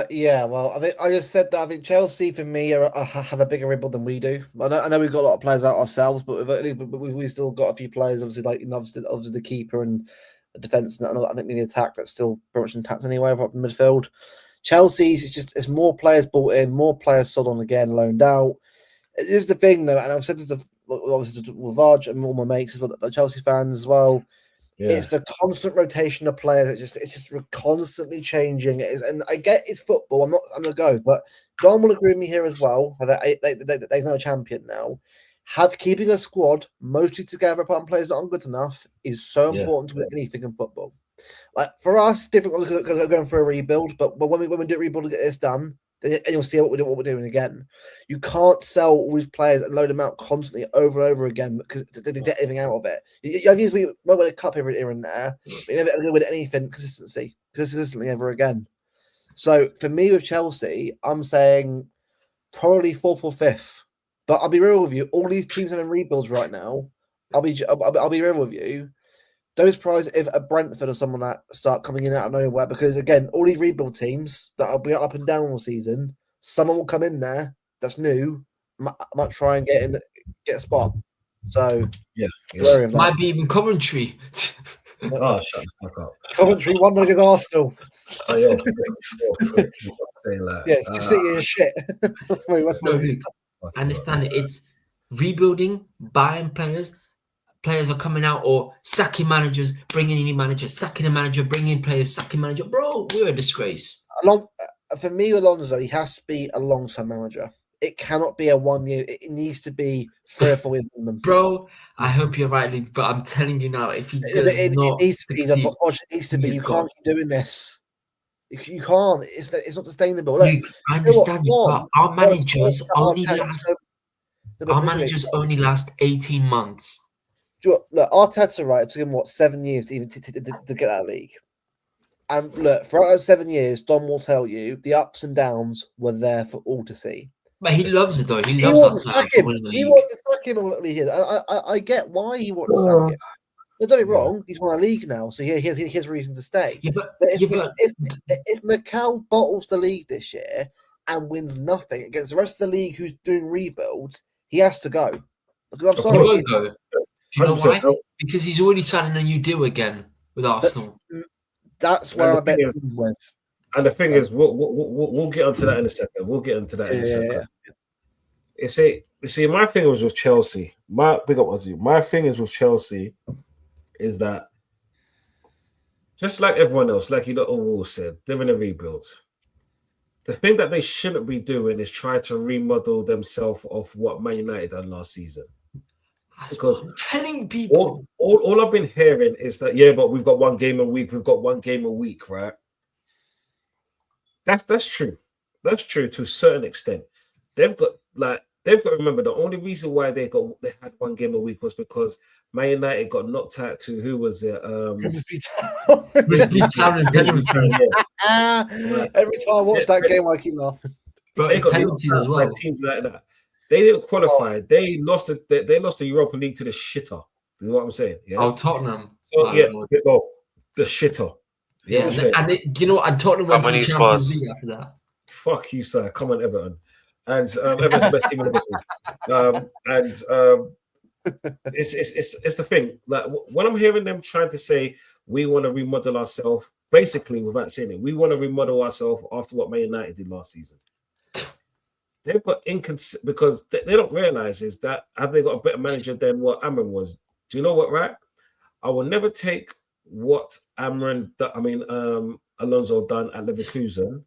Yeah, well, I think I just said that I think Chelsea for me have a bigger rebuild than we do. I know we've got a lot of players out ourselves, but we've still got a few players, obviously, like obviously the keeper and the defense, and I think the attack that's still pretty much intact anyway, apart from midfield. Chelsea's it's more players bought in, more players sold on again, loaned out. This is the thing though, and I've said this obviously with Vaj and all my mates as well, the Chelsea fans as well. It's the constant rotation of players. It's just constantly changing. And I get it's football. I'm gonna go, but Don will agree with me here as well. That there's no champion now. Keeping a squad mostly together, apart from players that aren't good enough, is so important with anything in football. Like for us, difficult because we're going for a rebuild. But when we do a rebuild to get this done, then you'll see what we're doing again. You can't sell all these players and load them out constantly over and over again because they get anything out of it. You obviously won't win a cup here and there, but you never going to win anything consistently ever again. So for me with Chelsea, I'm saying probably 4th or 5th. But I'll be real with you. All these teams are in rebuilds right now. I'll be real with you. Don't be surprised if a Brentford or someone that start coming in out of nowhere because again, all these rebuild teams that will be up and down all season, someone will come in there that's new, might try and get a spot. So yeah. Might be even Coventry. Oh, shut the fuck up. Coventry 1-0 against Arsenal. Oh yeah, saying that. Yeah, it's City is shit. That's what I understand it. It's rebuilding, buying players. Players are coming out or sacking managers, bringing in new managers, sacking a manager, bringing in players, sacking manager. Bro, we're a disgrace. For me, Alonso, he has to be a long-term manager. It cannot be a 1 year. It needs to be 3 or 4 years. Bro, I hope you're right, Luke, but I'm telling you now, if he does it needs to be. succeed, It needs to be. You can't keep doing this. You can't. It's not sustainable. Luke, I understand you, but our managers only last 18 months. Look, Arteta, right? It took him 7 years to even to get that league. And look, for those 7 years, Don will tell you the ups and downs were there for all to see. But he loves it though. He loves that. He wants to sack him all the years. I get why he wants to sack him. Don't get me wrong. He's won a league now, so he has reason to stay. Yeah, but if Mikel bottles the league this year and wins nothing against the rest of the league who's doing rebuilds, he has to go. Because I'm sorry. He won't go. Do you know why? Because he's already signing a new deal again with Arsenal. That's where I bet him with. And the thing is, we'll get onto that in a second. We'll get into that in a second. You see, my thing was with Chelsea. My thing is with Chelsea is that just like everyone else, like you all said, they're in a rebuild. The thing that they shouldn't be doing is try to remodel themselves off what Man United done last season. Because I'm telling people, all I've been hearing is that but we've got 1 game a week. We've got 1 game a week, right? That's true. That's true to a certain extent. They've got to remember the only reason why they had 1 game a week was because Man United got knocked out to who was it? Grimsby Town. Every time I watch that game, I keep laughing. But they got penalties as well. Teams like that. They didn't qualify. They lost the Europa League to the shitter. Is what I'm saying. Yeah? Oh, Tottenham. So the shitter. Yeah, and Tottenham went to the Champions League after that. Fuck you, sir. Come on, Everton. And Everton's the best team in the league. It's the thing. Like when I'm hearing them trying to say we want to remodel ourselves, basically without saying it, we want to remodel ourselves after what Man United did last season. They've got because they don't realize is that have they got a better manager than what Amram was? Do you know what? Right? I will never take what Alonso done at Leverkusen,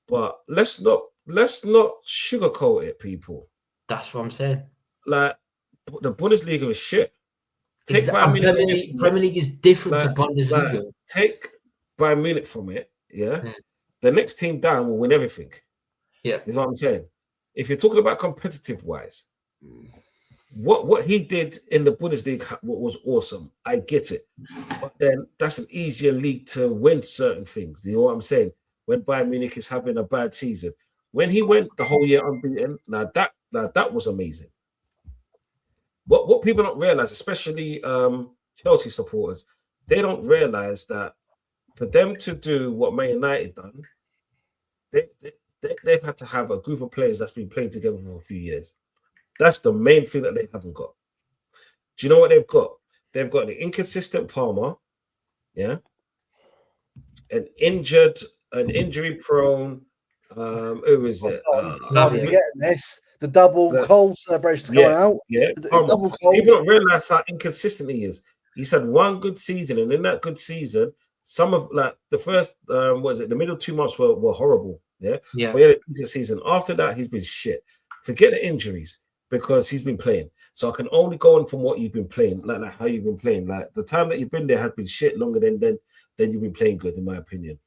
but let's not sugarcoat it, people. That's what I'm saying. Like the Bundesliga is shit. Premier League is different to Bundesliga. Take Bayern Munich from it. Yeah, the next team down will win everything. Yeah, is what I'm saying. If you're talking about competitive wise, what he did in the Bundesliga was awesome. I get it, but then that's an easier league to win certain things. You know what I'm saying? When Bayern Munich is having a bad season, when he went the whole year unbeaten, that was amazing. What people don't realize, especially Chelsea supporters, they don't realize that for them to do what Man United done, they've had to have a group of players that's been playing together for a few years. That's the main thing that they haven't got. Do you know what they've got? They've got an inconsistent Palmer, yeah, an injury-prone. Who is it? You're getting this. The double cold celebrations going out. Yeah, the double cold. People don't realize how inconsistent he is. He's had one good season, and in that good season, some of like the first, the middle 2 months were horrible. Yeah, Yeah. but he had a decent season. After that, he's been shit. Forget the injuries because he's been playing. So I can only go on from what you've been playing, like how you've been playing. Like the time that you've been there has been shit longer than you've been playing good, in my opinion.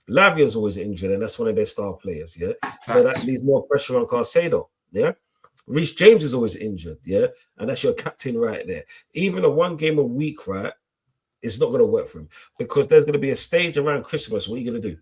Lavia's always injured, and that's one of their star players. Yeah, so that leaves more pressure on Caicedo. Yeah. Reece James is always injured, yeah, and that's your captain right there. Even a 1 game a week, right, it's not going to work for him because there's going to be a stage around Christmas. What are you going to do?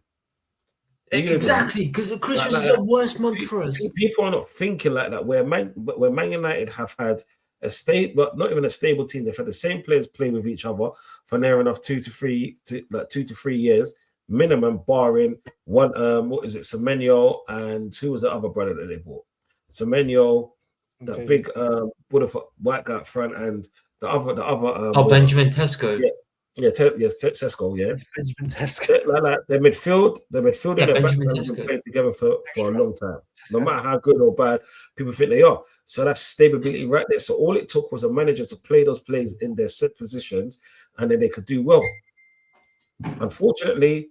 Exactly, because Christmas is the worst month for us. People are not thinking like that. Where Man United have had a stable, but not even a stable team. They've had the same players play with each other for near enough 2 to 3 years minimum, barring one. What is it? Semenyo and who was the other brother that they bought? Semenyo, that big white guy up front, and the other. Benjamin Tesco. Tesco. Yeah, Benjamin Tesco. Like their midfield, and their back have been playing together for a long time. No matter how good or bad people think they are. So that's stability right there. So all it took was a manager to play those players in their set positions, and then they could do well. Unfortunately,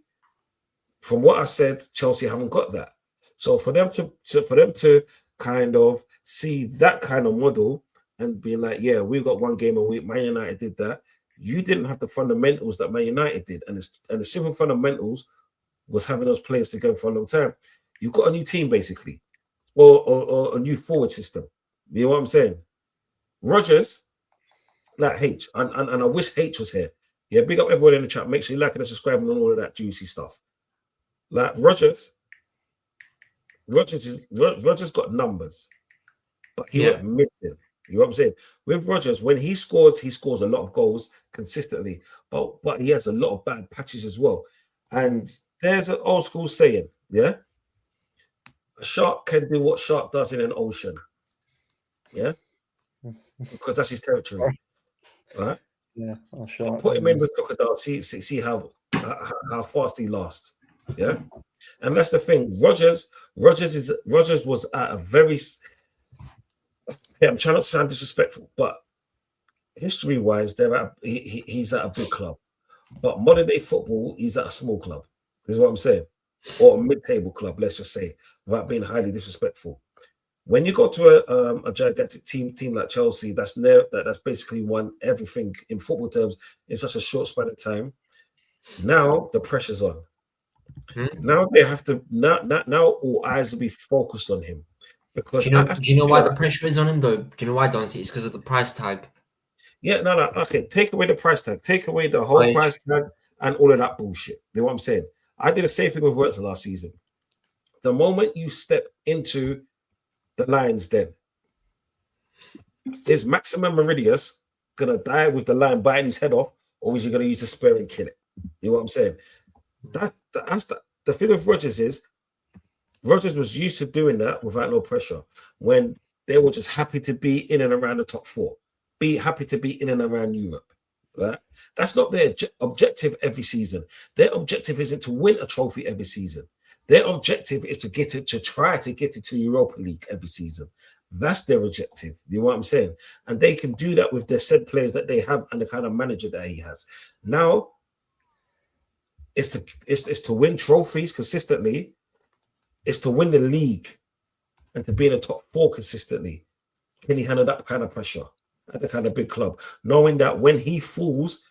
from what I said, Chelsea haven't got that. So for them to kind of see that kind of model and be like, yeah, we've got 1 game a week. Man United did that. You didn't have the fundamentals that Man United did, and the simple fundamentals was having those players together for a long time. You've got a new team basically, or a new forward system. You know what I'm saying? Rodgers, like H, and I wish H was here. Yeah, big up everyone in the chat. Make sure you like and subscribe and all of that juicy stuff. Like Rodgers got numbers, but he went missing. You know what I'm saying? With Rodgers, when he scores a lot of goals consistently, but he has a lot of bad patches as well. And there's an old school saying, yeah, a shark can do what shark does in an ocean. Yeah, because that's his territory. Right? Yeah, shark. Put him in with crocodile. See how fast he lasts. Yeah, and that's the thing. Rodgers was at a very. Yeah, I'm trying not to sound disrespectful, but history-wise, he's at a big club. But modern day football, he's at a small club. Is what I'm saying, or a mid-table club. Let's just say, without being highly disrespectful. When you go to a gigantic team like Chelsea, that's basically won everything in football terms in such a short span of time. Now the pressure's on. Now they have to. Now all eyes will be focused on him. Because do you know why the pressure is on him though? Do you know why, Donzy? It's because of the price tag. Yeah, no. Okay, take away the price tag. Take away the whole price tag and all of that bullshit. You know what I'm saying? I did the same thing with Wurzel last season. The moment you step into the Lions, then is Maximum Meridius gonna die with the lion biting his head off, or is he gonna use the spear and kill it? You know what I'm saying? That's the thing with Rodgers is. Rodgers was used to doing that without no pressure when they were just happy to be in and around the top 4, be happy to be in and around Europe. Right? That's not their objective every season. Their objective isn't to win a trophy every season. Their objective is to try to get into Europa League every season. That's their objective. You know what I'm saying? And they can do that with their said players that they have and the kind of manager that he has. Now, it's to win trophies consistently. It's to win the league and to be in the top 4 consistently. Can he handle that kind of pressure at the kind of big club? Knowing that when he falls,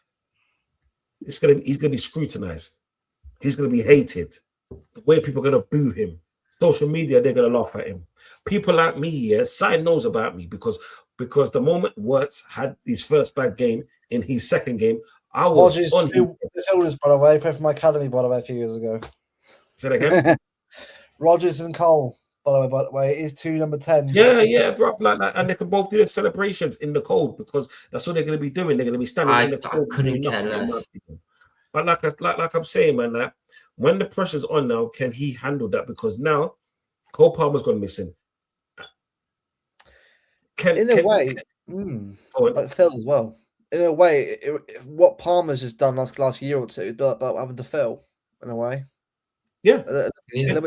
he's gonna be scrutinized. He's gonna be hated. The way people are gonna boo him. Social media, they're gonna laugh at him. People like me, yeah, Sai knows about me because the moment Wirtz had his first bad game in his second game, I was on him. Midfielders, by the way, played for my academy, by the way, a few years ago. Say that again. Rodgers and Cole, by the way, is 2 number 10s. Yeah, bro, like that, and they can both do their celebrations in the cold because that's what they're going to be doing. They're going to be standing in the cold. I couldn't care less. But like I'm saying, man, that when the pressure's on now, can he handle that? Because now Cole Palmer's gone missing. Like Phil as well. In a way, what Palmer's just done last year or two, but having to Phil in a way. Yeah, the Yeah. A little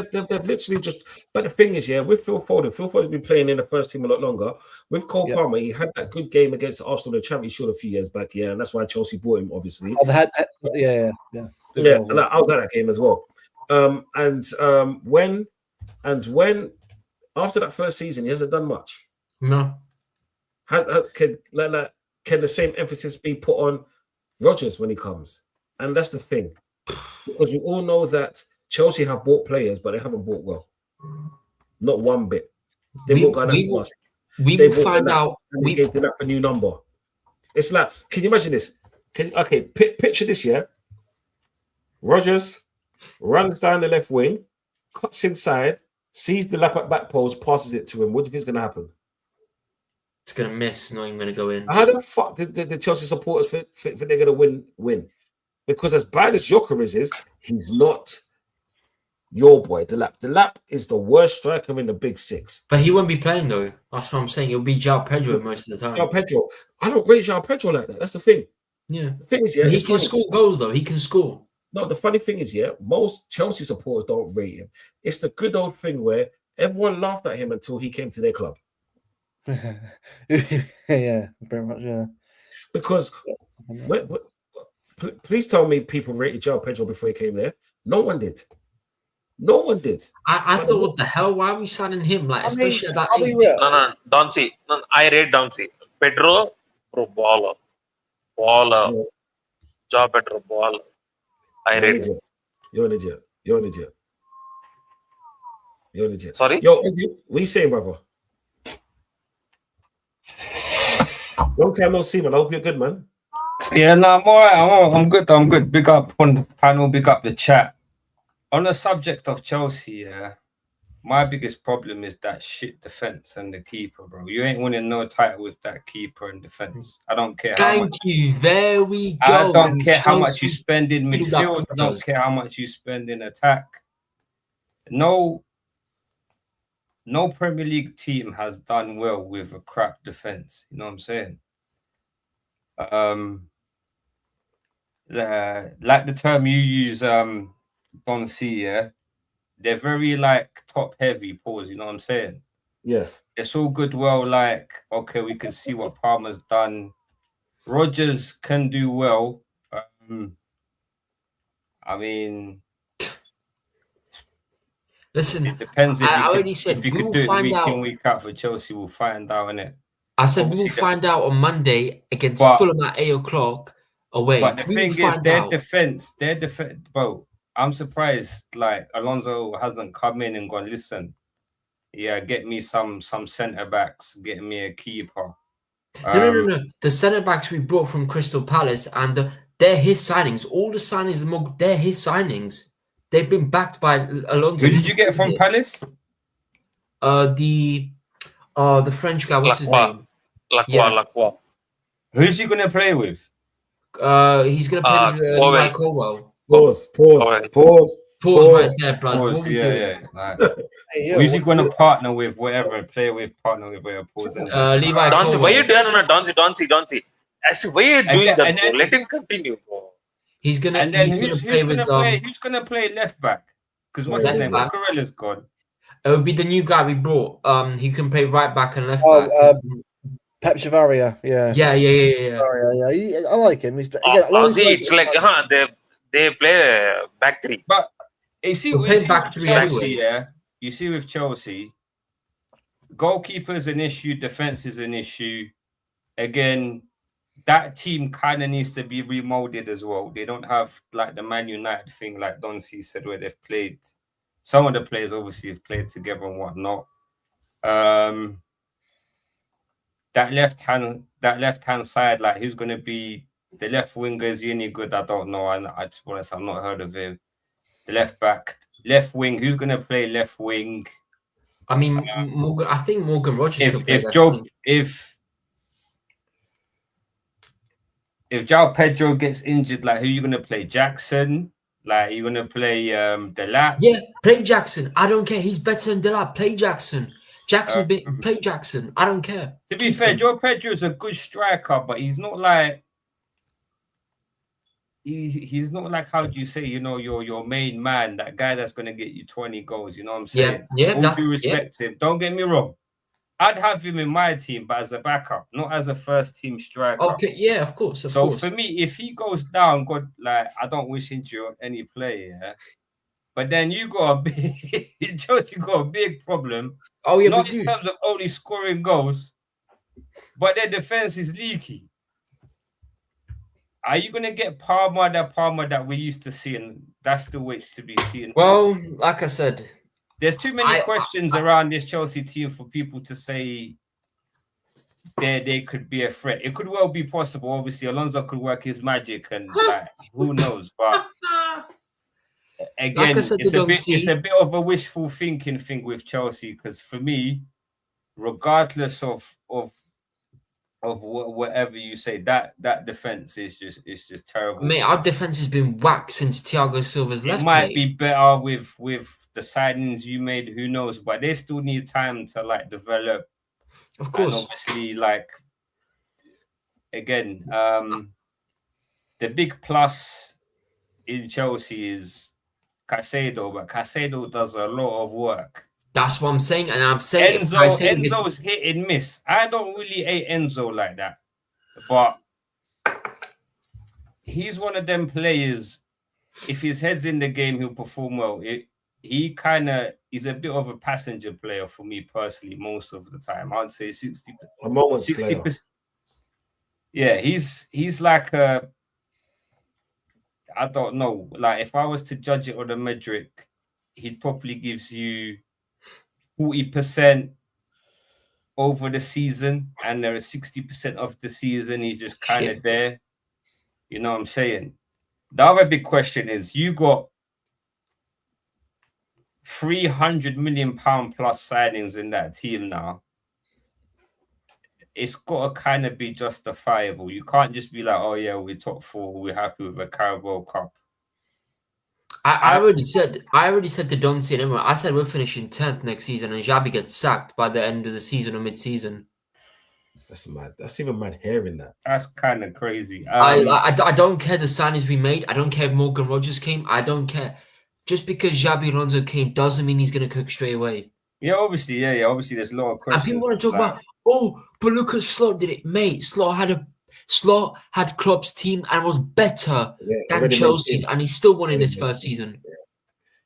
bit They've literally just. But the thing is, yeah, with Phil Foden's been playing in the first team a lot longer. With Cole Yeah. Palmer, he had that good game against Arsenal in the Championship a few years back, yeah, and that's why Chelsea bought him, obviously. Oh, they had, yeah. Good Yeah, goal, and I was at that game as well. When after that first season, he hasn't done much. No. Can the same emphasis be put on Rodgers when he comes? And that's the thing, because we all know that Chelsea have bought players, but they haven't bought well. Not one bit. They bought Garnacho bust. We They will bought find Delap, out. and they gave Delap a new number. It's like, can you imagine this? Picture this, yeah. Rodgers runs down the left wing, cuts inside, sees the lap at back post, passes it to him. What do you think is going to happen? It's gonna miss. Not even gonna go in. How the fuck did the Chelsea supporters think they're going to win? Because as bad as Jokeris is, he's not your boy. Delap is the worst striker in the Big Six. But he won't be playing though. That's what I'm saying. It'll be João Pedro most of the time. João Pedro. I don't rate João Pedro like that. That's the thing. Yeah. The thing is, yeah, But he it's can funny. score goals though. He can score. No, the funny thing is, yeah, most Chelsea supporters don't rate him. It's the good old thing where everyone laughed at him until he came to their club. Yeah, very much. Yeah. Because please tell me people rated João Pedro before he came there. No one did. No one did. I thought, what the hell? Why are we signing him? Like, especially at that I'll be age. real. No, Donsi. No, I rate Donsi. Pedro, bro, baller. No, João Pedro, baller. I you're an rate him. idiot. You're an idiot. You're an idiot. You're an idiot. Sorry? Yo, what are you saying, brother? Long time no see, man. I hope you're good, man. Yeah, no, I'm all right. I'm good. I'm good. Big up on the panel. Big up the chat. On the subject of Chelsea, yeah, my biggest problem is that shit defense and the keeper, bro. You ain't winning no title with that keeper and defense. I don't care how Thank much. you. There we go. I don't care how much you Chelsea spend in build midfield. up I don't does. care how much you spend in attack. No Premier League team has done well with a crap defense. You know what I'm saying? Like the term you use, Don C, yeah, they're very like top heavy pause, you know what I'm saying? Yeah. It's all good, well, like, okay, we can see what Palmer's done. Rodgers can do well. I mean, Listen, it depends I already said if you we could will do it find week out. in, week out for Chelsea, we'll find out, innit? I said we will Obviously, find out on Monday against But- Fulham at 8 o'clock away. But the We will thing is, find their out. defense, bro, I'm surprised like Alonso hasn't come in and gone, listen, yeah, get me some centre backs, get me a keeper. No. The centre backs we brought from Crystal Palace, and they're his signings. All the signings, they're his signings. They've been backed by Alonso. Who did you get from Palace? The French guy. What's his name? Lacroix. Who's he gonna play with? He's gonna play with Colwell. Levi Colwell. Pause. Pause right there, blood. Pause, What are we doing? yeah. Like, Hey, yo, who's he gonna partner with? Whatever, play with, partner with, whatever. Pause. Levi Donsi, Colwell. why you doing no, Donsi? I see, why you doing then- that, and bro? then- Let him continue, bro. He's gonna. And then he's who's gonna play with who's gonna play left back? Because what's his Left name? back. Cucurella's gone. It would be the new guy we brought. He can play right back and left Oh, back. Pep Chavaria, yeah. Yeah. Chavaria, I like him. He's, again, Honestly, it's like they play back three. But you see, We'll you play see back with three Chelsea, anyway. yeah. You see with Chelsea, goalkeeper's an issue, defense is an issue. Again, that team kind of needs to be remolded as well. They don't have like the Man United thing, like Don C said, where they've played. Some of the players obviously have played together and whatnot. That left hand side, like who's gonna be the left winger? Is he any good? I don't know. And to be honest, I've not heard of him. The left back, left wing. Who's gonna play left wing? I mean, Morgan. I think Morgan Rogers could play If left Joe wing. if João Pedro gets injured, like who you gonna play? Jackson? Like you gonna play Delap? Yeah, play Jackson. I don't care. He's better than Delap. Play Jackson. Play Jackson. I don't care. To be fair, João Pedro is a good striker, but he's not like he's not like, how do you say, your main man, that guy that's gonna get you 20 goals. You know what I'm saying? Yeah, All due respect to him. Don't get me wrong. I'd have him in my team, but as a backup, not as a first team striker. Okay, yeah, of course. So for me, if he goes down, God, like, I don't wish injury on any player. Yeah? But then you got a big, Chelsea got a big problem. Oh yeah, not we in do. terms of only scoring goals, but their defense is leaky. Are you gonna get Palmer that we used to see, and that's the way it's to be seen? Well, like I said, there's too many questions around this Chelsea team for people to say they could be a threat. It could well be possible. Obviously, Alonso could work his magic, and like, who knows? But again, like I said, it's a bit of a wishful thinking thing with Chelsea, because for me, regardless of whatever you say, that defense is just terrible. Mate, our defense has been whacked since Thiago Silva's left. It might be better with the signings you made, who knows, but they still need time to like develop. Of course. And obviously, like, again, the big plus in Chelsea is Caicedo, but Caicedo does a lot of work. That's what I'm saying, and I'm saying Enzo's hit and miss. I don't really hate Enzo like that, but he's one of them players. If his head's in the game, he'll perform well. He kind of is a bit of a passenger player for me personally. Most of the time, I'd say 60%. Yeah, he's like a. I don't know. Like, if I was to judge it on a metric, he probably gives you 40% over the season, and there is 60% of the season he's just kind of there. You know what I'm saying? The other big question is, you got £300 million plus signings in that team now. It's got to kind of be justifiable. You can't just be like, oh yeah, we're top 4, we're happy with a Carabao Cup. I already said to Donsi and everyone, I said we're finishing 10th next season, and Xabi gets sacked by the end of the season or mid-season. That's mad. That's even mad hearing that. That's kind of crazy. I don't care the signings we made. I don't care if Morgan Rogers came. I don't care. Just because Xabi Alonso came doesn't mean he's going to cook straight away. Yeah, obviously, yeah. Obviously, there's a lot of questions. And people want to talk about, but look at Slot did it. Mate, Slot had Klopp's team and was better than Chelsea's, and he still won in his first season.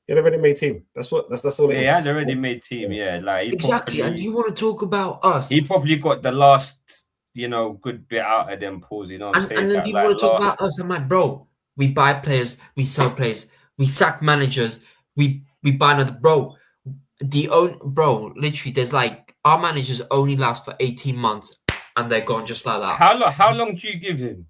He had a ready-made team. That's all. He had a ready-made team. Yeah, like exactly. And you want to talk about us? He probably got the last, good bit out of them pools. You know what I'm saying? And then people want to talk about us. I'm like, bro, we buy players, we sell players, we sack managers, we buy another. Bro, literally, there's like, our managers only last for 18 months, and they're gone just like that. How long do you give him?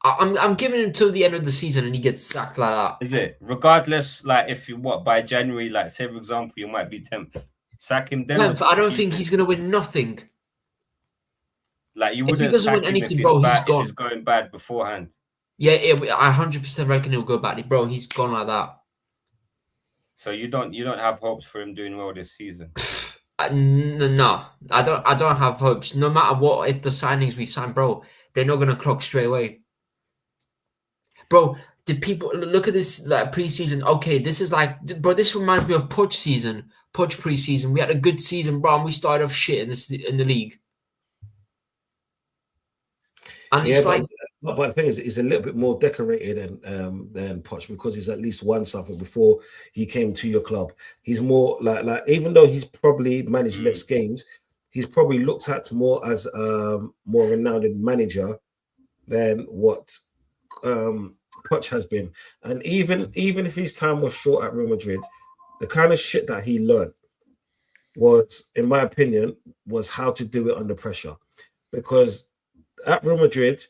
I'm giving him till the end of the season, and he gets sacked like that. Is it? Regardless, like, if you by January, like, say for example, you might be 10th. Sack him then. 10th, I don't think he's gonna win nothing. Like, you wouldn't. If he doesn't win anything, bro, he's gone. If it's going bad beforehand. Yeah, I 100% reckon he'll go badly, bro. He's gone like that. So you don't have hopes for him doing well this season? No, I don't have hopes. No matter what, if the signings we sign, bro, they're not gonna clock straight away. Bro, did people look at this like preseason? Okay, this is like, bro, this reminds me of Poch season, Poch preseason. We had a good season, bro, and we started off shit in the league. And yeah, but the thing is, he's a little bit more decorated than Poch, because he's at least won something before he came to your club. He's more like even though he's probably managed less games, he's probably looked at more as more renowned manager than what Poch has been. And even if his time was short at Real Madrid, the kind of shit that he learned was, in my opinion, was how to do it under pressure. Because at Real Madrid,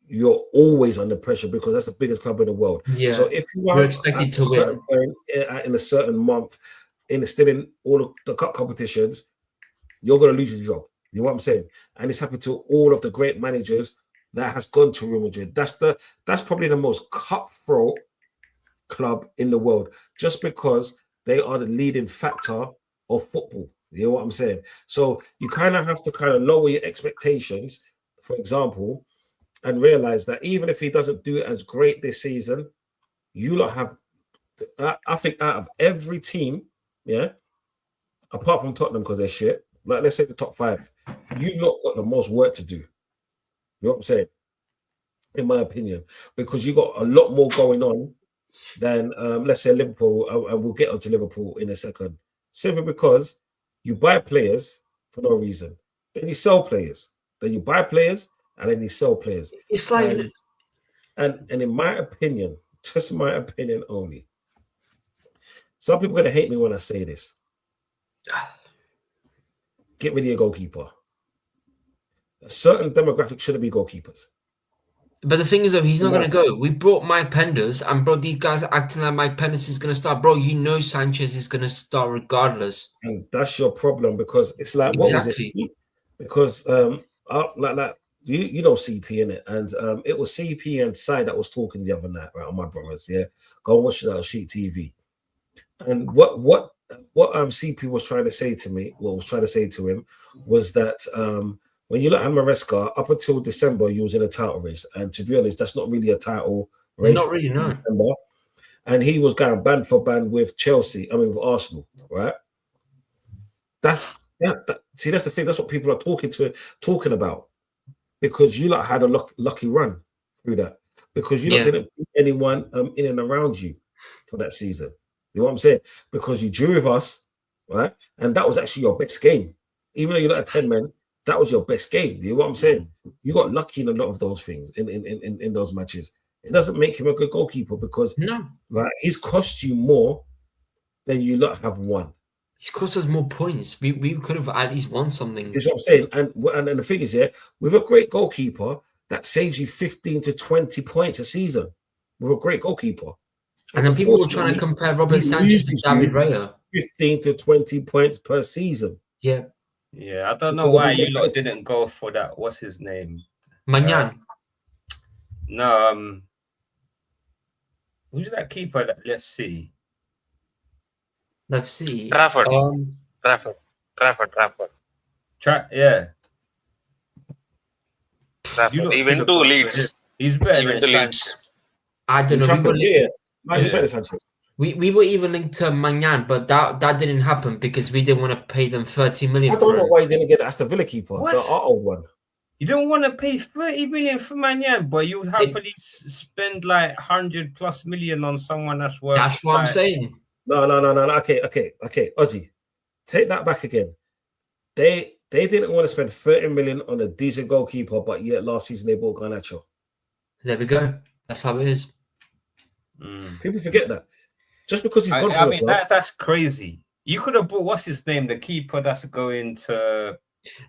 you're always under pressure because that's the biggest club in the world. Yeah. So if you're expected to win in a certain month, still in all of the cup competitions, you're going to lose your job. You know what I'm saying? And it's happened to all of the great managers that has gone to Real Madrid. That's probably the most cutthroat club in the world, just because they are the leading factor of football. You know what I'm saying? So you kind of have to kind of lower your expectations. For example, and realize that even if he doesn't do it as great this season, you lot have, I think, out of every team, yeah, apart from Tottenham because they're shit, like let's say the top 5, you've not got the most work to do. You know what I'm saying? In my opinion, because you got a lot more going on than let's say Liverpool, and we'll get onto Liverpool in a second. Simply because you buy players for no reason, then you sell players, then you buy players, and then you sell players. It's like, And in my opinion, just my opinion only, some people are gonna hate me when I say this. Get rid of your goalkeeper. A certain demographic shouldn't be goalkeepers. but the thing is, though, he's not going to go. We brought Mike Penders, and bro, these guys are acting like Mike Penders is going to start. Bro, you know Sanchez is going to start regardless. And that's your problem, because it's like, Exactly. what was it? Because like you know CP in it, and it was CP and Sai that was talking the other night, right, on my brothers. Yeah, go and watch that on Sheet TV. And what CP was trying to say to me, was trying to say to him, was that when you look at Maresca, up until December, he was in a title race, and to be honest, that's not really a title race. Not really, no. December. And he was going band for band with Chelsea, with Arsenal, right? That's the thing. That's what people are talking about, because you lot had a lucky run through that, because you lot didn't put anyone in and around you for that season. You know what I'm saying? Because you drew with us, right? And that was actually your best game. Even though you had 10 men, that was your best game. You know what I'm saying? You got lucky in a lot of those things in those matches. It doesn't make him a good goalkeeper, because he's cost you more than you lot have won. He's cost us more points. We could have at least won something. That's what I'm saying. And the thing is, with a great goalkeeper, that saves you 15 to 20 points a season. With a great goalkeeper. And then people were trying to compare Robert Sanchez to David Raya. 15 to 20 points per season. Yeah. Yeah, I don't know why you lot didn't go for that. What's his name? Magnan. No, who's that keeper that left City? Left City. Trafford. Yeah. Trafford. He went to Leeds. He's better He went than to Leeds. I don't know. Trafford, he's better Sanchez. We were even linked to Magnan, but that didn't happen because we didn't want to pay them 30 million. I don't know why you didn't get the Aston Villa keeper, the old one. You don't want to pay 30 million for Magnan, but you happily spend like 100+ million on someone that's worth. That's what I'm saying. No. Okay. Ozzy, take that back again. They didn't want to spend 30 million on a decent goalkeeper, but yet last season they bought Garnacho. There we go. That's how it is. People forget that. Just because he's gone from the club, that's crazy. You could have bought, what's his name, the keeper that's going to.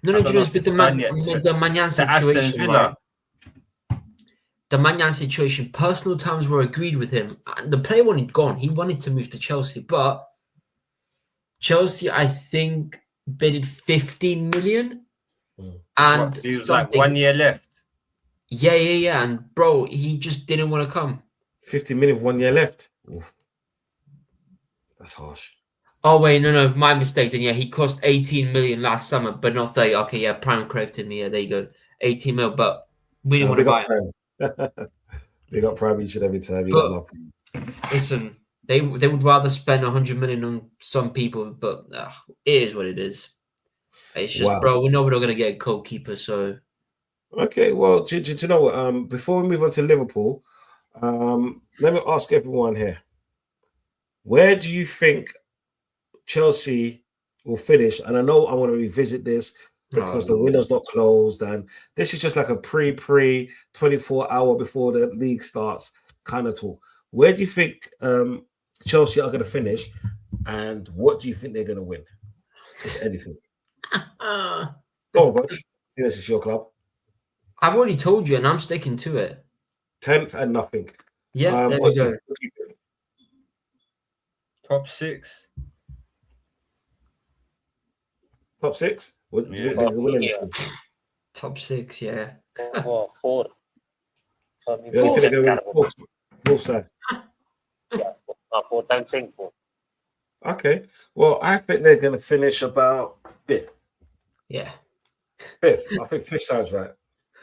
No, with the Magnan situation, right? The Magnan situation, personal terms were agreed with him. And the player wanted gone. He wanted to move to Chelsea, but Chelsea, I think, bidded 15 million. And he was like 1 year left. Yeah. And bro, he just didn't want to come. 50 million with 1 year left. Oof. That's harsh. Oh wait, no, my mistake. Then he cost 18 million last summer, but not 30. Okay, yeah, Prime corrected me. Yeah, there you go, 18 mil. But we didn't want to buy him. They got Prime each and every time. Listen, they would rather spend 100 million on some people, but it is what it is. It's just, bro, we know we're not gonna get a goalkeeper, so. Okay, well, do you know what? Before we move on to Liverpool, let me ask everyone here: where do you think Chelsea will finish? And I know I want to revisit this because the window's not closed, and this is just like a pre 24 hour before the league starts kind of talk. Where do you think Chelsea are going to finish, and what do you think they're going to win? If anything. Go on, Butch. This is your club. I've already told you, and I'm sticking to it. 10th and nothing. Yeah, there we go. Top 6. Top 6? What do you think Top 6, yeah. 4. For me, 4. Both side. Yeah, 4 times saying 4. Okay. Well, I think they're going to finish about 5th. Yeah. 5th. I think 5th sounds right.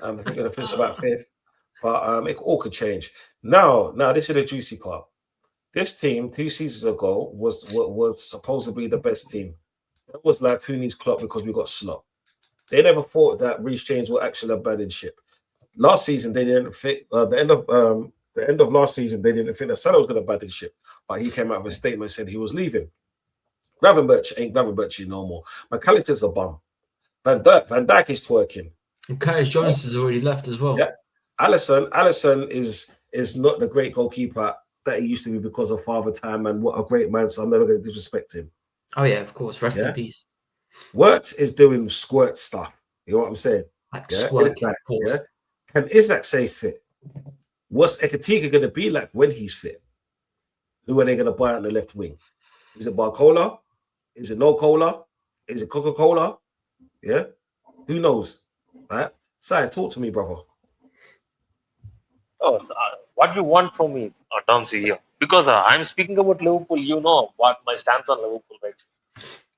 I think they're going to finish about 5th. but it all could change. Now, this is the juicy part. This team 2 seasons ago was supposed to be the best team. That was like who needs Klopp because we got slot. They never thought that Reece James will actually abandon ship. Last season they didn't fit. The end of last season they didn't think that Salah was going to abandon ship, but he came out with a statement and said he was leaving. Gravenberch ain't Gravenberch no more. McAllister's a bum. Van Dijk is twerking. And Curtis Jones has already left as well. Yeah. Allison is not the great goalkeeper that he used to be because of father time and what a great man. So I'm never going to disrespect him. Oh yeah, of course. Rest in peace. Wirtz is doing squirt stuff. You know what I'm saying? Like squirt. Yeah. Can Isaac stay fit? What's Ekatika going to be like when he's fit? Who are they going to buy on the left wing? Is it Barcola? Is it No Cola? Is it Coca-Cola? Yeah. Who knows? Right? Si, talk to me, brother. Oh, so, what you want from me, Donsi here? Because I'm speaking about Liverpool. You know what my stance on Liverpool, right?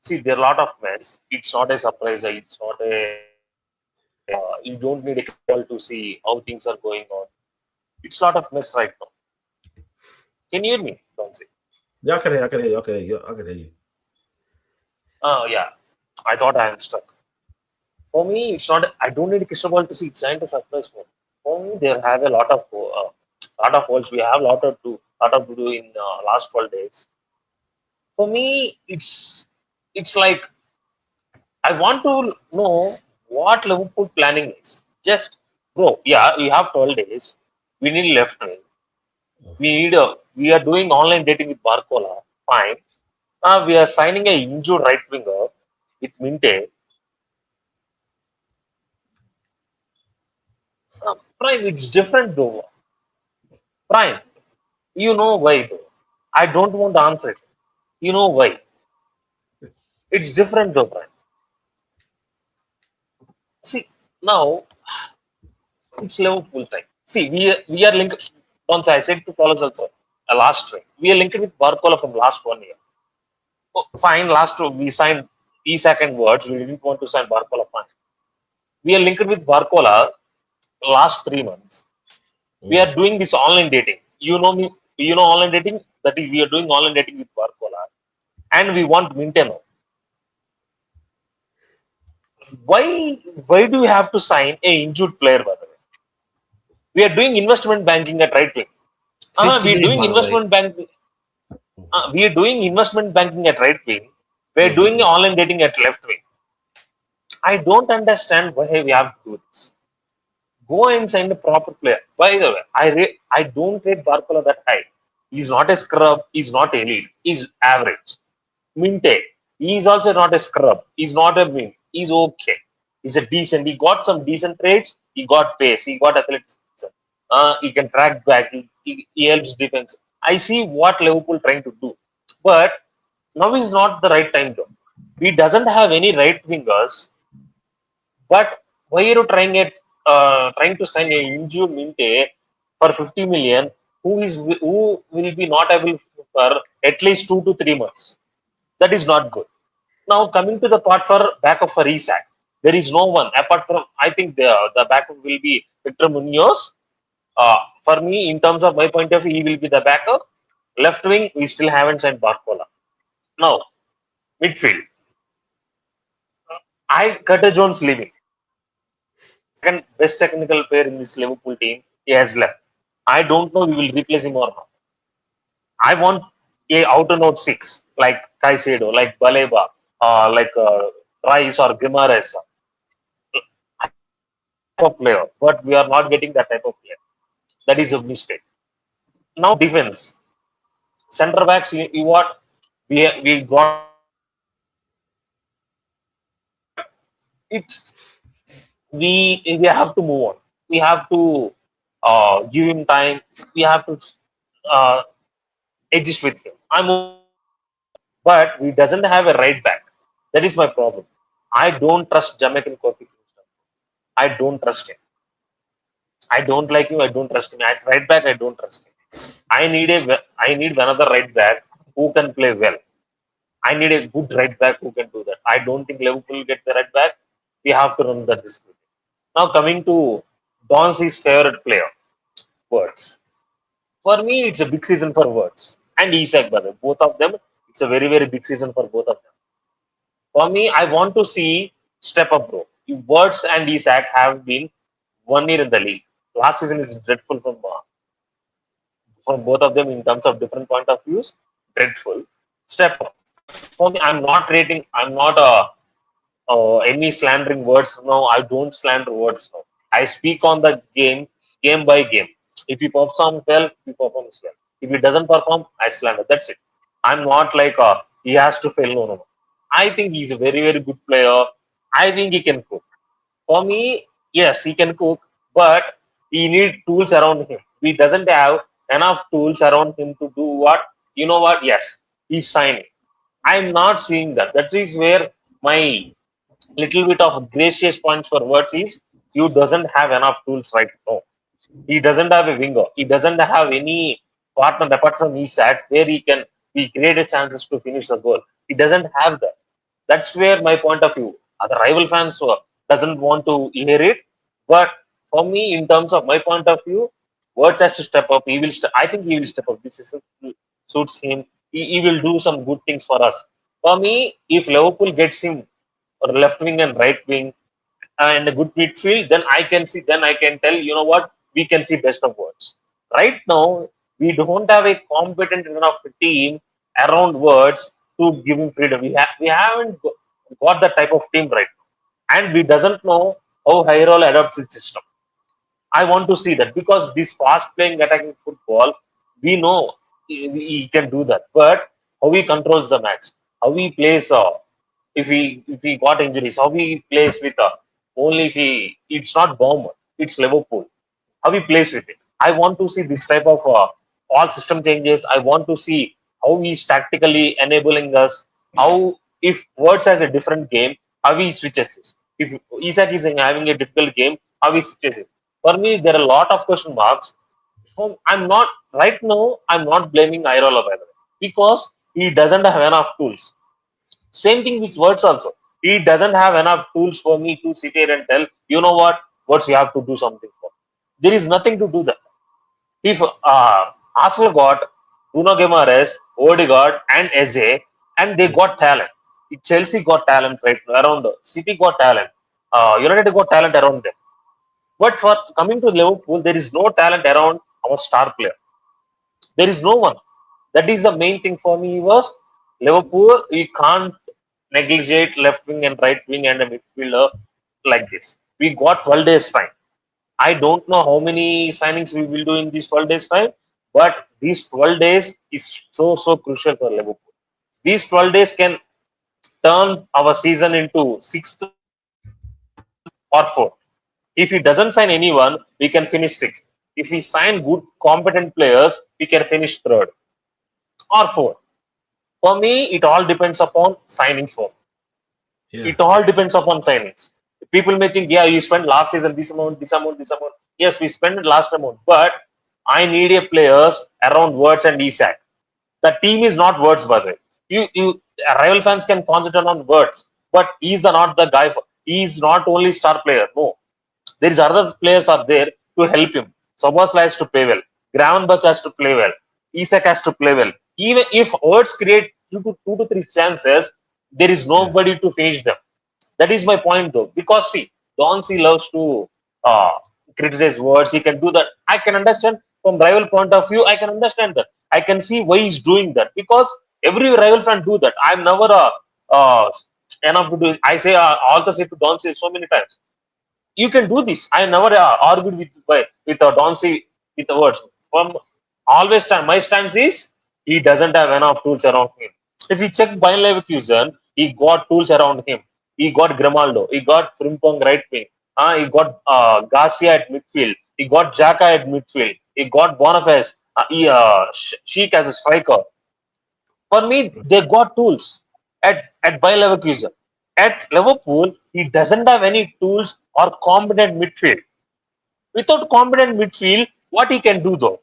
See, there are a lot of mess. It's not a surprise. It's not a. You don't need a call to see how things are going on. It's a lot of mess right now. Can you hear me, Donsi? Yeah, I can hear you. Oh, yeah. I thought I am stuck. For me, it's not. I don't need a crystal ball to see. It's not a surprise for me. For me, there have a lot of holes. We have a lot to do in last 12 days. For me, it's like I want to know what Liverpool planning is. Just bro, yeah, we have 12 days. We need left wing. We are doing online dating with Barcola. Fine. We are signing a injured right winger with Minte. Prime, it's different though. Prime, you know why though. I don't want to answer it. You know why. It's different though, Prime. See, now it's Liverpool time. See, we are linked. Once I said to follow also a last string. We are linked with Barcola from last 1 year. Oh, fine, last we signed Isak and words. We didn't want to sign Barcola. Fine. We are linked with Barcola last 3 months. We are doing this online dating. You know me. You know online dating. That is, we are doing online dating with Barcola, and we want Minteno. Why do we have to sign a injured player? By the way, we are doing investment banking at right wing. We are doing investment banking. We are doing investment banking at right wing. We are doing online dating at left wing. I don't understand why we have to do this. Go and sign a proper player. By the way, I don't rate Barcola that high. He's not a scrub. He's not elite. He's average. Minte. He's also not a scrub. He's not a min. He's okay. He's a decent. He got some decent traits. He got pace. He got athleticism. He can track back. He helps defense. I see what Liverpool trying to do, but now is not the right time though. He doesn't have any right wingers. But why are you trying to sign a injured Minte for 50 million? Who will be not able for at least 2 to 3 months? That is not good. Now coming to the part for backup for Isak, there is no one apart from I think the backup will be Victor Munoz. For me, in terms of my point of view, he will be the backup. Left wing, we still haven't signed Barcola. Now midfield, Curtis Jones leaving. Second best technical player in this Liverpool team, he has left. I don't know we will replace him or not. I want a out and out six like Caicedo, like Baleba, like Rice or Guimaraes. Of player, but we are not getting that type of player. That is a mistake. Now defense, center backs. You what we got it's we have to move on. We have to give him time. We have to uh, exist with him. But he doesn't have a right back. That is my problem. I don't trust Jamaican Kofi. I don't trust him. I don't like him. I don't trust him. At right back, I don't trust him. I need another right back who can play well. I need a good right back who can do that. I don't think Liverpool will get the right back. We have to run the risk. Now coming to Don's favorite player. words. For me, it's a big season for words and Isak, brother. Both of them, it's a very, very big season for both of them. For me, I want to see step up, bro. Words and Isak have been 1 year in the league. Last season is dreadful from both of them in terms of different point of views. Dreadful. Step up. For me, I'm not rating. I'm not any slandering words. No, I don't slander words. No, I speak on the game by game. If he performs well, he performs well. If he doesn't perform, I slander. That's it. I'm not like he has to fail. No, no, no. I think he's a very, very good player. I think he can cook. For me, yes, he can cook, but he need tools around him. He doesn't have enough tools around him to do what. You know what? Yes, he's signing. I'm not seeing that. That is where my little bit of gracious points for words is you doesn't have enough tools right now. He doesn't have a winger. He doesn't have any partner apart from Isak where he can be created chances to finish the goal. He doesn't have that. That's where my point of view. Other rival fans doesn't want to hear it, but for me, in terms of my point of view, words has to step up. He will. I think he will step up. This is suits him. He will do some good things for us. For me, if Liverpool gets him or left wing and right wing and a good midfield, then I can see, then I can tell, you know what, we can see best of words. Right now, we don't have a competent enough team around words to give him freedom. We haven't got that type of team right now. And we doesn't know how Hyrule adopts its system. I want to see that because this fast playing attacking football, we know he can do that. But how he controls the match, how he plays, if he got injuries, how he plays with only if he it's not Bournemouth, it's Liverpool. How he plays with it. I want to see this type of all system changes. I want to see how he's tactically enabling us. How if Words has a different game, how he switches this. If Isak is having a difficult game, how he switches it. For me, there are a lot of question marks. I'm not right now. I'm not blaming Irola by the way because he doesn't have enough tools. Same thing with Words also. He doesn't have enough tools for me to sit here and tell, you know what, Words you have to do something for. There is nothing to do that. If Arsenal got Bruno Guimaraes, Odegaard, and Eze, and they got talent. If Chelsea got talent right around. City got talent. United got talent around them. But for coming to Liverpool, there is no talent around our star player. There is no one. That is the main thing for me was Liverpool. We can't negligent left wing and right wing and a midfielder like this. We got 12 days time. I don't know how many signings we will do in these 12 days time, but these 12 days is so crucial for Liverpool. These 12 days can turn our season into sixth or fourth. If he doesn't sign anyone, we can finish sixth. If we sign good, competent players, we can finish third or fourth. For me, it all depends upon signings for me. Yeah. It all depends upon signings. People may think, yeah, you spent last season this amount, this amount, this amount. Yes, we spent last amount, but I need a players around Words and Isak. The team is not Words, by the way. Rival fans can concentrate on Words, but he's not the guy. He's not only star player. No, there is other players are there to help him. Sobosla has to play well. Gravenberch has to play well. Isak has to play well. Even if Words create two to three chances, there is nobody to finish them. That is my point, though. Because see, Doncy loves to criticize Words. He can do that. I can understand from rival point of view. I can understand that. I can see why he's doing that because every rival fan do that. I'm never enough to do. It. I say also say to Doncy so many times. You can do this. I never argued with Doncy with the Words. From always time, my stance is he doesn't have enough tools around him. If you check Bayer Leverkusen, he got tools around him. He got Grimaldo. He got Frimpong right wing. He got Garcia at midfield. He got Xhaka at midfield. He got Boniface. Sheik as a striker. For me, they got tools at Bayer Leverkusen. At Liverpool, he doesn't have any tools or competent midfield. Without competent midfield, what he can do though?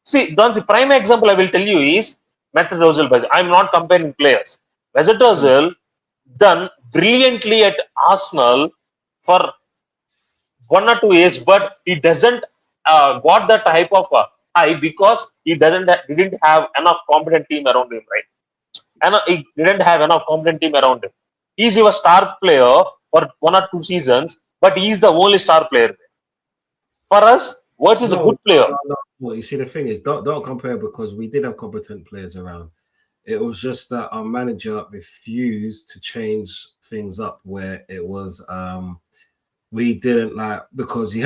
See, the prime example I will tell you is Mesut Ozil. I'm not comparing players. Mesut Ozil done brilliantly at Arsenal for 1 or 2 years, but he doesn't got that type of high because he didn't have enough competent team around him, right? And he didn't have enough competent team around him. He's your star player for 1 or 2 seasons, but he's the only star player. For us, Wirtz is a good player. No. You see, the thing is, don't compare because we did have competent players around. It was just that our manager refused to change things up where it was we didn't like because he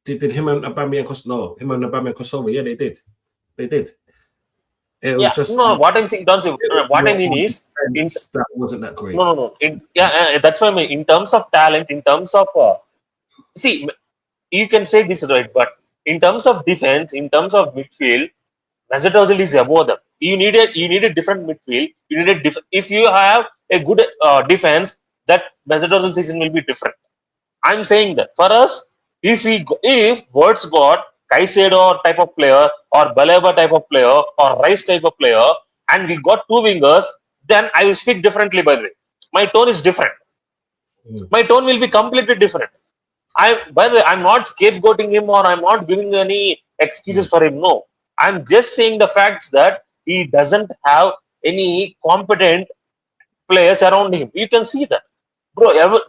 did him and Aubameyang cross him and Aubameyang cross over. Yeah, they did. It was just no. What I'm saying, what I mean is, that wasn't that great. No. That's what I mean. In terms of talent, in terms of see, you can say this right, but in terms of defense, in terms of midfield, Mesut Ozil is above them. You need a different midfield. You need if you have a good defense, that Mesut Ozil season will be different. I'm saying that for us, if Wirtz got Caicedo type of player or Baleba type of player or Rice type of player, and we got 2 wingers, then I will speak differently. By the way, my tone is different. My tone will be completely different. By the way, I'm not scapegoating him or I'm not giving any excuses for him. No, I'm just saying the facts that he doesn't have any competent players around him. You can see that, bro.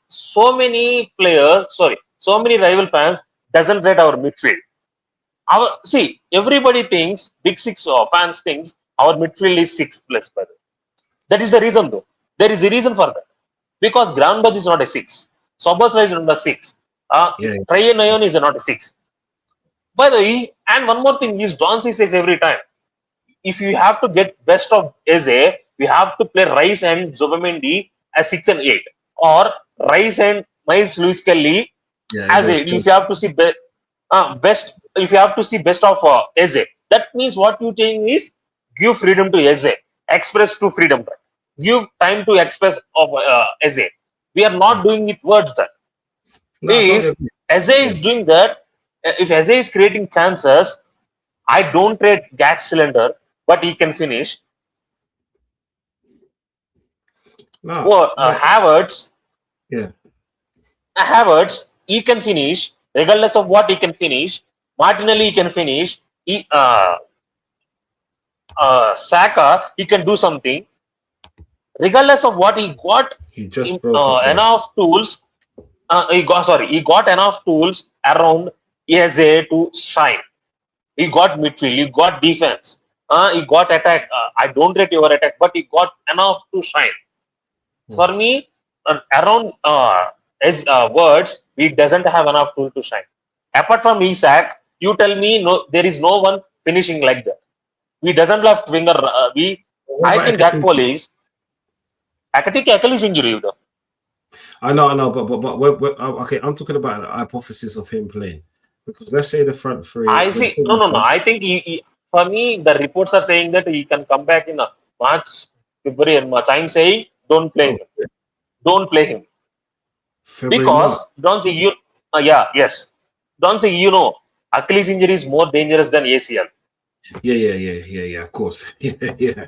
So many rival fans doesn't rate our midfield. Everybody thinks Big Six fans thinks our midfield is 6th place. By the way, that is the reason though. There is a reason for that because Gravenberch is not a 6. Szoboszlai is not a 6. Trajan Ion is not a 6. By the way, and one more thing is Donsi says every time, if you have to get best of Eze, we have to play Rice and Zubimendi as 6 and 8, or Rice and Miles Lewis Kelly as 8. If you have to see best, if you have to see best of Eze, that means what you saying is give freedom to Eze, express to freedom, give time to express of Eze. We are not doing with words that. If Eze is doing that, if Eze is creating chances, I don't rate gas cylinder, but he can finish. Havertz, Havertz, he can finish regardless of what he can finish. Martinelli, he can finish. Saka, he can do something. Regardless of what he got, he just enough tools. He got enough tools around Eze to shine. He got midfield, he got defense, he got attack. I don't rate your attack, but he got enough to shine. For me, around his words, he doesn't have enough tool to shine. Apart from Isak, you tell me there is no one finishing like that. We doesn't have winger. I think Gakpo leaves. Achilles injury though. I know, but okay. I'm talking about the hypothesis of him playing because let's say the front three. I see. No. I think for me, the reports are saying that he can come back in March, February, and March. I'm saying don't play him. Don't play him because don't see you. Don't say Achilles injury is more dangerous than ACL. Yeah. Of course. Yeah.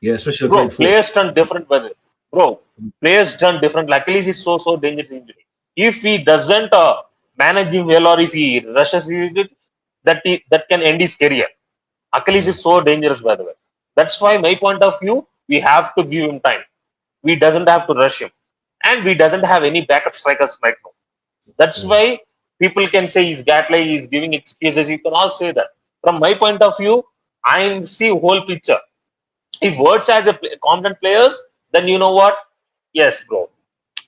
Especially bro. Players turn different, but bro, players turn different. Achilles is so dangerous injury. If he doesn't manage him well, or if he rushes it, that can end his career. Achilles is so dangerous, by the way. That's why my point of view, we have to give him time. We doesn't have to rush him, and we doesn't have any backup strikers right now. That's why people can say he's Gatley, he's giving excuses. You can all say that. From my point of view, I see whole picture. If Wirtz has a competent players, then you know what? Yes, bro.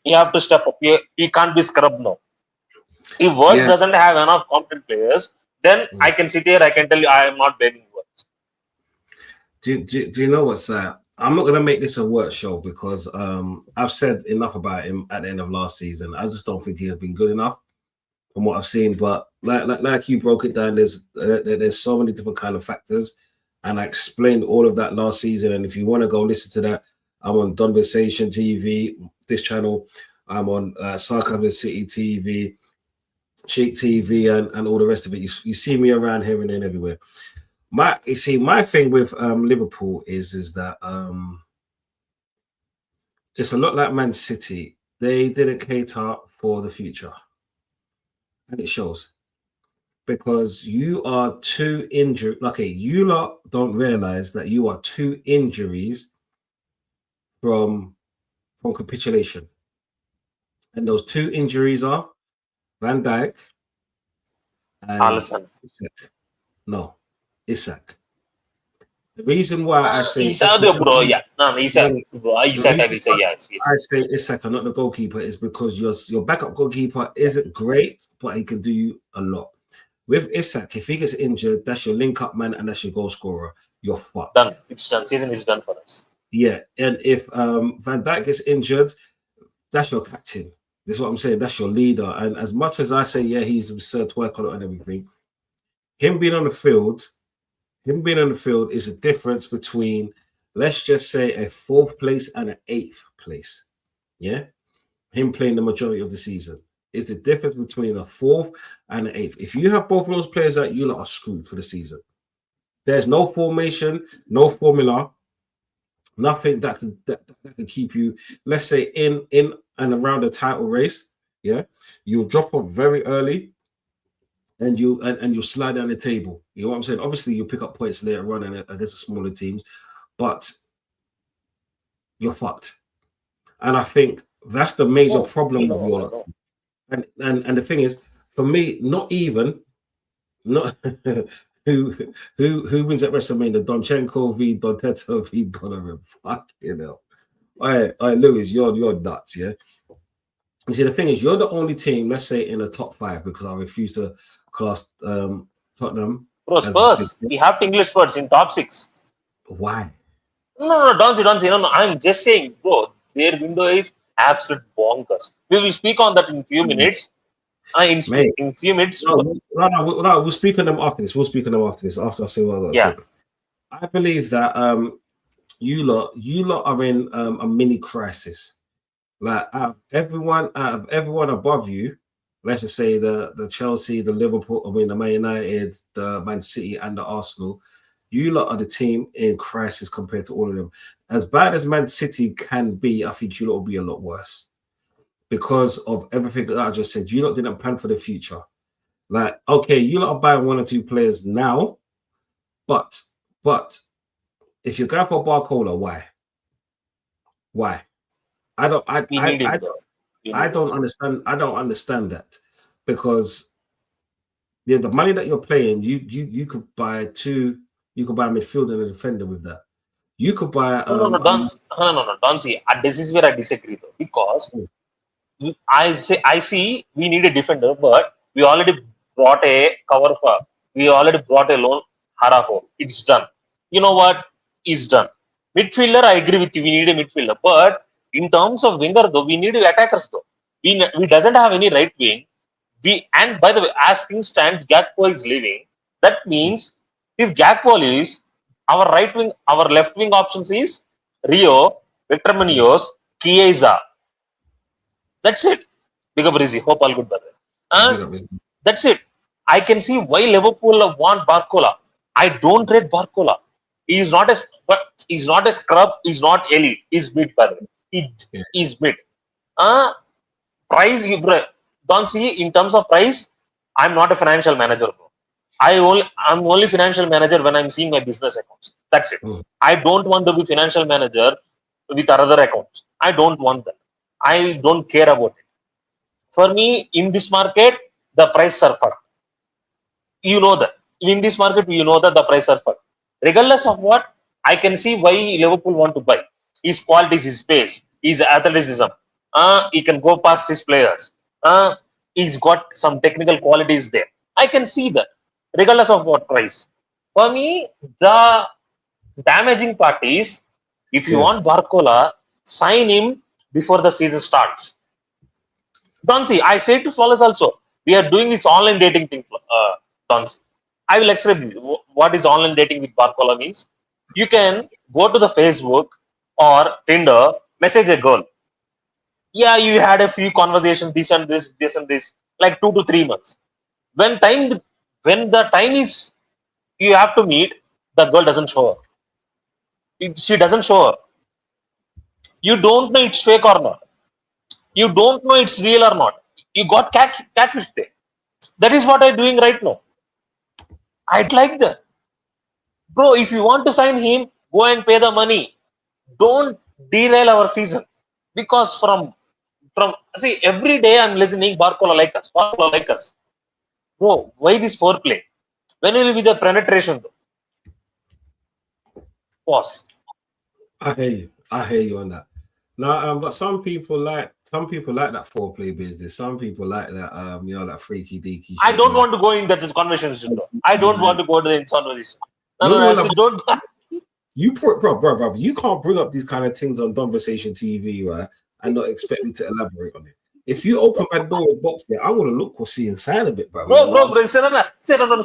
You have to step up. You can't be scrubbed now. If Wirtz doesn't have enough competent players, then I can sit here, I can tell you I am not blaming Wirtz. Do you know what's that? I'm not going to make this a work show because I've said enough about him at the end of last season. I just don't think he has been good enough from what I've seen. But like you broke it down, there's so many different kind of factors, and I explained all of that last season. And if you want to go listen to that, I'm on Donversation TV, this channel. I'm on Sarkhaven City TV, Cheek TV, and all the rest of it. You see me around here and then everywhere. My thing with Liverpool is that it's a lot like Man City. They didn't cater for the future, and it shows. because you are too injured. Okay, you lot don't realize that you are 2 injuries from capitulation, and those 2 injuries are Van Dijk and Allison. Isak. No, Isak. The reason why I say Isak, bro. Yeah. No, Isak. Bro. the Isak, I reason will say yes. I Yes. say Isak and not the goalkeeper is because your backup goalkeeper isn't great, but he can do you a lot. With Isak, if he gets injured, that's your link up man and that's your goal scorer. You're fucked. Done. It's done. Season is done for us. Yeah, and if Van Dijk gets injured, that's your captain. This is what I'm saying. That's your leader. And as much as I say, yeah, he's absurd work on it and everything, him being on the field is a difference between, let's just say, a 4th place and an 8th place. Yeah, him playing the majority of the season is the difference between a 4th and an 8th. If you have both of those players out, you lot are screwed for the season. There's no formation, no formula, nothing that can keep you, let's say, in and around the title race. Yeah, you'll drop off very early, and you'll slide down the table. You know what I'm saying? Obviously, you'll pick up points later on and against the smaller teams, but you're fucked. And I think that's the major problem with your lot. And the thing is, for me, not who wins at WrestleMania, Donchenko v Donteto v Donovan. Fucking hell. All right, Lewis, you're nuts, yeah. You see, the thing is, you're the only team, let's say, in the top 5, because I refuse to class Tottenham. Bro, Spurs. We have English Spurs in top 6. Why? No, don't say. No. I'm just saying, bro. Their window is absolute bonkers. We will speak on that in few minutes. In few minutes. No, we'll speak on them after this. After I say what I got to say. I believe that you lot are in a mini crisis. Like everyone above you, let's just say the Chelsea, the Liverpool, the Man United, the Man City, and the Arsenal, you lot are the team in crisis compared to all of them. As bad as Man City can be, I think you lot will be a lot worse because of everything that I just said. You lot didn't plan for the future. Like, okay, you lot are buying 1 or 2 players now, but if you go for Barcola, why? I don't understand. I don't understand that, because the money that you're playing, you could buy a midfielder and a defender with that. You could buy no. Don't see. This is where I disagree though, because I see we need a defender, but we already brought a cover for. We already brought a loan Harako. It's done. You know what? It's done. Midfielder, I agree with you. We need a midfielder, but in terms of winger, though, we need attackers. Though we doesn't have any right wing. And by the way, as things stands, Gakpo is leaving. That means if Gakpo leaves, our right wing, our left wing options is Rio, Victor Munoz, Chiesa. That's it. Big up Rizzi. Hope all good, brother. That's it. I can see why Liverpool want Barcola. I don't rate Barcola. He's not a scrub. He's not elite. He's mid, by the way. He's mid. Price, don't see in terms of price. I'm not a financial manager, bro. I'm only financial manager when I'm seeing my business accounts. That's it. I don't want to be financial manager with other accounts. I don't want that. I don't care about it. For me, in this market, the price surfer. You know that. In this market, you know that the price surfer. Regardless of what, I can see why Liverpool want to buy. His qualities, his pace, his athleticism. He can go past his players. He's got some technical qualities there. I can see that, regardless of what price. For me, the damaging part is, if you want Barcola, sign him before the season starts. Don't see. I say to Flawless also, we are doing this online dating thing. Don't see. I will explain what is online dating with Barcola means. You can go to the Facebook or Tinder, message a girl. Yeah, you had a few conversations, this and this, like 2 to 3 months. When the time is you have to meet, the girl doesn't show up. She doesn't show up. You don't know it's fake or not. You don't know it's real or not. You got catfish there. That is what I'm doing right now. I'd like that. Bro, if you want to sign him, go and pay the money. Don't derail our season. Because from see, every day I'm listening Barcola like us, Barcola like us. Bro, why this foreplay? When will be the penetration though? Pause. I hear you. I hear you on that. No, but some people like that foreplay business. Some people like that that freaky deaky. I shit don't where- want to go in that this conversation though. I don't want to go to the conversation. No, No, no, no, I no, said don't. You put bro. You can't bring up these kind of things on Donversation TV, right? And not expect me to elaborate on it. If you open my door box there, I want to look or see inside of it, bro. You know what I'm saying? Say no,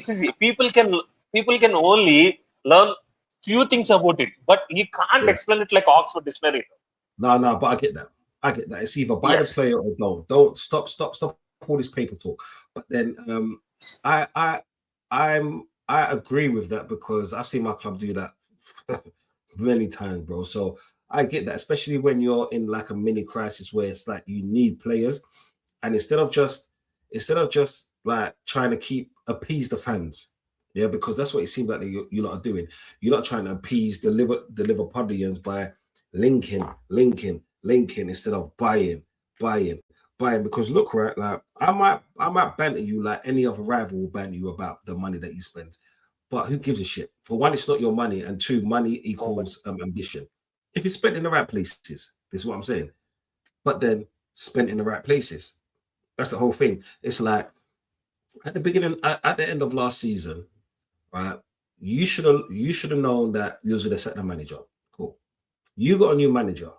see, people can only learn few things about it, but you can't Yeah. explain it like Oxford Dictionary. No, but I get that. It's either buy Yes. the player or don't. Don't stop all this paper talk. But then I agree with that because I've seen my club do that many times, bro. So I get that, especially when you're in like a mini crisis where it's like you need players, and instead of just like trying to appease the fans, yeah, because that's what it seems like you lot are doing. You're not trying to appease the Liverpudlians by linking instead of buying. Because look, right, like I might banter you like any other rival will banter you about the money that you spend. But who gives a shit? For one, it's not your money, and two, money equals ambition. If you spent in the right places, this is what I'm saying. But then spent in the right places. That's the whole thing. It's like at the end of last season, right? You should have known that you was going to set the manager. Cool. You got a new manager.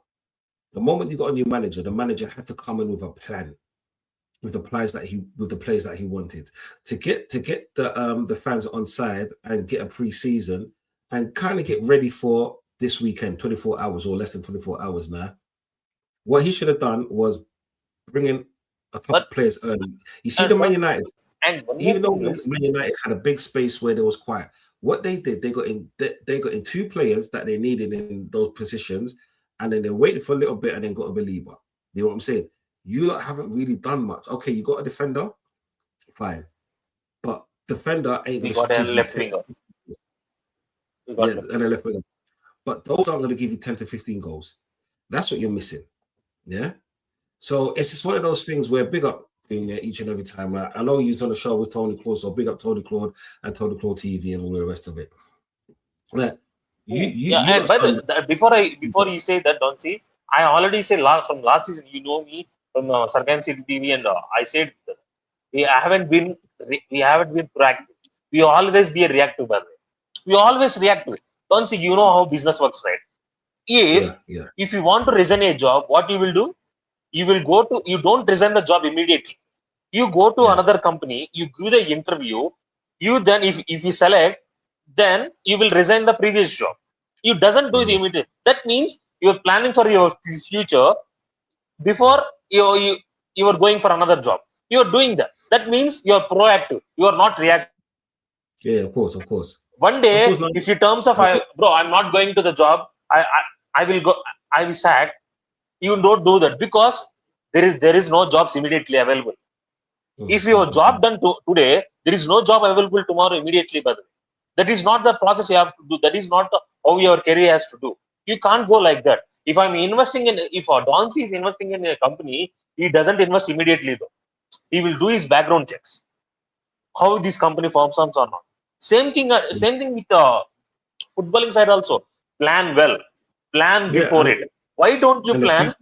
The moment you got a new manager, the manager had to come in with a plan, with the players that he wanted to get the fans on side and get a pre-season and kind of get ready for this weekend, 24 hours or less than 24 hours now. What he should have done was bring in a couple of players early. You see, the Man United, And one even though more thing is, Man United had a big space where there was quiet, what they did, they got in two players that they needed in those positions, and then they waited for a little bit and then got a believer. You know what I'm saying? You lot haven't really done much. Okay, you got a defender, fine, but defender ain't we going got to a give you left 10 winger. and a left winger. But those aren't going to give you 10 to 15 goals. That's what you're missing. Yeah. So it's just one of those things where big up in each and every time. I know you're on the show with Tony Claude, so big up Tony Claude and Tony Claude TV and all the rest of it. And by before you say that, don't see, I already said from last season. You know me from Sarkan City TV, and I said we haven't been proactive. We always be a reactive, by the way. We always reactive. Don't see, you know how business works, right? If you want to resign a job, what you will do? You don't resign the job immediately. You go to another company, you give the interview, you then if you select, then you will resign the previous job. You doesn't do it immediately. That means you're planning for your future before you are going for another job. You're doing that. That means you're proactive. You are not reactive. Yeah, of course. One day, if in terms of bro, I'm not going to the job, I will go, I will sack. You don't do that because there is no jobs immediately available. If your job done today, there is no job available tomorrow immediately. By the way, that is not the process you have to do. That is not how your career has to do. You can't go like that. If Donzi is investing in a company, he doesn't invest immediately though. He will do his background checks, how this company forms or not. Same thing with the footballing side also. Plan well, plan before it. Why don't you plan?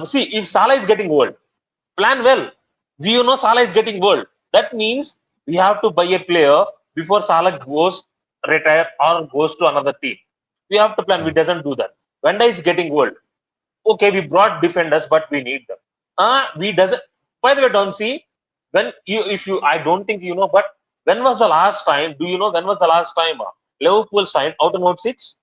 See, if Salah is getting old, plan well. We know Salah is getting old. That means we have to buy a player before Salah goes retire or goes to another team. We have to plan. We doesn't do that. Venda is getting old. Okay, we brought defenders, but we need them. We doesn't. By the way, don't see when I don't think you know, but when was the last time? Do you know when was the last time Liverpool signed out and out 6?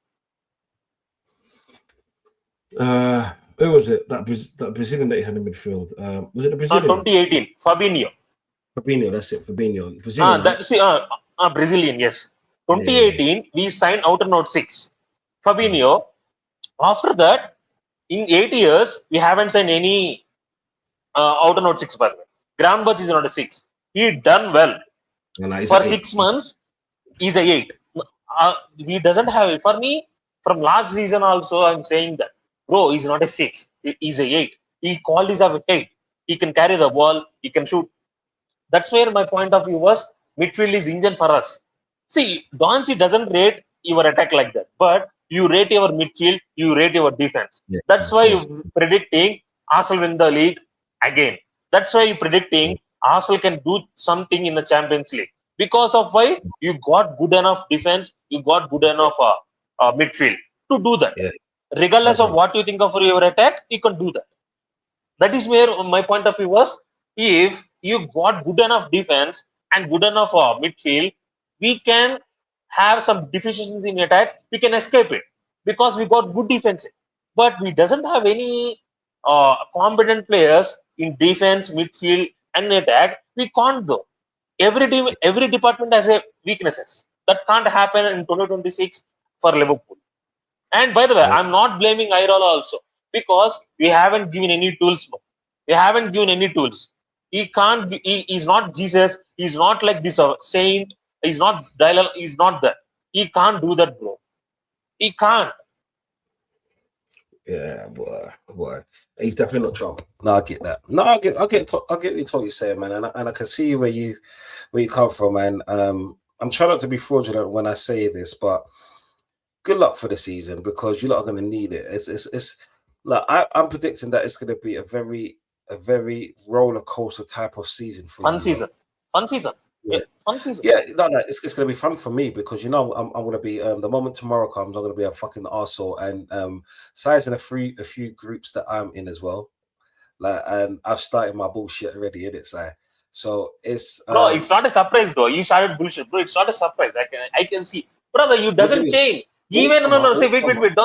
Who was it? That Brazilian that he had in midfield. Was it the Brazilian? 2018, Fabinho. Fabinho, that's it. Fabinho. Brazilian, yes. 2018, we signed out and out 6. Fabinho. After that, in 8 years, we haven't signed any out and out 6. By the way, Groundbirch is not a 6. He done well And he's for an 6 months. He's a 8. He doesn't have it. For me, from last season also, I'm saying that, bro, he's not a 6. He's a 8. He called his a 8. He can carry the ball. He can shoot. That's where my point of view was. Midfield is engine for us. See, Donzi doesn't rate your attack like that, but you rate your midfield, you rate your defense. Yeah, That's why yes. you're predicting Arsenal win the league again. That's why you're predicting Arsenal can do something in the Champions League. Because of why you got good enough defense, you got good enough midfield to do that. Yeah. Regardless That's of what you think of your attack, you can do that. That is where my point of view was. If you got good enough defense and good enough midfield, we can have some deficiencies in attack. We can escape it because we got good defense. But we doesn't have any competent players in defense, midfield, and attack. We can't though. Every team, every department has a weaknesses. That can't happen in 2026 for Liverpool. And by the way, Yeah. I'm not blaming Irola also because we haven't given any tools. No. We haven't given any tools. He can't. He's not Jesus. He's not like this saint. He's not Dalal. He's not that. He can't do that, bro. He can't. Yeah, boy. He's definitely not Trump. No, I get that. No, I get what you're saying, man, and I can see where you come from, man. I'm trying not to be fraudulent when I say this, but good luck for the season because you lot are going to need it. It's like I'm predicting that it's going to be a very roller coaster type of season for Fun you. season. Fun season. Yeah. Fun season. Yeah, no, it's going to be fun for me because I'm going to be the moment tomorrow comes, I'm going to be a fucking arsehole and sizing a few groups that I'm in as well. Like, and I've started my bullshit already in it, so it's Bro, it's not a surprise though. You started bullshit, bro. It's not a surprise. I can see, brother. You What do you doesn't mean? change. All Even summer, no. Say all wait.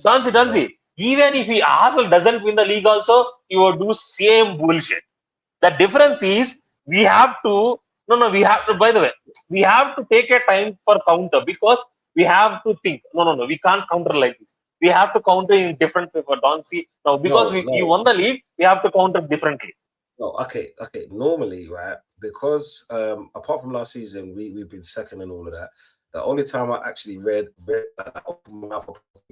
summer. Don't see. Even if he Arsenal doesn't win the league, also you will do same bullshit. The difference is we have to we have to. By the way, we have to take a time for counter because we have to think. No. We can't counter like this. We have to counter in different way for Donsi now because you won the league. We have to counter differently. No, okay. Normally, right, because apart from last season, we've been second and all of that. The only time I actually read that open my mouth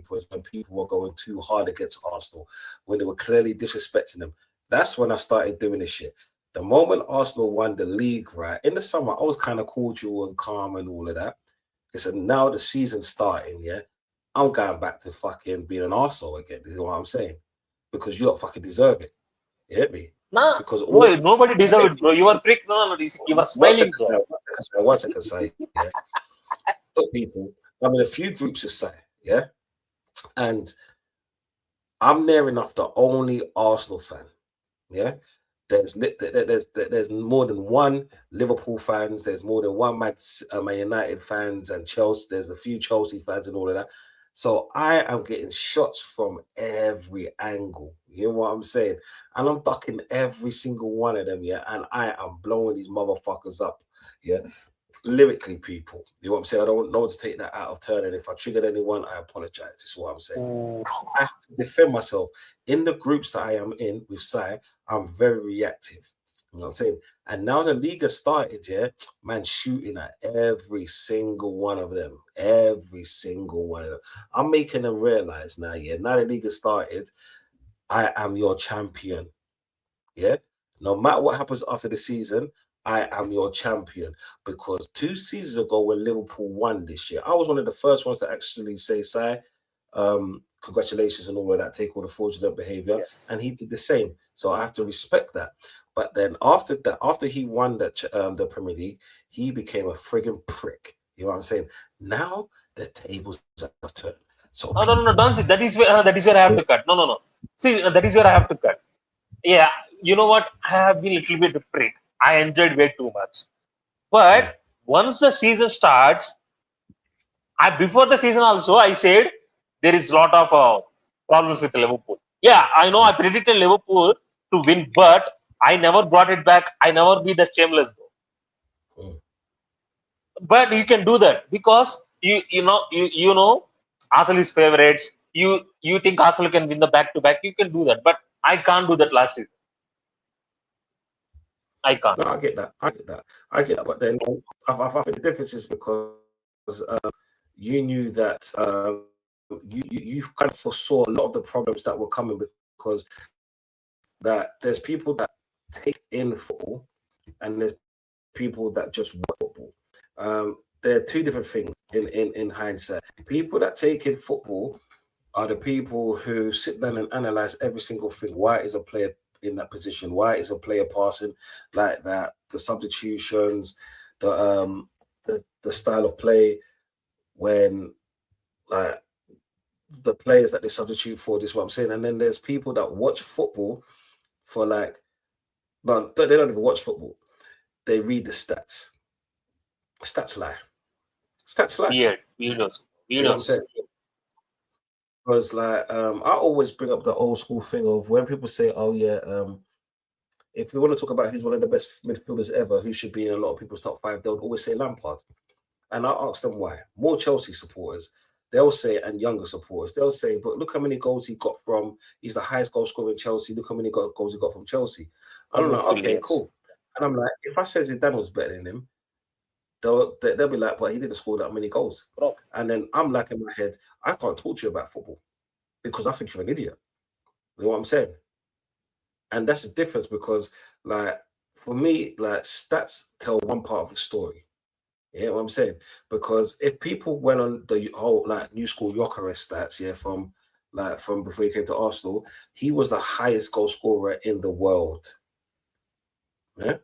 was when people were going too hard against Arsenal, when they were clearly disrespecting them. That's when I started doing this shit. The moment Arsenal won the league, right, in the summer, I was kind of cordial and calm and all of that. It's now the season starting, yeah. I'm going back to fucking being an arsehole again. This is what I'm saying. Because you don't fucking deserve it. You hit me? Nah, Because bro, nobody deserves it, bro. You are prick. No. You are smiling, bro. One second, yeah. Look, people, I'm in a few groups of say, yeah, and I'm near enough the only Arsenal fan, yeah. There's more than one Liverpool fans. There's more than one Man United fans and Chelsea. There's a few Chelsea fans and all of that. So I am getting shots from every angle. You know what I'm saying? And I'm ducking every single one of them, yeah. And I am blowing these motherfuckers up, yeah. Lyrically, people. You know what I'm saying? I don't know to take that out of turn. And if I triggered anyone, I apologize. This is what I'm saying. I have to defend myself. In the groups that I am in with Sai, I'm very reactive. You know what I'm saying? And now the league has started, yeah, man, shooting at every single one of them. Every single one of them. I'm making them realize now, yeah, now the league has started, I am your champion. Yeah? No matter what happens after the season, I am your champion. Because 2 seasons ago when Liverpool won this year, I was one of the first ones to actually say, Sai, congratulations and all of that, take all the fraudulent behavior. Yes. And he did the same. So I have to respect that. But then after that, after he won the Premier League, he became a friggin' prick. You know what I'm saying? Now the tables have turned. So No. Don't see. That is where I have to cut. No. See, that is where I have to cut. Yeah, you know what? I have been a little bit a prick. I enjoyed way too much. But once the season starts, before the season also, I said there is a lot of problems with Liverpool. Yeah, I know I predicted Liverpool to win, but I never brought it back. I never be that shameless though. But you can do that because you know Arsenal is favorites. You think Arsenal can win the back to back. You can do that, but I can't do that last season. I can't. No, I get that. But then I think the difference is because you knew that you kind of foresaw a lot of the problems that were coming, because that there's people that take in football and there's people that just watch football. They're two different things in hindsight. People that take in football are the people who sit down and analyze every single thing. Why is a player in that position? Why is a player passing like that? The substitutions, the style of play, when like the players that they substitute for. This is what I'm saying. And then there's people that watch football for like, no, they don't even watch football. They read the stats. Stats lie. Stats lie. Weird. You know what I'm saying? Because like I always bring up the old school thing of when people say, "Oh yeah, if we want to talk about who's one of the best midfielders ever, who should be in a lot of people's top 5, they'll always say Lampard." And I ask them why. More Chelsea supporters, they'll say, and younger supporters, they'll say, "But look how many goals he got from. He's the highest goal scorer in Chelsea. Look how many goals he got from Chelsea." And I'm like, okay, cool. And I'm like, if I said Zidane was better than him, they'll be like, but he didn't score that many goals. Bro. And then I'm like in my head, I can't talk to you about football because I think you're an idiot. You know what I'm saying? And that's the difference, because like for me, like stats tell one part of the story. You know what I'm saying? Because if people went on the whole like new school Gyökeres stats, from before he came to Arsenal, he was the highest goal scorer in the world. Yeah.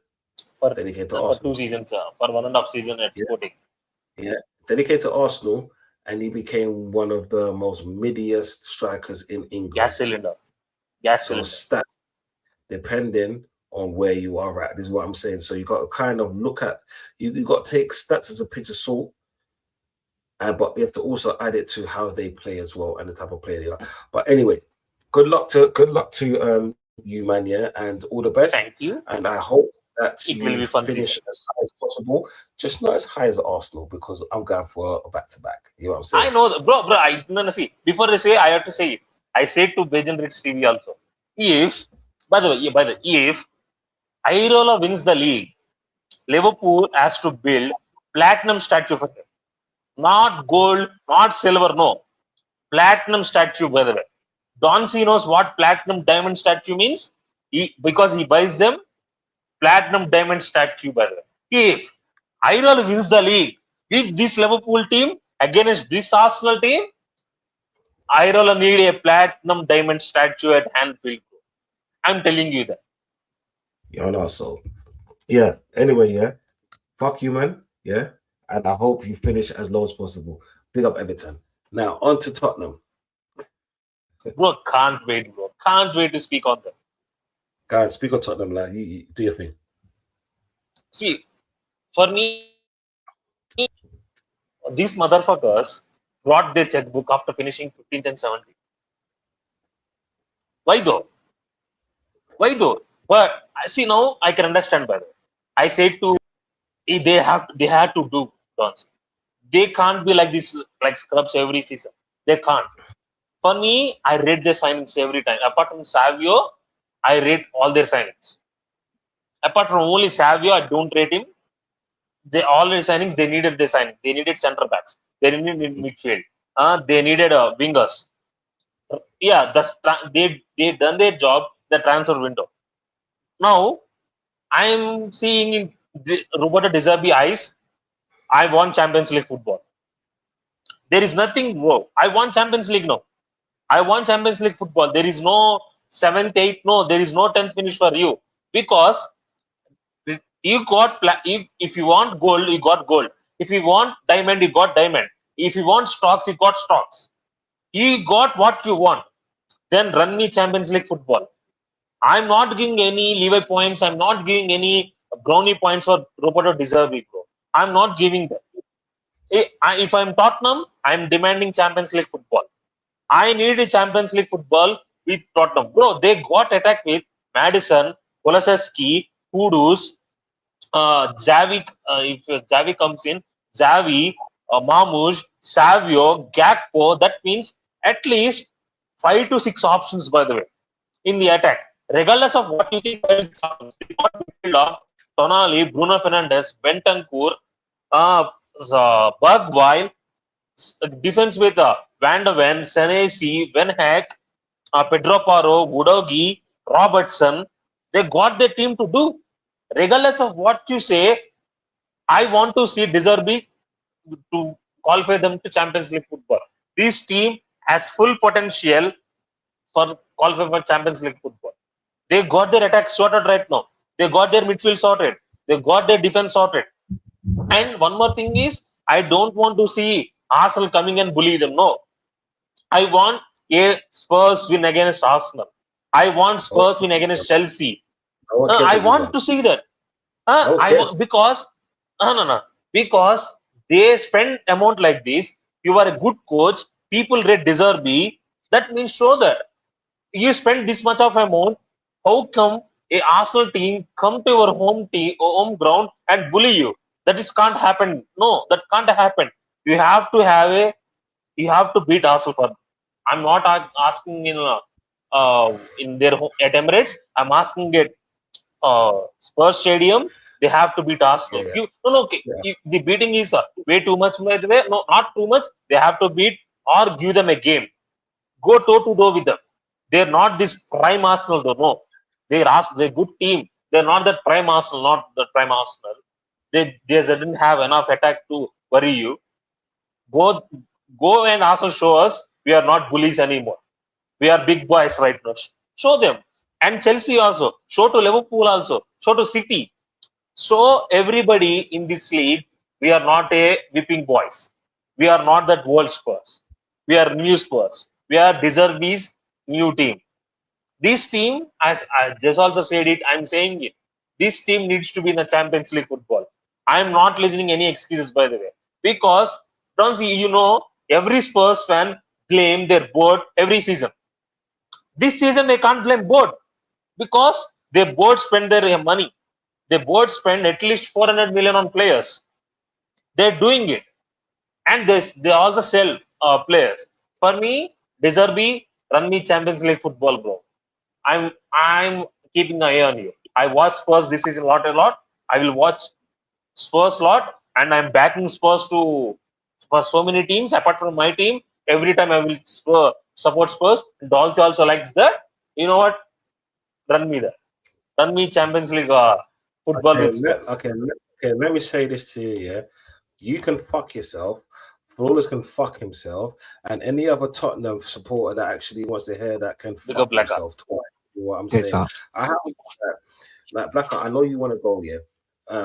Then he came to Arsenal. For 2 seasons, for 1.5 seasons at Sporting. Yeah. Then he came to Arsenal and he became one of the most midiest strikers in England. Gas cylinder. So stats, depending on where you are at, this is what I'm saying. So you got to kind of look at, you got to take stats as a pinch of salt, but you have to also add it to how they play as well and the type of player they are. But anyway, good luck to you, man, and all the best. Thank you. And I hope that It will you be fun finish season. as high as possible, just not as high as Arsenal, because I'm going for a back-to-back. You know what I'm saying? I know, bro. I no, see. Before I say, I have to say it. I said to Bajan Rich TV also. If, by the way, if Irola wins the league, Liverpool has to build platinum statue for him. Not gold, not silver, no. Platinum statue, by the way. Don C knows what platinum diamond statue means. Because he buys them, platinum diamond statue, by the way. If Irola wins the league, if this Liverpool team against this Arsenal team, Irola need a platinum diamond statue at Anfield. I'm telling you that. Yeah, no, so yeah. Anyway, fuck you, man. Yeah, and I hope you finish as low as possible. Big up Everton. Now on to Tottenham. Bro, can't wait, bro. Can't wait to speak on them. Guys, speak on Tottenham, like you do your thing. See, for me, these motherfuckers brought their checkbook after finishing 15th and 17th. Why though? But I see now I can understand better. I said to they had to do dance. They can't be like this, like scrubs every season. They can't. For me, I rate their signings every time. Apart from Savio, I rate all their signings. Apart from only Savio, I don't rate him. All their signings, they needed their signings. They needed center backs. They needed midfield. They needed wingers. Yeah, they done their job. The transfer window. Now, I'm seeing in Roberto De Zerbi eyes, I want Champions League football. There is nothing wrong. I want Champions League now. I want Champions League football. There is no 7th, 8th. No, there is no 10th finish for you. Because you got, if you want gold, you got gold. If you want diamond, you got diamond. If you want stocks, you got stocks. You got what you want. Then run me Champions League football. I'm not giving any Levi points. I'm not giving any brownie points for Roberto De Zerbi, bro. I'm not giving that. If I'm Tottenham, I'm demanding Champions League football. I need a Champions League football with Tottenham. Bro, they got attacked with Madison, Kulusevski, Kudus, Xavi. If Xavi comes in, Xavi, Marmoush, Savio, Gakpo. That means at least 5 to 6 options, by the way, in the attack. Regardless of what you think, 5 to 6 options. They got midfield of Tonali, Bruno Fernandes, Bentancur, Bergwijn, defense with Van de Ven, Senesi, Van Heck, Pedro Porro, Udogi, Robertson. They got their team to do. Regardless of what you say, I want to see Deserby to qualify them to Champions League football. This team has full potential for qualifying for Champions League football. They got their attack sorted right now. They got their midfield sorted. They got their defense sorted. And one more thing is, I don't want to see Arsenal coming and bully them. No, I want a Spurs win against Arsenal. I want Spurs win against Chelsea. No one cares I what you want to see that. No one cares. Because no, because they spend amount like this. You are a good coach. People rate Deserby. That means show that you spend this much of amount. How come a Arsenal team come to your home ground and bully you? That is can't happen. No, that can't happen. You have to have a. You have to beat Arsenal for. I'm not asking in their home at Emirates. I'm asking at Spurs Stadium. They have to beat Arsenal. Yeah. Okay. The beating is way too much. By the way, no, not too much. They have to beat or give them a game. Go toe to toe with them. They're not this prime Arsenal, though. No, they're a good team. They're not that prime Arsenal, not the prime Arsenal. They didn't have enough attack to worry you. Go and also show us we are not bullies anymore. We are big boys right now. Show them. And Chelsea also. Show to Liverpool also. Show to City. So everybody in this league, we are not a whipping boys. We are not that world Spurs. We are new Spurs. We are Deserby's new team. This team, as I just also said it, I'm saying it. This team needs to be in the Champions League football. I'm not listening any excuses, by the way, because don't see, every Spurs fan blame their board every season. This season they can't blame board because their board spend their money. Their board spend at least 400 million on players. They're doing it, and they also sell players. For me, Deserby, run me Champions League football, bro. I'm keeping an eye on you. I watch Spurs this season a lot. I will watch Spurs a lot, and I'm backing Spurs for so many teams apart from my team. Every time I will support Spurs. Dolce also likes that. You know what? Run me that. Run me Champions League football with Spurs. Let me say this to you. Yeah, you can fuck yourself. Flawless can fuck himself, and any other Tottenham supporter that actually wants to hear that can fuck himself twice. You know what I'm saying? I have like Blacker. I know you want to go, yeah,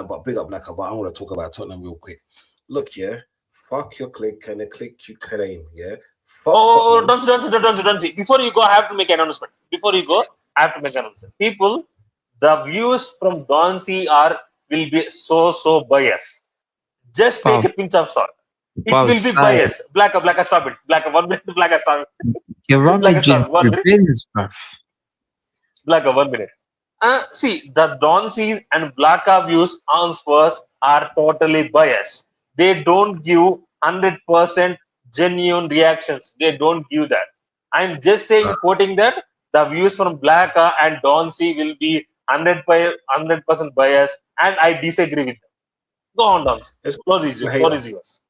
but big up Blacker. But I want to talk about Tottenham real quick. Look, yeah, fuck your click and the click you claim, yeah. Don't see. Before you go, I have to make an announcement. People, the views from Donzi will be so biased. Just take a pinch of salt. It will be biased. Blacker, stop it. Blacker, 1 minute. Blacker, stop it. You're rummaging through bins, bruv. Blacker, 1 minute. See, the Donzi and Blacker views on Spurs are totally biased. They don't give 100% genuine reactions. They don't give that. I'm just saying, quoting that the views from Blacker and Donzi will be 100% biased, and I disagree with them. Go on, Donzi. What is yours?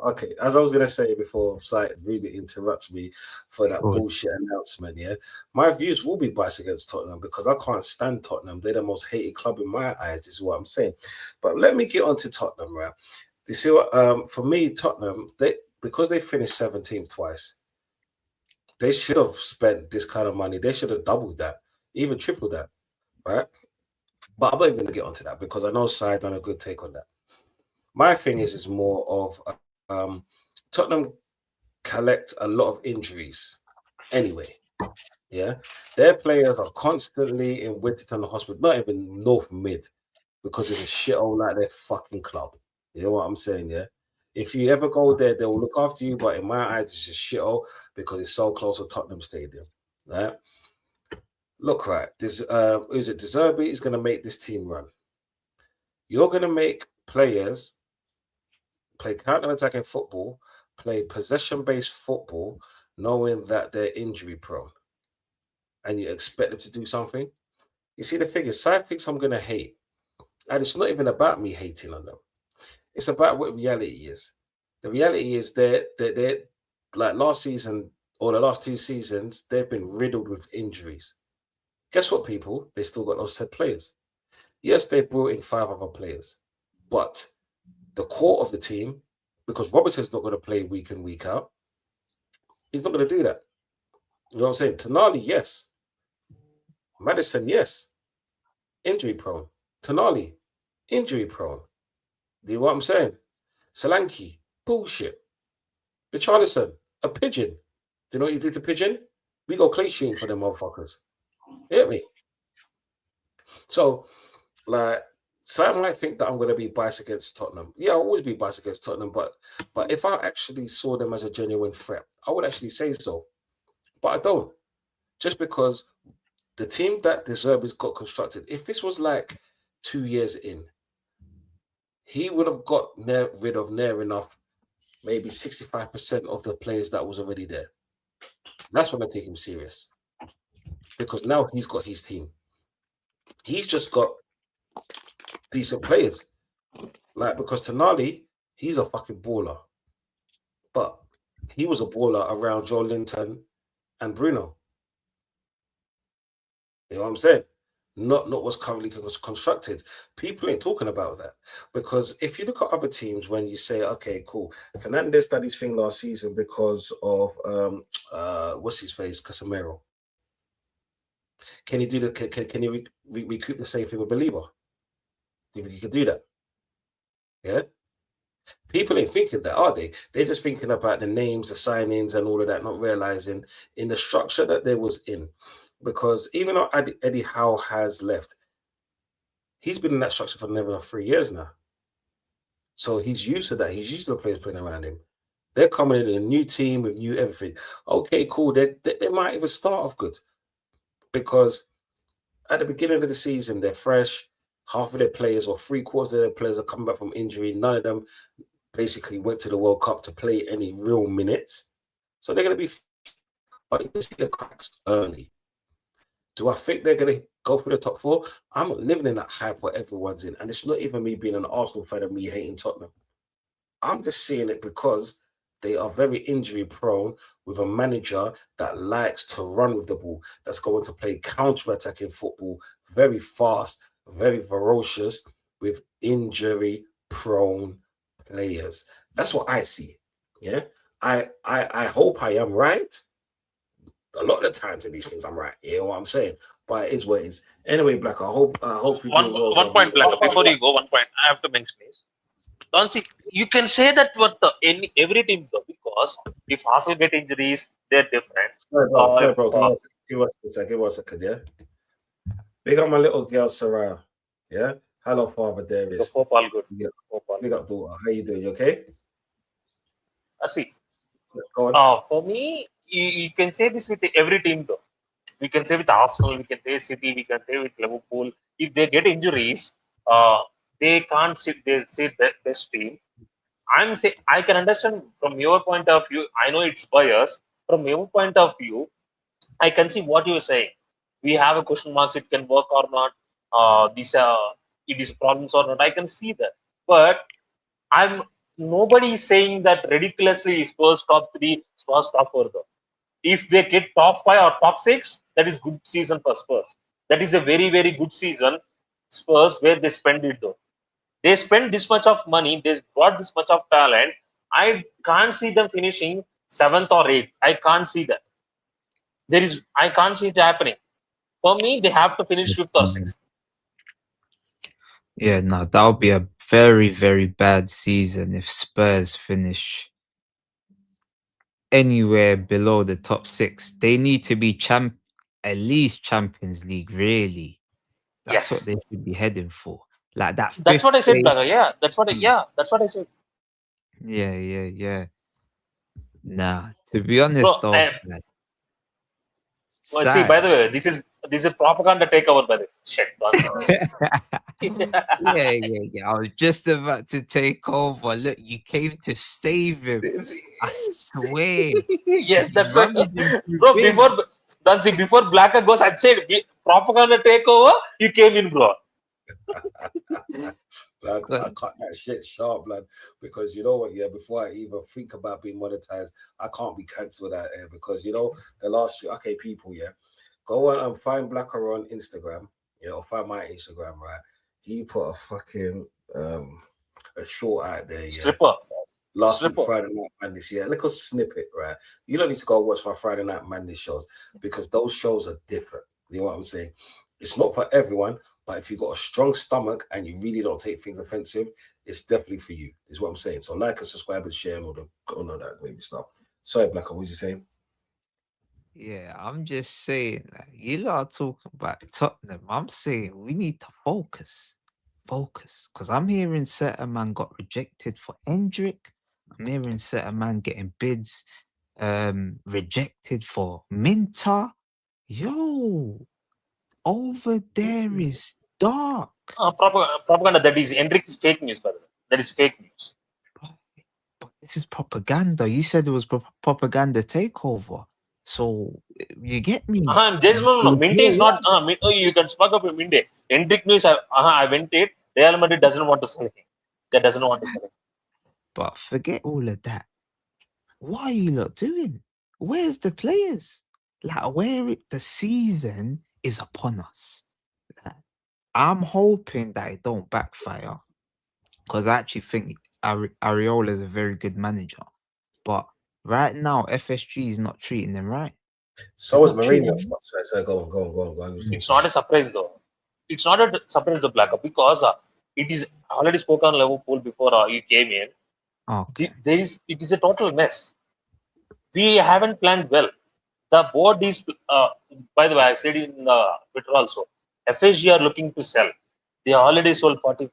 Okay, as I was gonna say before, Sight really interrupts me for that bullshit announcement. Yeah, my views will be biased against Tottenham because I can't stand Tottenham. They're the most hated club in my eyes. Is what I'm saying. But let me get on to Tottenham, right? You see what? For me, Tottenham, because they finished 17th twice, they should have spent this kind of money. They should have doubled that, even tripled that, right? But I'm not even going to get onto that because I know Sai done a good take on that. My thing is more of Tottenham collect a lot of injuries anyway. Yeah, their players are constantly in Winterton Hospital, not even North Mid, because it's a shithole like their fucking club. You know what I'm saying? Yeah. If you ever go there, they will look after you. But in my eyes, it's a shithole because it's so close to Tottenham Stadium. Right? Look, right. Is it Deserby is going to make this team run? You're going to make players play counter-attacking football, play possession-based football, knowing that they're injury-prone, and you expect them to do something. You see, the thing is, Sai thinks I'm going to hate. And it's not even about me hating on them. It's about what reality is. The reality is they're like last season or the last 2 seasons, they've been riddled with injuries. Guess what, people? They still got those said players. Yes, they brought in 5 other players, but the core of the team, because Robertson's not going to play week in, week out, he's not going to do that. You know what I'm saying? Tonali, yes. Madison, yes. Injury prone. Tonali, injury prone. Do you know what I'm saying? Solanke, bullshit. Richarlison, a pigeon. Do you know what you did to pigeon? We go clay shooting for them motherfuckers. You get me? So, like, some might think that I'm going to be biased against Tottenham. Yeah, I'll always be biased against Tottenham, but if I actually saw them as a genuine threat, I would actually say so. But I don't. Just because the team that De Zerbi's got constructed, if this was like 2 years in, he would have got rid of near enough, maybe 65% of the players that was already there. That's when I take him serious. Because now he's got his team. He's just got decent players. Like, because Tonali, he's a fucking baller. But he was a baller around Joe Linton and Bruno. You know what I'm saying? Not what's currently constructed. People ain't talking about that. Because if you look at other teams, when you say, okay, cool, Fernandes did his thing last season because of what's his face, Casemiro. Can he do the can he recoup the same thing with Believer? Do you think he could do that? Yeah. People ain't thinking that, are they? They're just thinking about the names, the signings, and all of that, not realizing in the structure that they was in. Because even though Eddie Howe has left, he's been in that structure for never 3 years now. So he's used to that. He's used to the players playing around him. They're coming in a new team with new everything. Okay, cool. They might even start off good. Because at the beginning of the season, they're fresh. Half of their players or 3/4 of their players are coming back from injury. None of them basically went to the World Cup to play any real minutes. So they're going to be, but you can see the cracks early. Do I think they're going to go for the top 4? I'm not living in that hype where everyone's in. And it's not even me being an Arsenal fan and me hating Tottenham. I'm just seeing it because they are very injury prone with a manager that likes to run with the ball, that's going to play counter-attacking football, very fast, very ferocious, with injury prone players. That's what I see. Yeah. I hope I am right. A lot of the times in these things I'm right. You know what I'm saying? But it is what it is. Anyway, Black, I hope you do well. One point, Black. Before you go, 1 point I have to mention is, don't see, you can say that with every team though, because if Arsenal get injuries, they're different. Sorry, bro. Give us a second, yeah? Big up my little girl, Sarah. Yeah? Hello, Father Darius. Hope all good. Yeah. Hope all Big up, daughter. How you doing? You okay? see, Go on. for me, you can say this with every team though. We can say with Arsenal, we can say City, we can say with Liverpool. If they get injuries, they can't sit. They sit best team. I can understand from your point of view. I know it's bias. From your point of view, I can see what you're saying. We have a question marks. It can work or not. These it is problems or not. I can see that, but nobody is saying that ridiculously Spurs top 3, Spurs top 4 though. If they get top 5 or top 6, that is good season for Spurs. That is a very, very good season, Spurs, where they spend it though. They spend this much of money, they brought this much of talent. I can't see them finishing 7th or 8th. I can't see that. I can't see it happening. For me, they have to finish 5th or 6th. Yeah, no, that would be a very, very bad season if Spurs finish anywhere below the top 6. They need to be at least Champions League, really. That's what they should be heading for. Like that. That's what I said, Blaga. Yeah, that's what I said. Yeah. Nah, to be honest, though, see, by the way, this is propaganda takeover, by the way. Shit. Yeah. I was just about to take over. Look, you came to save him. I swear. Yes, that's right. Bro, before Blacker goes, I'd say propaganda takeover, you came in, bro. Blood, I cut that shit sharp, blood, because you know what, yeah, before I even think about being monetized, I can't be cancelled out there because, you know, the last, okay, people, yeah, go on and find Blacker on Instagram, yeah, or find my Instagram, right? He put a fucking, a short out there, yeah. Stripper. Last week, Friday Night Madness, yeah, little snippet, right? You don't need to go watch my Friday Night Madness shows because those shows are different. You know what I'm saying? It's not for everyone, but if you've got a strong stomach and you really don't take things offensive, it's definitely for you, is what I'm saying. So like and subscribe and share and all that wavy stuff. Sorry, Blacker, what was you saying? Yeah, I'm just saying, like, you lot are talking about Tottenham. I'm saying we need to focus. Because I'm hearing certain man got rejected for Hendrick. I'm hearing certain man getting bids rejected for Minter. Yo, over there is dark. Propaganda, that is Hendrick's fake news, by the way. That is fake news. But this is propaganda. You said it was propaganda takeover. So you get me? No. Minte is not. You can spark up Minte. Hendrick news. I went it. Real Madrid doesn't want to sell him. They doesn't want to sell him. But forget all of that. What are you lot doing? Where's the players? Like, the season is upon us. Like, I'm hoping that it don't backfire because I actually think Areola is a very good manager. But right now, FSG is not treating them right. So is Mourinho. So go on. It's not a surprise though. It's not a surprise the Blacker because it is already spoken on Liverpool before you came in. Okay. It is a total mess. We haven't planned well. The board is, by the way, I said in the Twitter also, FSG are looking to sell. They already sold 40%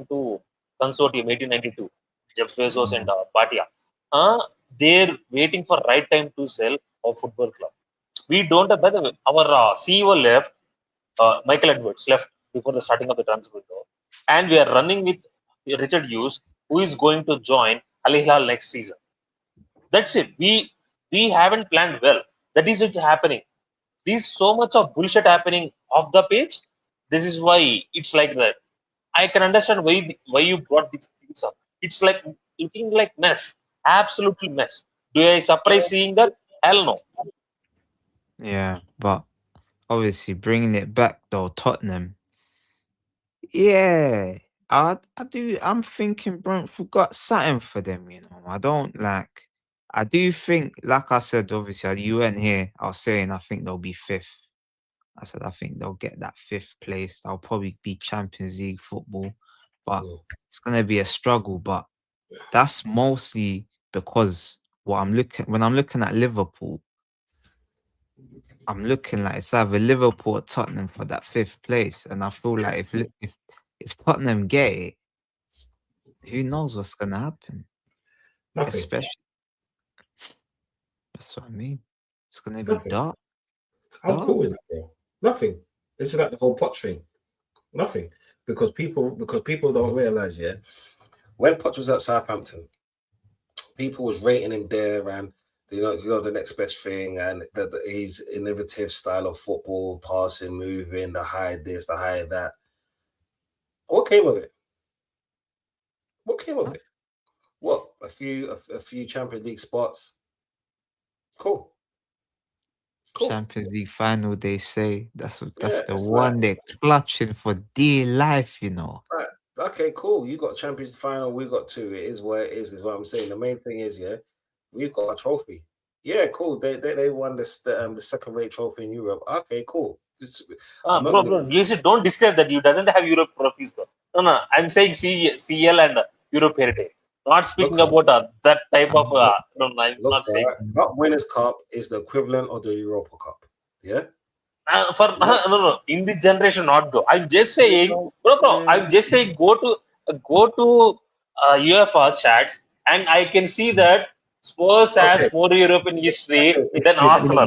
to Consortium 1892, Jeff Bezos and Bhatia. They're waiting for right time to sell our football club. We don't have, by the way, our CEO left, Michael Edwards left before the starting of the transfer window. And we are running with Richard Hughes, who is going to join Al Hilal next season. That's it. We haven't planned well. That is it happening. There's so much of bullshit happening off the page. This is why it's like that. I can understand why you brought these things up. It's like looking like mess, absolutely mess. Do I surprise seeing that? Hell no. Yeah, but obviously bringing it back though, Tottenham. Yeah, I do. I'm thinking Brentford got something for them. You know, I don't like. I do think, like I said, obviously you weren't here. I was saying I think they'll be fifth. I said I think they'll get that fifth place. They'll probably be Champions League football, but it's gonna be a struggle. But that's mostly because when I'm looking at Liverpool, I'm looking like it's either Liverpool or Tottenham for that fifth place, and I feel like if Tottenham get it, who knows what's gonna happen? Nothing. Especially, that's what I mean. It's gonna be dark. I'm cool with that, bro. Nothing. This is like the whole Poch thing. Nothing. Because people don't realize, yeah, when Poch was at Southampton, people was rating him there and you know the next best thing and his innovative style of football, passing, moving, the high this, the high that. What came of it? What? A few Champions League spots. Cool. Champions League final, they say that's the it's one they're clutching for dear life, you know. Right. Okay, cool. You got Champions final, we got two. It is what it is what I'm saying. The main thing is, yeah, we've got a trophy. Yeah, cool. They won the second rate trophy in Europe. Okay, cool. Bro, you should don't describe that. You doesn't have Europe trophies though. No. I'm saying CL and Europe heritage. Not speaking about that type of. I'm not saying. That Winners' Cup is the equivalent of the Europa Cup. Yeah. No. In this generation, not though. I'm just saying, bro. I'm just saying, go to UEFA chats, and I can see that Spurs has more European history than Arsenal.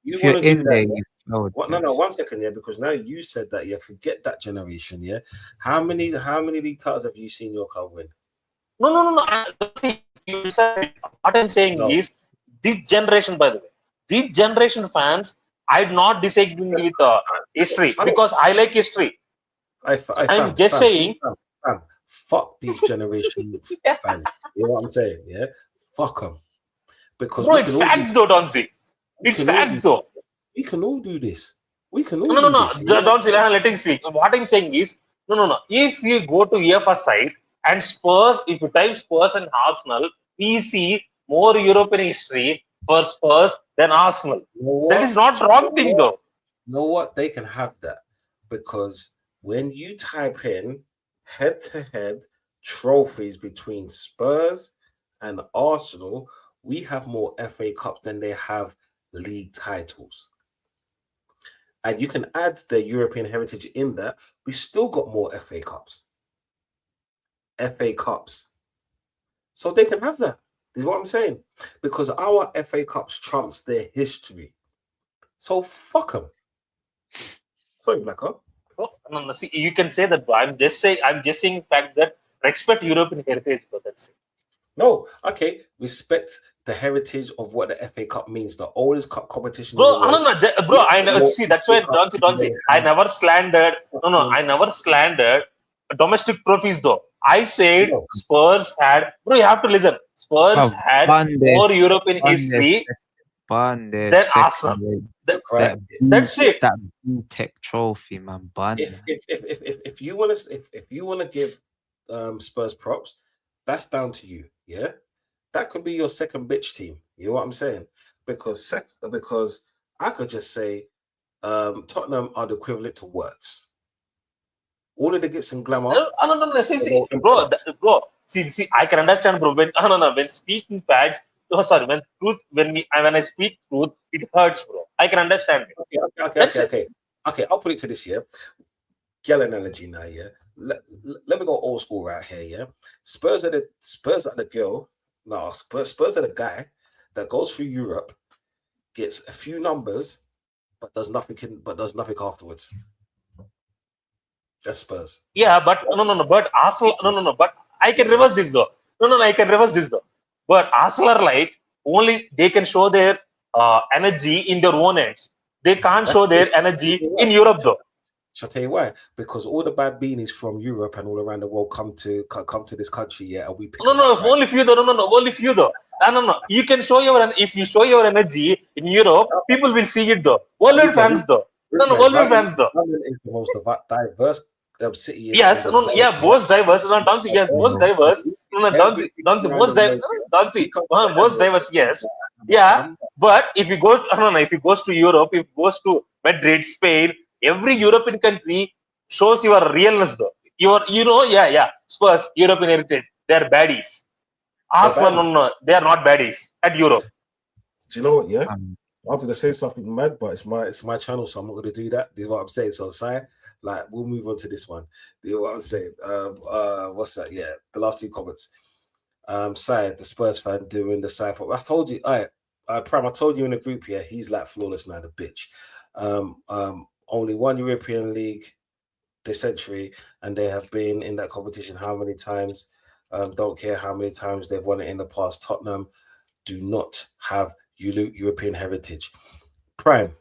If you're in there, you know. No, 1 second, yeah, because now you said that, yeah, forget that generation, yeah. How many league titles have you seen your club win? No. What I'm saying is this generation, by the way, these generation fans, I'm not disagreeing with history because I like history. I'm just saying. Fam, fuck these generation fans. You know what I'm saying? Yeah, fuck them. Because Bro, we it's can all facts do, though, Donzi. we It's can all facts do, though. we can all do this. We can all No, no, do no. this. Donzi, let him speak. What I'm saying is, no. If you go to UEFA side and Spurs, if you type Spurs and Arsenal, we see more European history for Spurs than Arsenal. You know That what? is not wrong thing though. You know what? They can have that because when you type in head-to-head trophies between Spurs and Arsenal, we have more FA Cups than they have league titles. And you can add the European heritage in that. We still got more FA Cups. FA Cups. So they can have that. This is what I'm saying. Because our FA Cups trumps their history. So fuck them. Sorry, Blacker. No. See, you can say that. Bro. I'm just saying fact that respect European heritage, bro. That's it. No, okay. Respect the heritage of what the FA Cup means. The oldest cup competition. Bro, in the world. no, bro. I know. See, that's why don't see. I never slandered. No. I never slandered domestic trophies though. I said No. Spurs had. Bro, you have to listen. Spurs had more European history than Arsenal. Right. That's it. That tech trophy, man. If you want to give Spurs props, that's down to you. Yeah, that could be your second bitch team. You know what I'm saying? Because I could just say Tottenham are the equivalent to words. All of the glitz and glamour. No. See, bro. See. I can understand, bro. When speaking facts. Oh, sorry. When I speak truth, it hurts, bro. I can understand it. Okay. I'll put it to this, yeah. Girl analogy now, yeah. Let me go old school right here, yeah. Spurs are the girl. No, Spurs are the guy that goes through Europe, gets a few numbers, but does nothing afterwards. That's Spurs. Yeah, but no. But Arsenal, no. But I can reverse this though. No. I can reverse this though. But Arsenal are like only they can show their energy in their own ends. They can't show their energy in Europe though. Shall I tell you why? Because all the bad beanies from Europe and all around the world come to this country, yeah, and we pick No. up, right? Only few though. No. Only few though. No. You can show if you show your energy in Europe, people will see it though. Worldwide fans though. No. Worldwide fans though. London is the most diverse city. Yes, no, yeah, most diverse. No, Dancy, yes, most diverse. No, Dancy, most diverse. Yes, yeah. But if you go, if you goes to Europe, if you goes to Madrid, Spain, every European country shows your realness, though. Yeah. Spurs, European heritage, they are baddies. Arsenal, no, they are not baddies at Europe. Do you know what? Yeah, I'm gonna say something mad, but it's my channel, so I'm not gonna do that. This is what I'm saying. So, like, we'll move on to this one. You know what I'm saying? What's that? Yeah, the last two comments. Syed, the Spurs fan doing the side pop. I told you, Prime, I told you in the group here, he's like flawless now, the bitch. Only one European league this century, and they have been in that competition how many times? Don't care how many times they've won it in the past. Tottenham do not have European heritage. Prime,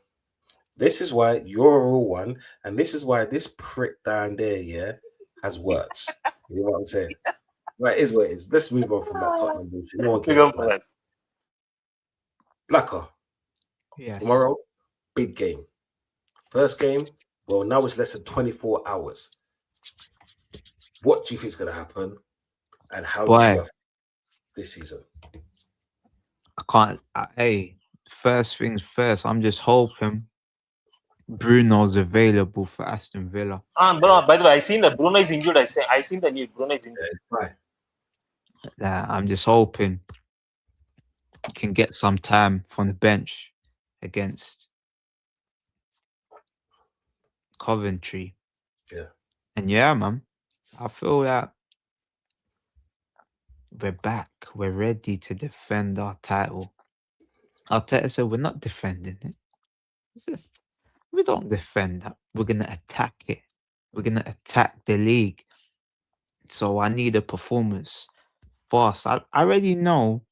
this is why you're a real one, and this is why this prick down there, yeah, has words. You know what I'm saying? Right, it is what it is. Let's move on from that Tottenham bullshit. No one cares. Blacker. Yeah. Tomorrow, big game. First game, well, now it's less than 24 hours. What do you think is going to happen, and how do you see this season? I can't. Hey, first things first. I'm just hoping Bruno's available for Aston Villa. Bro, by the way, I seen that Bruno is injured. I seen the news. Bruno is injured. Right. I'm just hoping he can get some time from the bench against Coventry. Yeah. And yeah, man, I feel that we're back. We're ready to defend our title. Arteta said we're not defending it. We don't defend that. We're going to attack it. We're going to attack the league. So I need a performance fast. I already know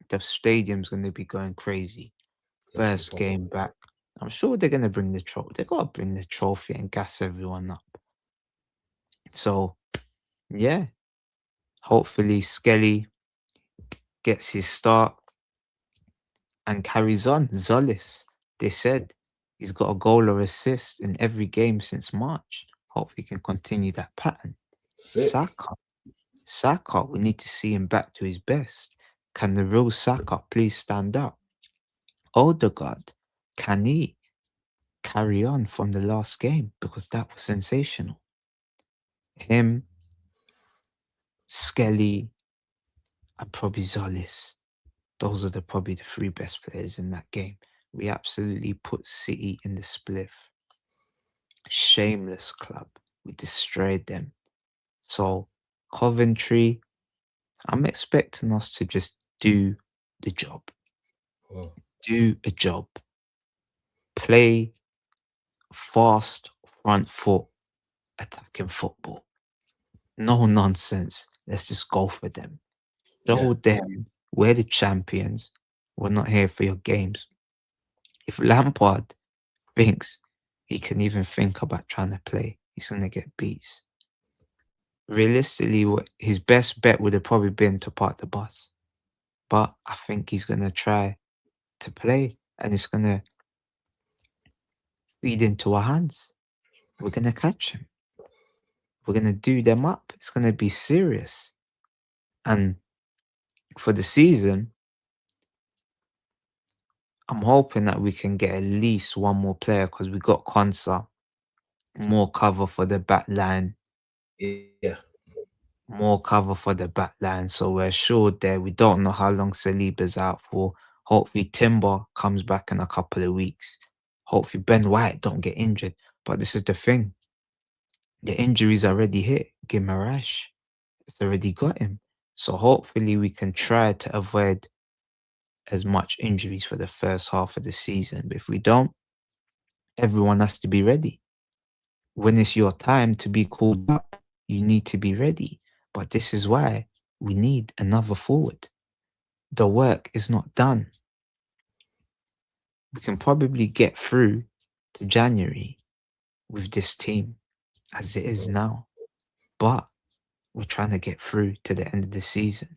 the stadium's going to be going crazy. First game back. I'm sure they're going to bring the trophy. They've got to bring the trophy and gas everyone up. So yeah, hopefully Skelly gets his start and carries on. Zolis, they said he's got a goal or assist in every game since March. Hope he can continue that pattern. Sick. Saka, we need to see him back to his best. Can the real Saka please stand up? Odegaard, can he carry on from the last game? Because that was sensational. Him, Skelly, and probably Zolis. Those are probably the three best players in that game. We absolutely put City in the spliff. Shameless club. We destroyed them. So Coventry, I'm expecting us to just do the job. Oh. Do a job. Play fast front foot attacking football. No nonsense. Let's just go for them. Show them we're the champions. We're not here for your games. If Lampard thinks he can even think about trying to play, he's going to get beats. Realistically, his best bet would have probably been to park the bus. But I think he's going to try to play and it's going to feed into our hands. We're going to catch him. We're going to do them up. It's going to be serious. And for the season, I'm hoping that we can get at least one more player because we got Konsa, more cover for the back line. Yeah. More cover for the back line. So we're assured there. We don't know how long Saliba's out for. Hopefully Timber comes back in a couple of weeks. Hopefully Ben White don't get injured. But this is the thing. The injury's already hit Guimaraes. It's already got him. So hopefully we can try to avoid as much injuries for the first half of the season. But if we don't, everyone has to be ready. When it's your time to be called up, you need to be ready. But this is why we need another forward. The work is not done. We can probably get through to January with this team as it is now. But we're trying to get through to the end of the season.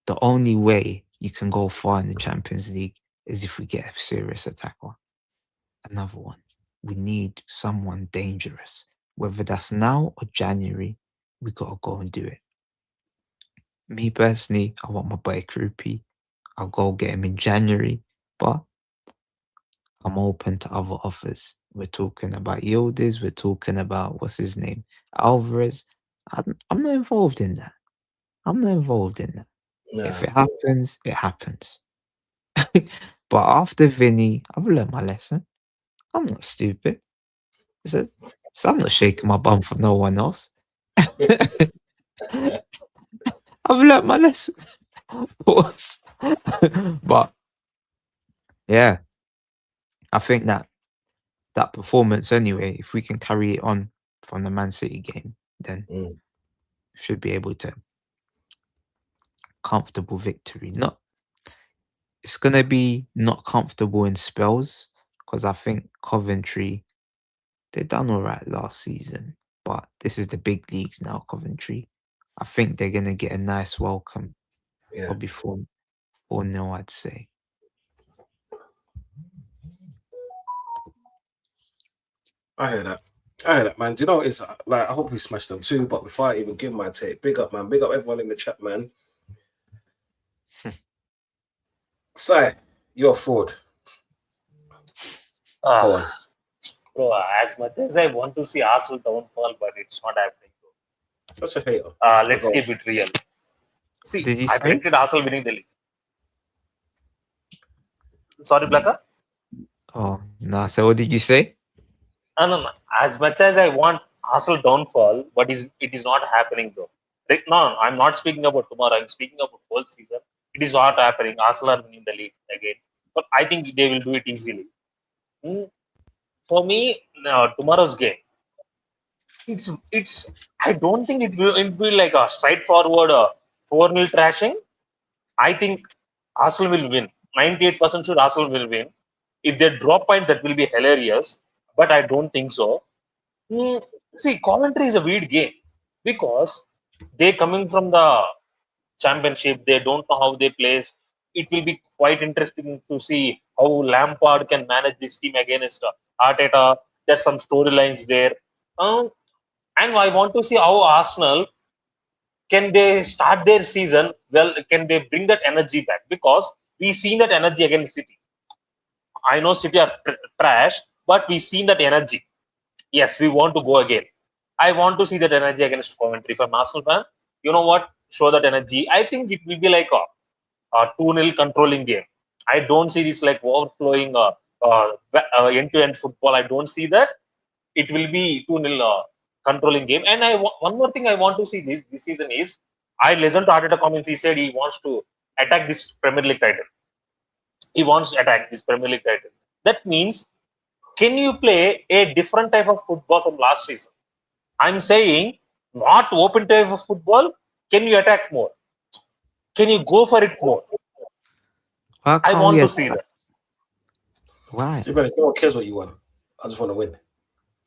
The only way you can go far in the Champions League is if we get a serious attacker. Another one. We need someone dangerous. Whether that's now or January, we gotta go and do it. Me personally, I want my boy Krupi. I'll go get him in January, but I'm open to other offers. We're talking about Yildiz, we're talking about what's his name? Alvarez. I'm not involved in that. I'm not involved in that. Nah. If it happens, it happens. But after Vinny, I've learned my lesson. I'm not stupid. So I'm not shaking my bum for no one else. I've learned my lesson. Pause. But yeah, I think that performance anyway, if we can carry it on from the Man City game, then we should be able to comfortable victory. It's gonna be not comfortable in spells because I think Coventry, they done all right last season, but this is the big leagues now, Coventry. I think they're gonna get a nice welcome. Yeah. Probably 4-0, I'd say. I hear that, man. Do you know what it's like? I hope we smashed them too. But before I even give my take, big up, man. Big up everyone in the chat, man. Sai, you're a fraud. Go on. Bro, as much as I want to see Arsenal downfall, but it's not happening. Such a hater. Let's keep it real. See, Did you I say? predicted Arsenal winning the league. Sorry, Blacka? Oh, no. So what did you say? No. As much as I want Arsenal downfall, but it is not happening, though. No, I'm not speaking about tomorrow. I'm speaking about whole season. It is not happening. Arsenal are winning the league again. But I think they will do it easily. For me, tomorrow's game, it's. I don't think it will be like a straightforward 4-0 trashing. I think Arsenal will win. 98% sure Arsenal will win. If they drop points, that will be hilarious. But I don't think so. See, Coventry is a weird game. because they coming from the championship. They don't know how they play. It will be quite interesting to see how Lampard can manage this team against Arteta. There's some storylines there, and I want to see how Arsenal can they start their season well. Can they bring that energy back? Because we seen that energy against City. I know City are trash, but we seen that energy. Yes, we want to go again. I want to see that energy against Coventry. If I'm Arsenal fan, you know what? Show that energy. I think it will be like a 2-0 controlling game. I don't see this like overflowing end-to-end football. I don't see that. It will be 2-0 controlling game. And one more thing I want to see this season is I listened to Arteta comments. He said he wants to attack this Premier League title. He wants to attack this Premier League title. That means, can you play a different type of football from last season? I'm saying not open type of football. Can you attack more? Can you go for it more? Why I can't want we to attack? see that. Why? So, no one cares what you want. I just want to win.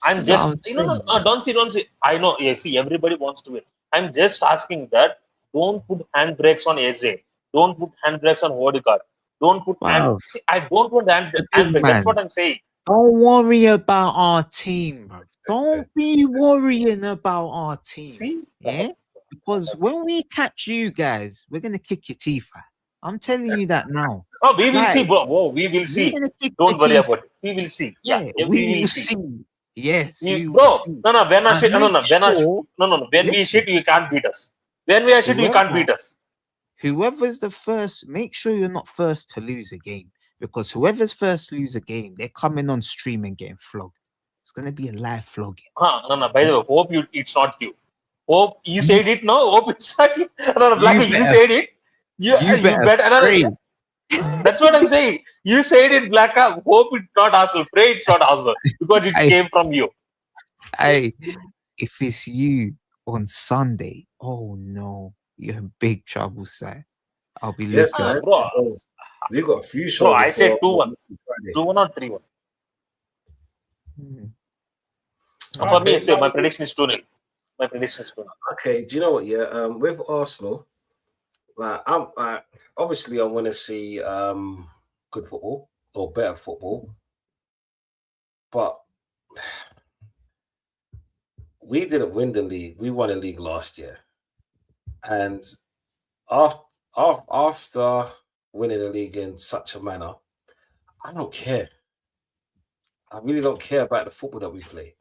I'm This is just, what I'm saying. don't see. I know, yeah, see, everybody wants to win. I'm just asking that don't put handbrakes on Eze. Don't put handbrakes on Odegaard. Don't put Wow. See, I don't want handbrake. That's what I'm saying. Don't worry about our team, bro. Don't be worrying about our team. See? Yeah? Because when we catch you guys, we're gonna kick your teeth out. I'm telling you that now. Oh, we will Like, see, bro. Whoa, we will we're see. gonna kick Don't your worry teeth. about it. We will see. Yeah, Yeah, we will see. Yes, we will Bro, see. when our And shit, make sure, when we listen, shit, you can't beat us. When we are shit, you can't beat us. whoever's the first, make sure you're not first to lose a game. Because whoever's first to lose a game, they're coming on stream and getting flogged. It's gonna be a live flogging. No. By the way, hope it's not you. Hope you said it. No, hope it's not you. No, Black, you said it. You better. pray. That's what I'm saying. You said it, Black. Hope it's not Arsenal. Pray it's not Arsenal because it Hey. came from you. Hey, if it's you on Sunday, oh no, you're in big trouble, sir. I'll be Yes, looking. man. Bro. We got a few Bro, shows. I said before 2-1. Friday. 2-1 or 3-1. Hmm. For me, I say now- my prediction is 2-0. My prediction is 2-0. Okay, do you know what? Yeah, with Arsenal, like I'm obviously I want to see good football or better football, but we didn't win the league. We won a league last year, and after winning the league in such a manner, I don't care. I really don't care about the football that we play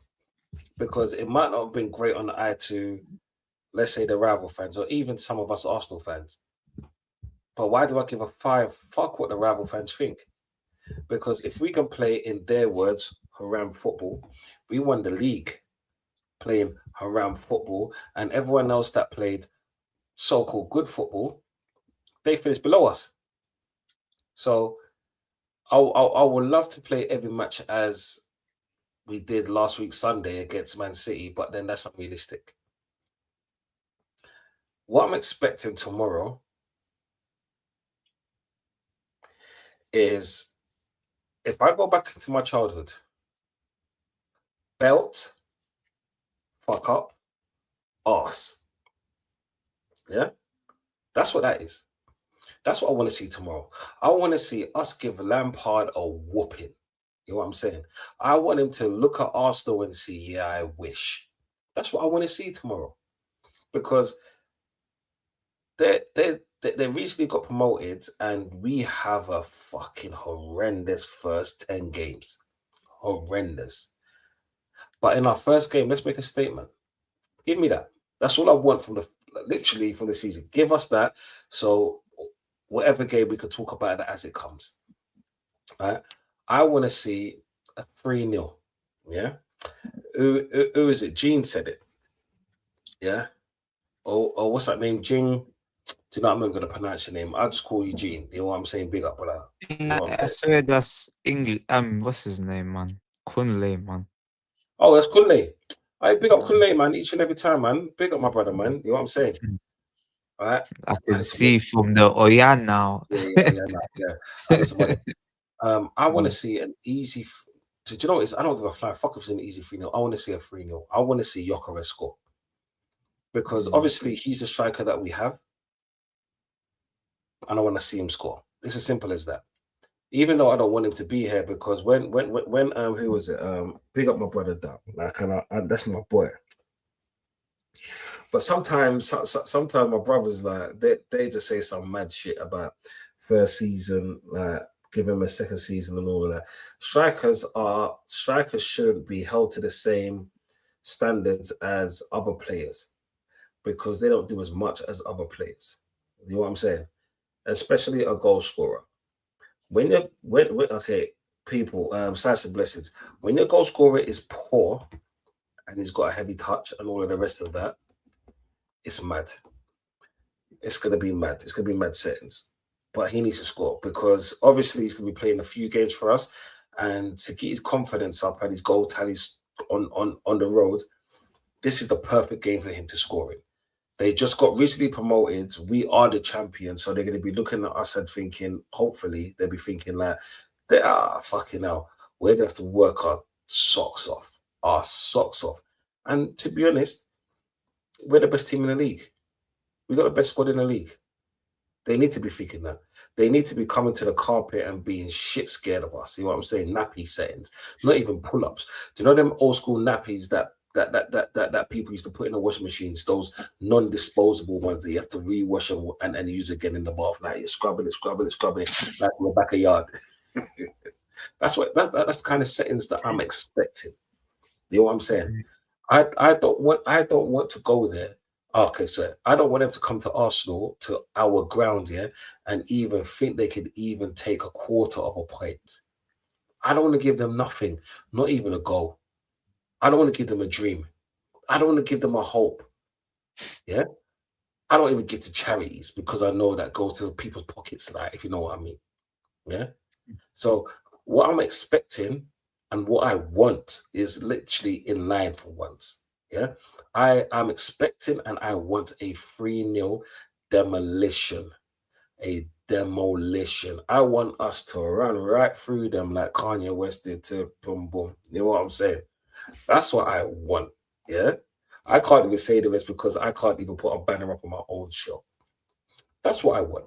because it might not have been great on the eye to, let's say, the rival fans or even some of us Arsenal fans. But why do I give a fuck what the rival fans think? Because if we can play, in their words, haram football, we won the league playing haram football, and everyone else that played so-called good football, they finished below us. So I would love to play every match as we did last week Sunday against Man City, but then that's unrealistic. What I'm expecting tomorrow is, if I go back into my childhood, belt, fuck up, arse. Yeah? That's what that is. That's what I want to see tomorrow. I want to see us give Lampard a whooping. You know what I'm saying? I want him to look at Arsenal and see, yeah, I wish. That's what I want to see tomorrow. Because they recently got promoted and we have a fucking horrendous first 10 games. Horrendous. But in our first game, let's make a statement. Give me that. That's all I want from literally from the season. Give us that. So whatever game we can talk about it as it comes. All right. I want to see a 3-0. Yeah. Who is it? Gene said it. Yeah. Or what's that name? Jing. Do you know I'm not going to pronounce your name? I'll just call you Gene. You know what I'm saying? Big up, brother. I swear that's English. What's his name, man? Kunle, man. Oh, that's Kunle. I big up Kunle, man, each and every time, man. Big up my brother, man. You know what I'm saying? All right. I can see from the Oyan now. I want to see an easy. Do you know what? I don't give a flying fuck if it's an easy 3-0. I want to see a 3-0. I want to see Gyökeres score. because obviously he's the striker that we have, and I want to see him score. It's as simple as that. Even though I don't want him to be here, because when who was it? Big up my brother Dan. Like, and that's my boy. But sometimes my brothers, like, they just say some mad shit about first season, like give him a second season and all of that. Strikers shouldn't be held to the same standards as other players because they don't do as much as other players. You know what I'm saying? Especially a goal scorer. Okay, people, sights and blessings. When your goal scorer is poor and he's got a heavy touch and all of the rest of that, it's mad. It's gonna be mad. It's gonna be mad settings. But he needs to score because obviously he's gonna be playing a few games for us, and to get his confidence up and his goal tallies on the road, this is the perfect game for him to score in. They just got recently promoted. We are the champions, so they're going to be looking at us and thinking, hopefully, they'll be thinking like, they are fucking hell. We're going to have to work our socks off. And to be honest, we're the best team in the league. We got the best squad in the league. They need to be thinking that. They need to be coming to the carpet and being shit scared of us. You know what I'm saying? Nappy settings, not even pull-ups. Do you know them old school nappies that people used to put in the washing machines, those non-disposable ones that you have to re-wash and use again in the bath, like you're scrubbing it like in the back of yard. That's the kind of settings that I'm expecting. You know what I'm saying? I don't want to go there. Okay, so I don't want them to come to Arsenal, to our ground here, and even think they could even take a quarter of a point. I don't want to give them nothing, not even a goal. I don't want to give them a dream. I don't want to give them a hope. Yeah? I don't even give to charities because I know that goes to people's pockets, like, if you know what I mean. Yeah? So what I'm expecting and what I want is literally in line for once. Yeah? I'm expecting and I want a 3-0 demolition. A demolition. I want us to run right through them like Kanye West did to Boom Boom. You know what I'm saying? That's what I want. Yeah. I can't even say the rest because I can't even put a banner up on my own show. That's what I want.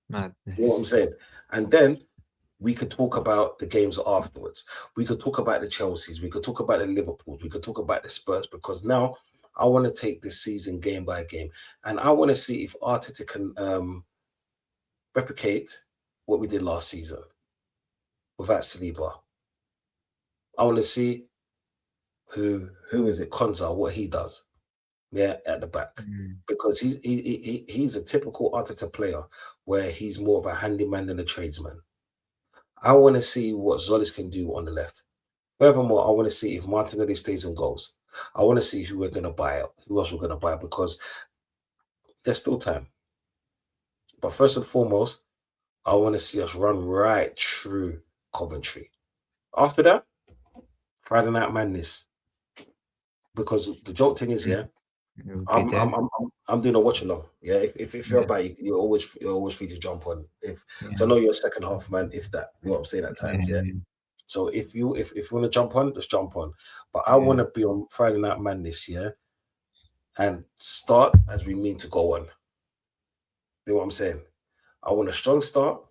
Madness. You know what I'm saying? And then we could talk about the games afterwards. We could talk about the Chelseas. We could talk about the Liverpools. We could talk about the Spurs, because now I want to take this season game by game. And I want to see if Arteta can replicate what we did last season without Saliba. I want to see who is it, Konza, what he does, yeah, at the back, because he's a typical Arteta player where he's more of a handyman than a tradesman. I want to see what Zolis can do on the left. Furthermore, I want to see if Martinelli stays in goals. I want to see who we're going to buy out, who else we're going to buy, because there's still time. But first and foremost, I want to see us run right through Coventry. After that, Friday Night Madness. Because the joke thing is, yeah, I'm doing a watch along. Yeah, if you're about it, you're always free to jump on. So I know you're a second half man, if that, you know what I'm saying at times, yeah. So if you want to jump on, just jump on. But I want to be on Friday Night Madness, yeah, and start as we mean to go on. You know what I'm saying? I want a strong start.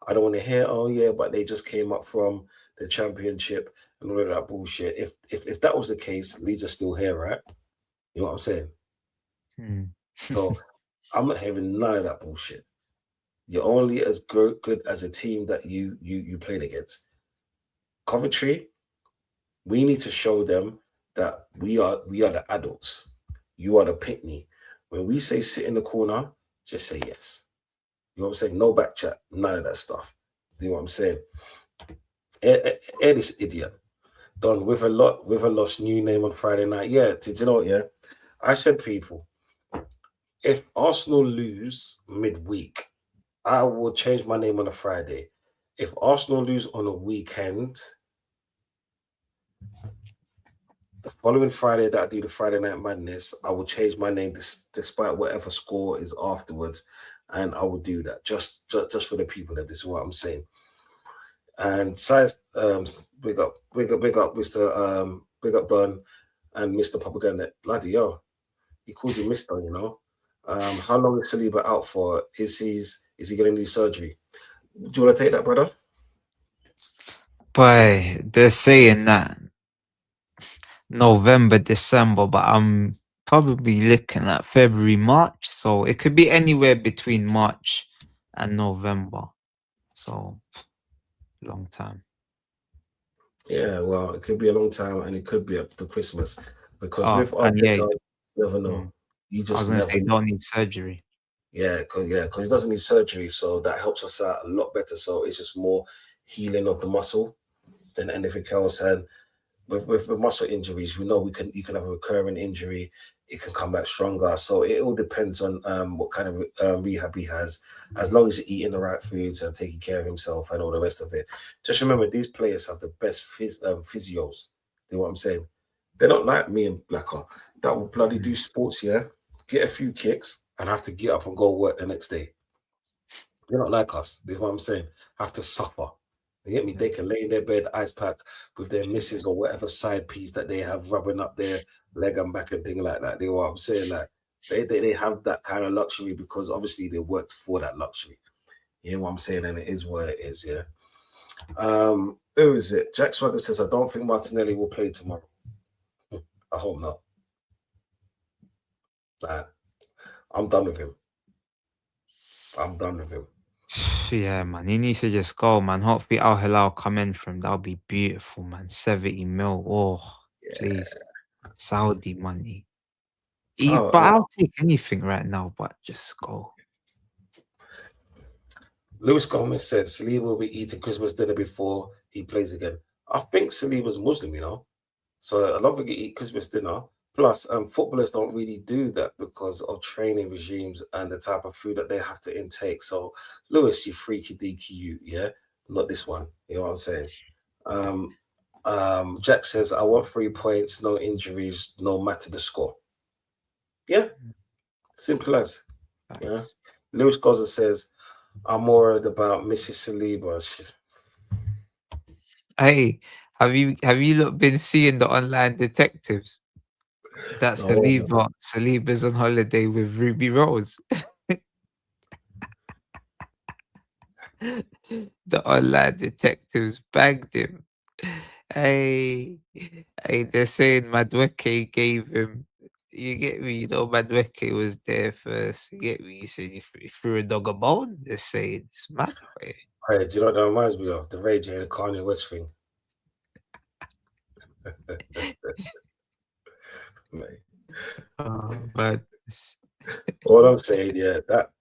I don't want to hear, oh yeah, but they just came up from the championship and all of that bullshit. If that was the case, Leeds are still here, right? You know what I'm saying? So I'm not having none of that bullshit. You're only as good as a team that you played against. Coventry, we need to show them that we are the adults. You are the Pitney. When we say sit in the corner, just say yes. You know what I'm saying? No back chat, none of that stuff. You know what I'm saying? This idiot. Done with a lost new name on Friday night. Yeah, did you know what? Yeah, I said, people, if Arsenal lose midweek, I will change my name on a Friday. If Arsenal lose on a weekend, the following Friday that I do the Friday Night Madness, I will change my name despite whatever score is afterwards, and I will do that just for the people. That this is what I'm saying. And size, big up, Mr. Big up Don and Mr. Propaganda. Bloody yo, he calls him Mister. You know, how long is Saliba out for? Is he going to need surgery? Do you want to take that, brother? Boy, they're saying that November, December, but I'm probably looking at February, March. So it could be anywhere between March and November. So long time. Yeah, well, it could be a long time, and it could be up to Christmas, because Oh, with and yeah, Arteta, you never know. mm, You I was just gonna never say know. don't need surgery. Yeah, because he doesn't need surgery, so that helps us out a lot better. So it's just more healing of the muscle than anything else. And with muscle injuries, we know you can have a recurring injury. It can come back stronger. So it all depends on what kind of rehab he has. As long as he's eating the right foods and taking care of himself and all the rest of it. Just remember, these players have the best physios. You know what I'm saying? They're not like me and Blacker that will bloody do sports, yeah, get a few kicks and have to get up and go work the next day. They're not like us. This is what I'm saying. Have to suffer. You get me? They can lay in their bed, ice pack with their missus or whatever side piece that they have rubbing up their leg and back and thing like that. You know what I'm saying? Like they have that kind of luxury because obviously they worked for that luxury. You know what I'm saying? And it is what it is, yeah. Who is it? Jack Swagger says, I don't think Martinelli will play tomorrow. I hope not. Nah, I'm done with him. I'm done with him. Yeah, man, he needs to just go, man. Hopefully Al Hilal come in from. That'll be beautiful, man. 70 mil. Oh, please. Saudi money. Oh, But I'll take anything right now, but just go. Lewis Gomez said Saliba will be eating Christmas dinner before he plays again. I think Saliba's Muslim, you know, so I don't think he eat Christmas dinner. Plus, footballers don't really do that because of training regimes and the type of food that they have to intake. So, Lewis, you freaky DQ, yeah, not this one. You know what I'm saying? Jack says, I want 3 points, no injuries, no matter the score. Yeah, simple as. Yeah. Thanks. Lewis Goza says, I'm worried about Mrs. Saliba. Hey, have you lot been seeing the online detectives? That No, Saliba's on holiday with Ruby Rose. The online detectives bagged him. Hey, they're saying Madueke gave him. You get me? You know, Madueke was there first. You get me? He said he threw a dog a bone. They're saying it's mad. Way. Hey, do you know what that reminds me of? The Ray J and Kanye West thing. Mate. Oh, but All I'm saying, yeah, that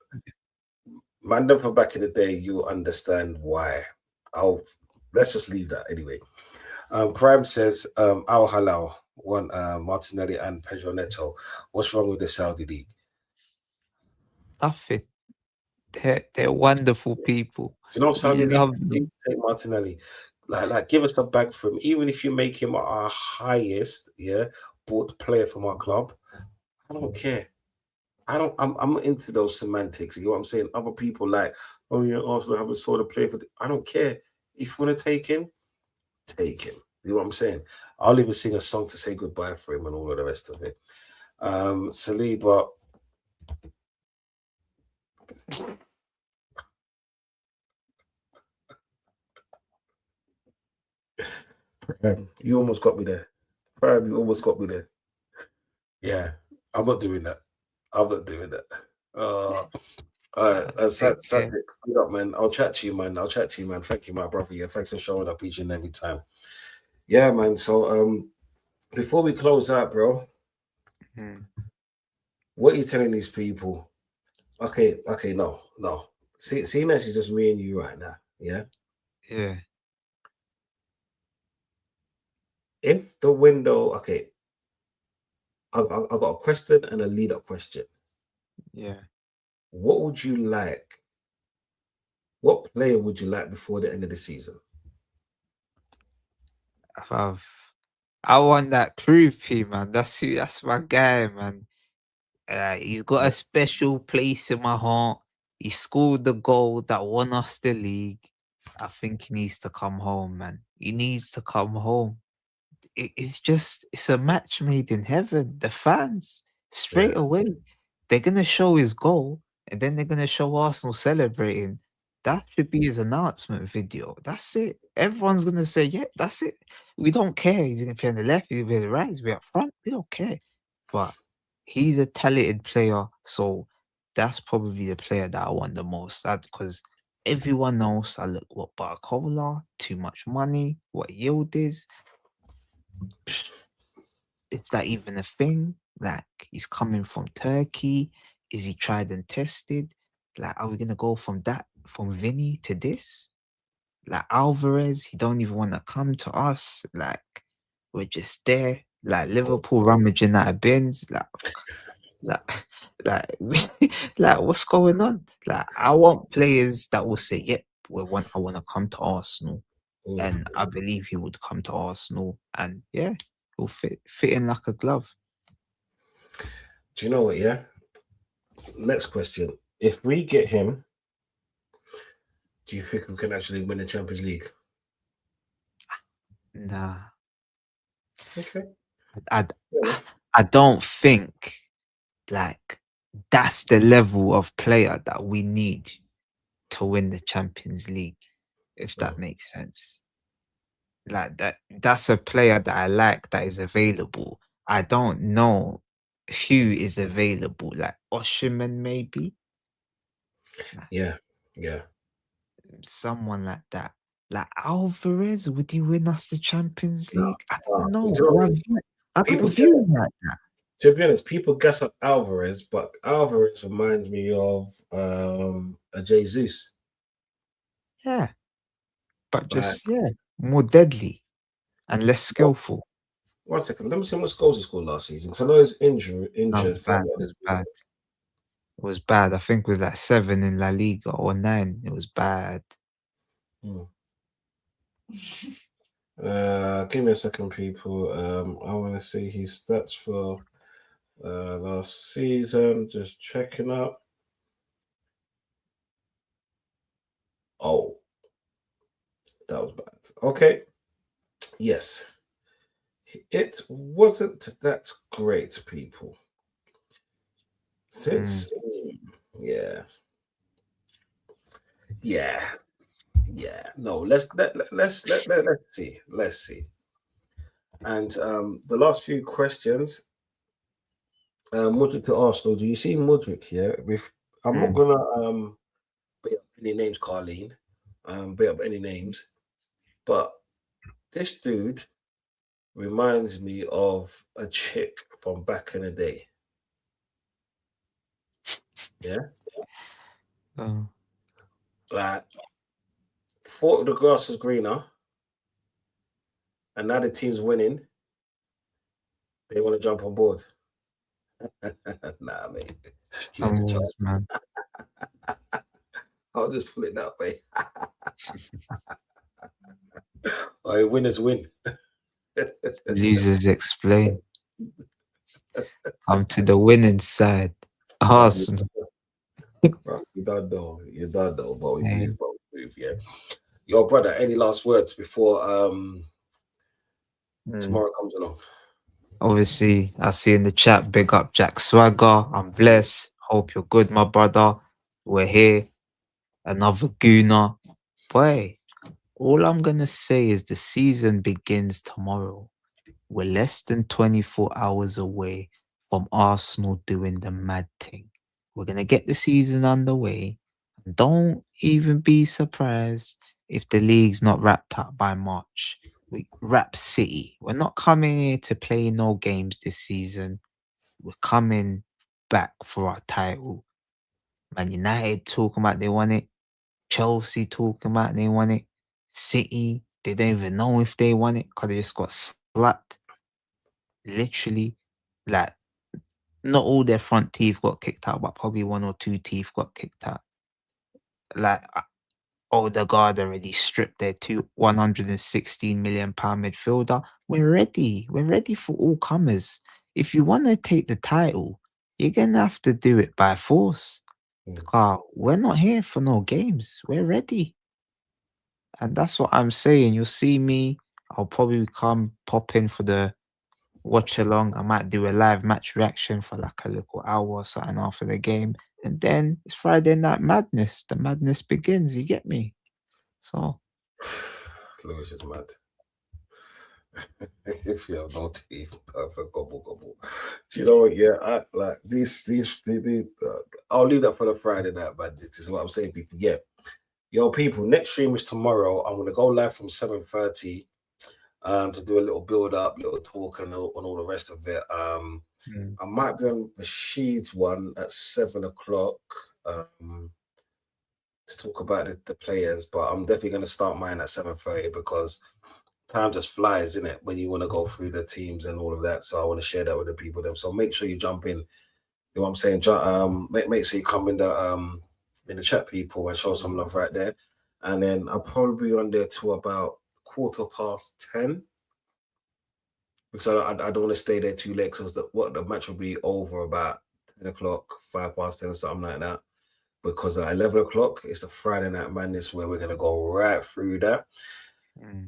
man from back in the day, you'll understand why. Let's just leave that anyway. Crime says Al Halal won Martinelli and Pedro Neto. What's wrong with the Saudi league? nothing. They're wonderful people. You know, We Saudi league love them. please take Martinelli. Like give us a bag for him, even if you make him our highest, bought player from our club. I don't care. I'm not into those semantics. You know what I'm saying? Other people like, oh yeah, Arsenal haven't sold a player for. I don't care. If you want to take him, take him. You know what I'm saying? I'll even sing a song to say goodbye for him and all of the rest of it. Saliba. You almost got me there. You almost got me there. Yeah, I'm not doing that. I'm not doing that. All right, Sadik, good up, man. I'll chat to you, man. Thank you, my brother. Yeah, thanks for showing up each and every time. Yeah, man. So, before we close out, bro, what are you telling these people? Okay, no. See, this is just me and you right now. Yeah. Yeah. If the window, okay, I've got a question and a lead-up question. Yeah. What would you like? What player would you like before the end of the season? I want that Krupi, man. That's my guy, man. He's got a special place in my heart. He scored the goal that won us the league. I think he needs to come home, man. He needs to come home. It's a match made in heaven. The fans, Straight Yeah. away, they're gonna show his goal, and then they're gonna show Arsenal celebrating. That should be his announcement video. That's it. Everyone's gonna say, "Yeah, that's it." We don't care. He's gonna play on the left. He's gonna play on the right. He's gonna be up front. We don't care. But he's a talented player, so that's probably the player that I want the most. Because everyone knows I look what Barcola, too much money, what yield is. Is that even a thing? Like, he's coming from Turkey. Is he tried and tested? Like, are we gonna go from Vinny to this? Like Alvarez, he don't even want to come to us. Like, we're just there. Like Liverpool rummaging out of bins. Like, like, like, what's going on? Like, I want players that will say, "Yep, I want to come to Arsenal," and I believe he would come to Arsenal, and yeah, he'll fit in like a glove. Do you know what? Yeah. Next question: if we get him, do you think we can actually win the Champions League? Nah, Okay. I, Fair enough. I don't think like that's the level of player that we need to win the Champions League, if that makes sense. Like that's a player that I like that is available. I don't know who is available, like Oshiman maybe, Yeah. Yeah. someone like that. Like Alvarez, would he win us the Champions No, League? I don't know. Do you know what? I People don't view him like that. To be honest, people guess up Alvarez, but Alvarez reminds me of a Jesus. Yeah, but Like, just more deadly and less skillful. 1 second, let me see what goals he scored last season. Because I know he's That injured was for a bad. lot It of was the season. bad. It was bad. I think it was like 7 in La Liga or 9. It was bad. Give me a second, people. I want to see his stats for last season. Just checking up. Oh, that was bad. Okay. Yes. It wasn't that great, people. Since yeah. No, let's see. Let's see. And the last few questions. Mudrick to Arsenal. Do you see Mudrick here? I'm not gonna bring up any names, Carleen. Bring up any names, but this dude reminds me of a chick from back in the day. Yeah, Oh. like thought the grass was greener, and now the team's winning. They want to jump on board. Nah, mate. You have to Always, charge. man. I'll just put it that way. All right, winners win. Losers explain. Come to the winning side. Arsenal. Right, you don't know. You don't know. But we move, yeah. Your brother, any last words before tomorrow comes along? Obviously, I see in the chat, big up Jack Swagger. I'm blessed. Hope you're good, my brother. We're here. Another gooner. Boy, all I'm going to say is the season begins tomorrow. We're less than 24 hours away from Arsenal doing the mad thing. We're going to get the season underway. Don't even be surprised if the league's not wrapped up by March. We wrap City. We're not coming here to play no games this season. We're coming back for our title. Man United talking about they want it. Chelsea talking about they want it. City, they don't even know if they want it because they just got slapped. Literally, like, not all their front teeth got kicked out, but probably 1 or 2 teeth got kicked out. Like, Odegaard already stripped their £116 million midfielder. We're ready. We're ready for all comers. If you want to take the title, you're going to have to do it by force. Because we're not here for no games. We're ready. And that's what I'm saying. You'll see me. I'll probably come pop in for the watch along. I might do a live match reaction for like a little hour or something after the game. And then it's Friday Night Madness. The madness begins, you get me? So Lewis is mad. If you have no teeth, gobble. Do you know what? Yeah, I like these. I'll leave that for the Friday Night Madness. This is what I'm saying, people. Yeah, yo, people. Next stream is tomorrow. I'm gonna go live from 7:30. To do a little build up, little talk, and all the rest of it. I might be on Rashid's one at 7 o'clock to talk about the players, but I'm definitely going to start mine at 7:30 because time just flies, isn't it? When you want to go through the teams and all of that. So I want to share that with the people. Then, so make sure you jump in. You know what I'm saying? Make sure you come in the chat, people, and show some love right there. And then I'll probably be on there till about 10:15. Because I don't want to stay there too late because the match will be over about 10 o'clock, 10:05, or something like that. Because at 11 o'clock, it's the Friday Night Madness where we're going to go right through that.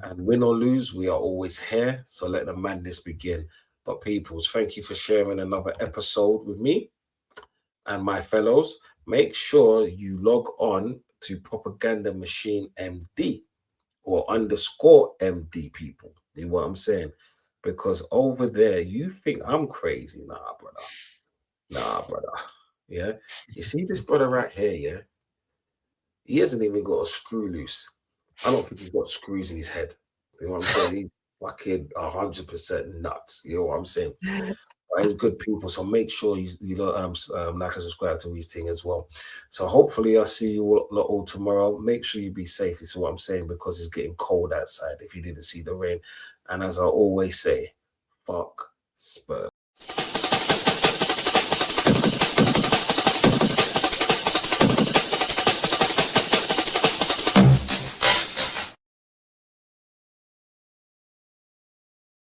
And win or lose, we are always here. So let the madness begin. But people, thank you for sharing another episode with me and my fellows. Make sure you log on to Propaganda Machine MD or _MD, people. You know what I'm saying? Because over there, you think I'm crazy. Nah, brother. Yeah. You see this brother right here, yeah? He hasn't even got a screw loose. I don't think he's got screws in his head. You know what I'm saying? He's fucking 100% nuts. You know what I'm saying? But he's good people. So make sure you like and subscribe to his thing as well. So hopefully I'll see you all tomorrow. Make sure you be safe. This is what I'm saying, because it's getting cold outside if you didn't see the rain. And as I always say, fuck Spurs.